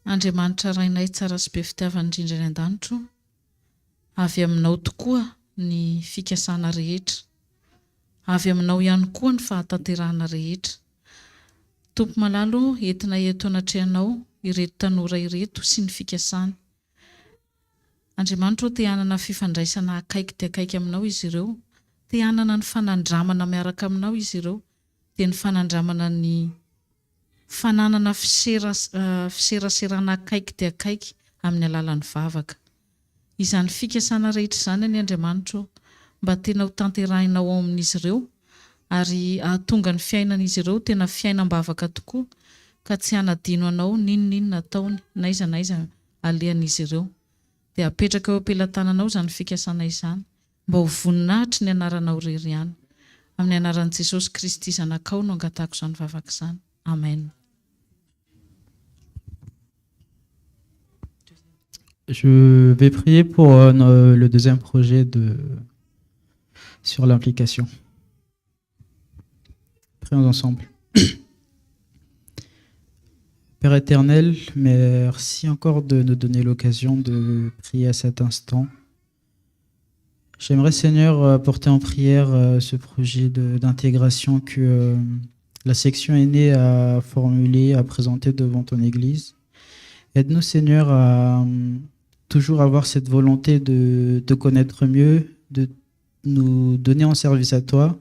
Andriamanitra rainay tsara sy be fitiavana indrindra any an-danitro, avy aminao tokoa ny fikasana rehetra, avy aminao ihany koa ny fahatanterahana rehetra. Tompo malalo, entina eto anatrehanao ireto tanora ireto sy ny fikasana. Andriamanitra, te hanana fifandraisana akaiky dia akaiky aminao izy ireo, te hanana ny fanandramana miaraka aminao izy ireo, dia ny fanandramana ny fananana fiseraserana akaiky dia akaiky amin'ny alalan'ny vavaka. Izany fikasana rehetra izany ny Andriamanitra, mba tena ho tanterahinao ao amin'izy ireo ary ahatonga ny fiainan'izy ireo tena fiainam-bavaka tokoa ka tsy hanadino anao ninona ataony naiza alehan'izy ireo. Dia apetraka eo am-pelantananao izany fikasana izany mba ho voninahitry ny anaranao irery ihany. Amin'ny anaran'i Jesosy Kristy zanakao no angatahako izany vavaka izany. Amen. Je vais prier pour le deuxième projet sur l'implication. Prions ensemble. Père éternel, merci encore de nous donner l'occasion de prier à cet instant. J'aimerais, Seigneur, porter en prière ce projet d'intégration que la section aînée a formulé, a présenté devant ton Église. Aide-nous, Seigneur, à toujours avoir cette volonté de te connaître mieux, de nous donner en service à toi,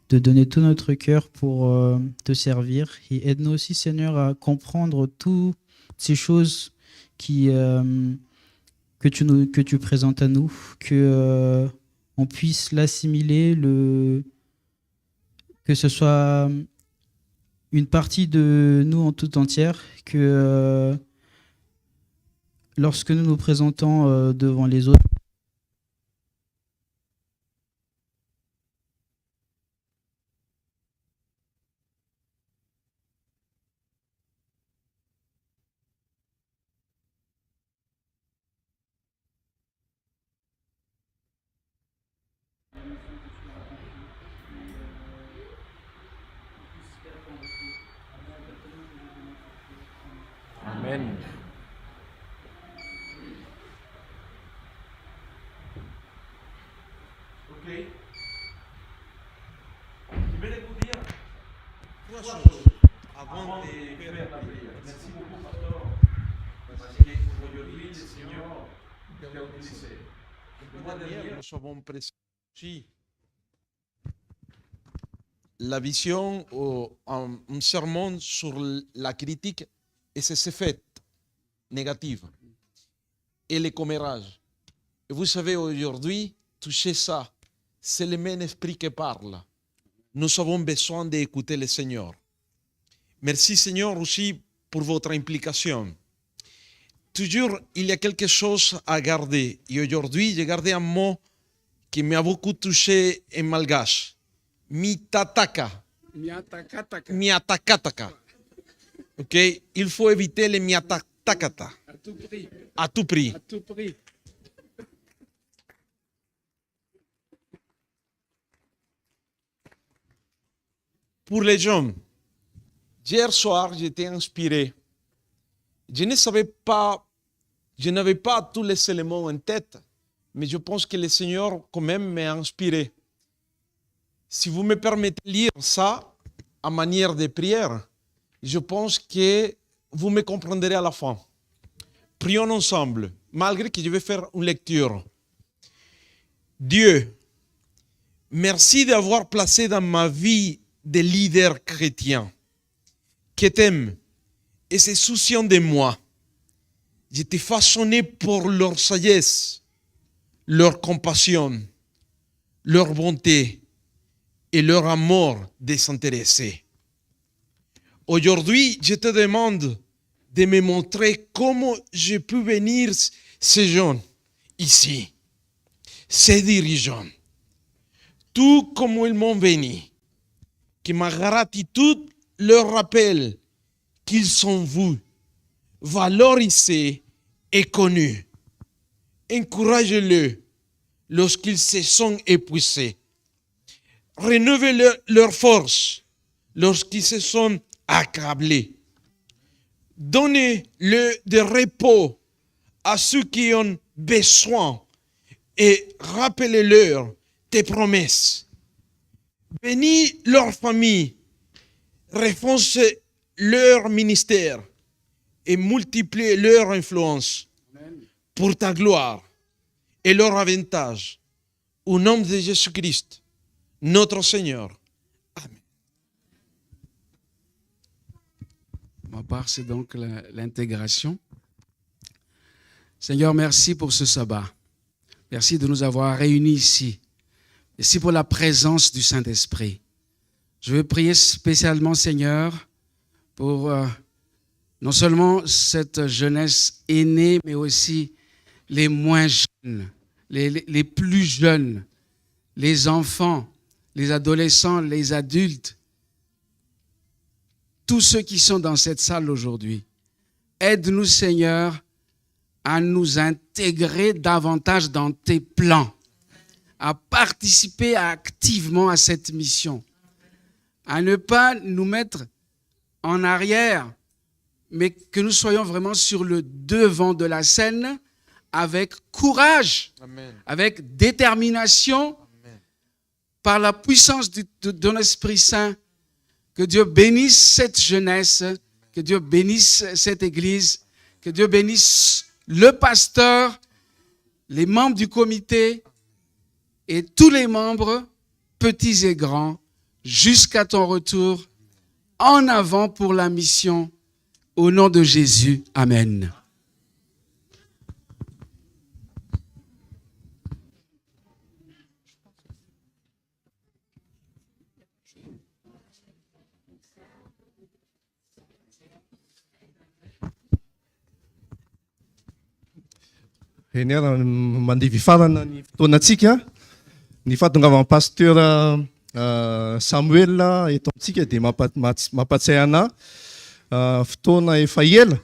de donner tout notre cœur pour te servir. Et aide-nous aussi, Seigneur, à comprendre toutes ces choses que tu présentes à nous, que on puisse l'assimiler, que ce soit une partie de nous en toute entière, que lorsque nous nous présentons devant les autres, Amen. Ok. Je vais vous dire trois choses avant de faire la prière. Merci beaucoup, pasteur, parce qu'aujourd'hui, le Seigneur t'a utilisé. Le mois dernier, nous avons présenté la vision, un sermon sur la critique et ses effets négatifs et les commérages. Et vous savez, aujourd'hui, toucher ça, c'est le même esprit qui parle. Nous avons besoin d'écouter le Seigneur. Merci Seigneur aussi pour votre implication. Toujours, il y a quelque chose à garder. Et aujourd'hui, j'ai gardé un mot qui m'a beaucoup touché en malgache. Mitataka. Miatakataka. Ok, il faut éviter les miatatakata. À tout prix. À tout prix. À tout prix. Pour les jeunes, hier soir, j'étais inspiré. Je ne savais pas, je n'avais pas tous les éléments en tête, mais je pense que le Seigneur quand même m'a inspiré. Si vous me permettez de lire ça en manière de prière, je pense que vous me comprendrez à la fin. Prions ensemble. malgré que je vais faire une lecture. Dieu, merci d'avoir placé dans ma vie des leaders chrétiens qui t'aiment et se soucient de moi. Je t'ai façonné pour leur sagesse, leur compassion, leur bonté et leur amour désintéressé. Aujourd'hui, je te demande de me montrer comment je peux bénir ces gens ici, ces dirigeants, tout comme ils m'ont béni. Que ma gratitude leur rappelle qu'ils sont vus, valorisés et connus. Encouragez-les lorsqu'ils se sont épuisés. Renouvelez leur force lorsqu'ils se sont accablés. Donnez-le de repos à ceux qui ont besoin et rappelez-leur tes promesses. Bénis leur famille, renforce leur ministère et multiplie leur influence pour ta gloire et leur avantage. Au nom de Jésus-Christ, notre Seigneur. Ma part, c'est donc l'intégration. Seigneur, merci pour ce sabbat. Merci de nous avoir réunis ici. Merci pour la présence du Saint-Esprit. Je veux prier spécialement, Seigneur, pour non seulement cette jeunesse aînée, mais aussi les moins jeunes, les plus jeunes, les enfants, les adolescents, les adultes, tous ceux qui sont dans cette salle aujourd'hui. Aide-nous, Seigneur, à nous intégrer davantage dans tes plans, à participer activement à cette mission, à ne pas nous mettre en arrière, mais que nous soyons vraiment sur le devant de la scène avec courage, Amen. avec détermination, par la puissance de ton Esprit Saint. Que Dieu bénisse cette jeunesse, que Dieu bénisse cette église, que Dieu bénisse le pasteur, les membres du comité et tous les membres, petits et grands, jusqu'à ton retour, en avant pour la mission. Au nom de Jésus, Amen. Eny ara mandeha vifarana ny fotoanantsika ny fahatongavan'ny pasteur Samuel eto amintsika dia mampatsiahy ana fotoana efa ela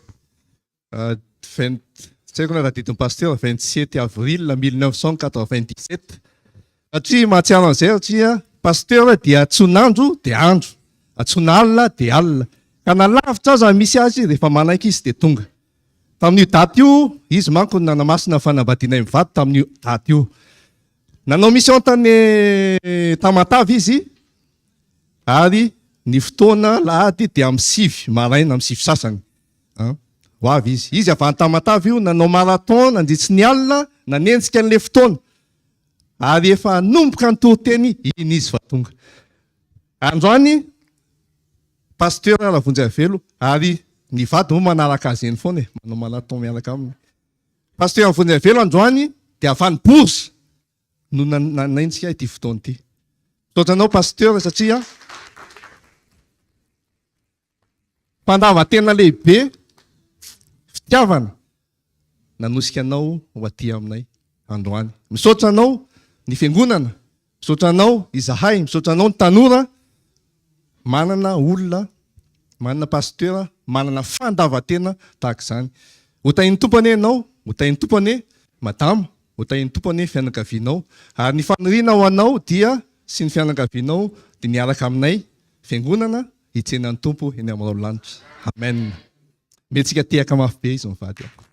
tsy haiko na raha didin'ny pasteur 27 avril 1997 satria mahatsiaro an'izay satria pasteur dia tsonandro dia andro, atsonalina dia alina ka nalavitra aza misy azy rehefa manaiky izy dia tonga. Tamin'io daty io, izy manko nanamasina fanambadiana mivady tamin'io daty io. Nanao mission tany Tamatavy izy ary ny fotoana lahady dia amin'ny 5 maraina, amin'ny 5 sasany. Ho avy izy. Izy avy any Tamatavy io nanao marathon, nandritsy ny alina, nanenjika an'ilay fotoana. Ary efa nomboka ny toriteny iny izy fa tonga. Androany, pasteur Ravonjavelo ary ny vady moa manaraka azy eny foana e, manao marathon miaraka aminy. Pasteur Ravonjavelo androany dia avy any Bourse no nanenjika ity fotoana ity. Taotranao pasteur satria mpandavan-tena lehibe fitiavana nanosika anao ho aty aminay androany. Misaotra anao ny fiangonana, misaotra anao izahay, misaotra anao ny tanora, manana olona, manana pasteur, manana fandavan-tena tahaka izany. Hotahin'ny tompony ianao, hotahin'ny tompony madama, hotahin'ny tompony fianakavianao. Ary ny faniriana ho anao dia sy ny fianakavianao dia miaraka aminay fiangonana hitsenan'ny tompo eny amin'ny lanitra. Amen. Mentsika tehaka mafy be izy mivady ako.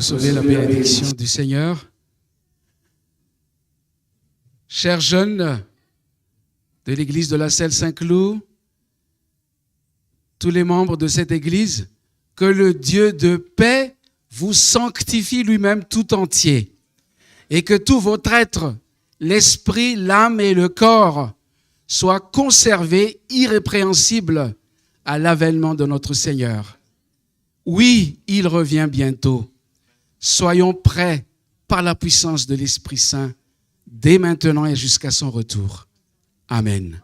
Recevez la bénédiction du Seigneur. Chers jeunes de l'église de la Selle Saint-Cloud, tous les membres de cette église, que le Dieu de paix vous sanctifie lui-même tout entier et que tout votre être, l'esprit, l'âme et le corps soient conservés irrépréhensibles à l'avènement de notre Seigneur. Oui, il revient bientôt. Soyons prêts par la puissance de l'Esprit Saint dès maintenant et jusqu'à son retour. Amen.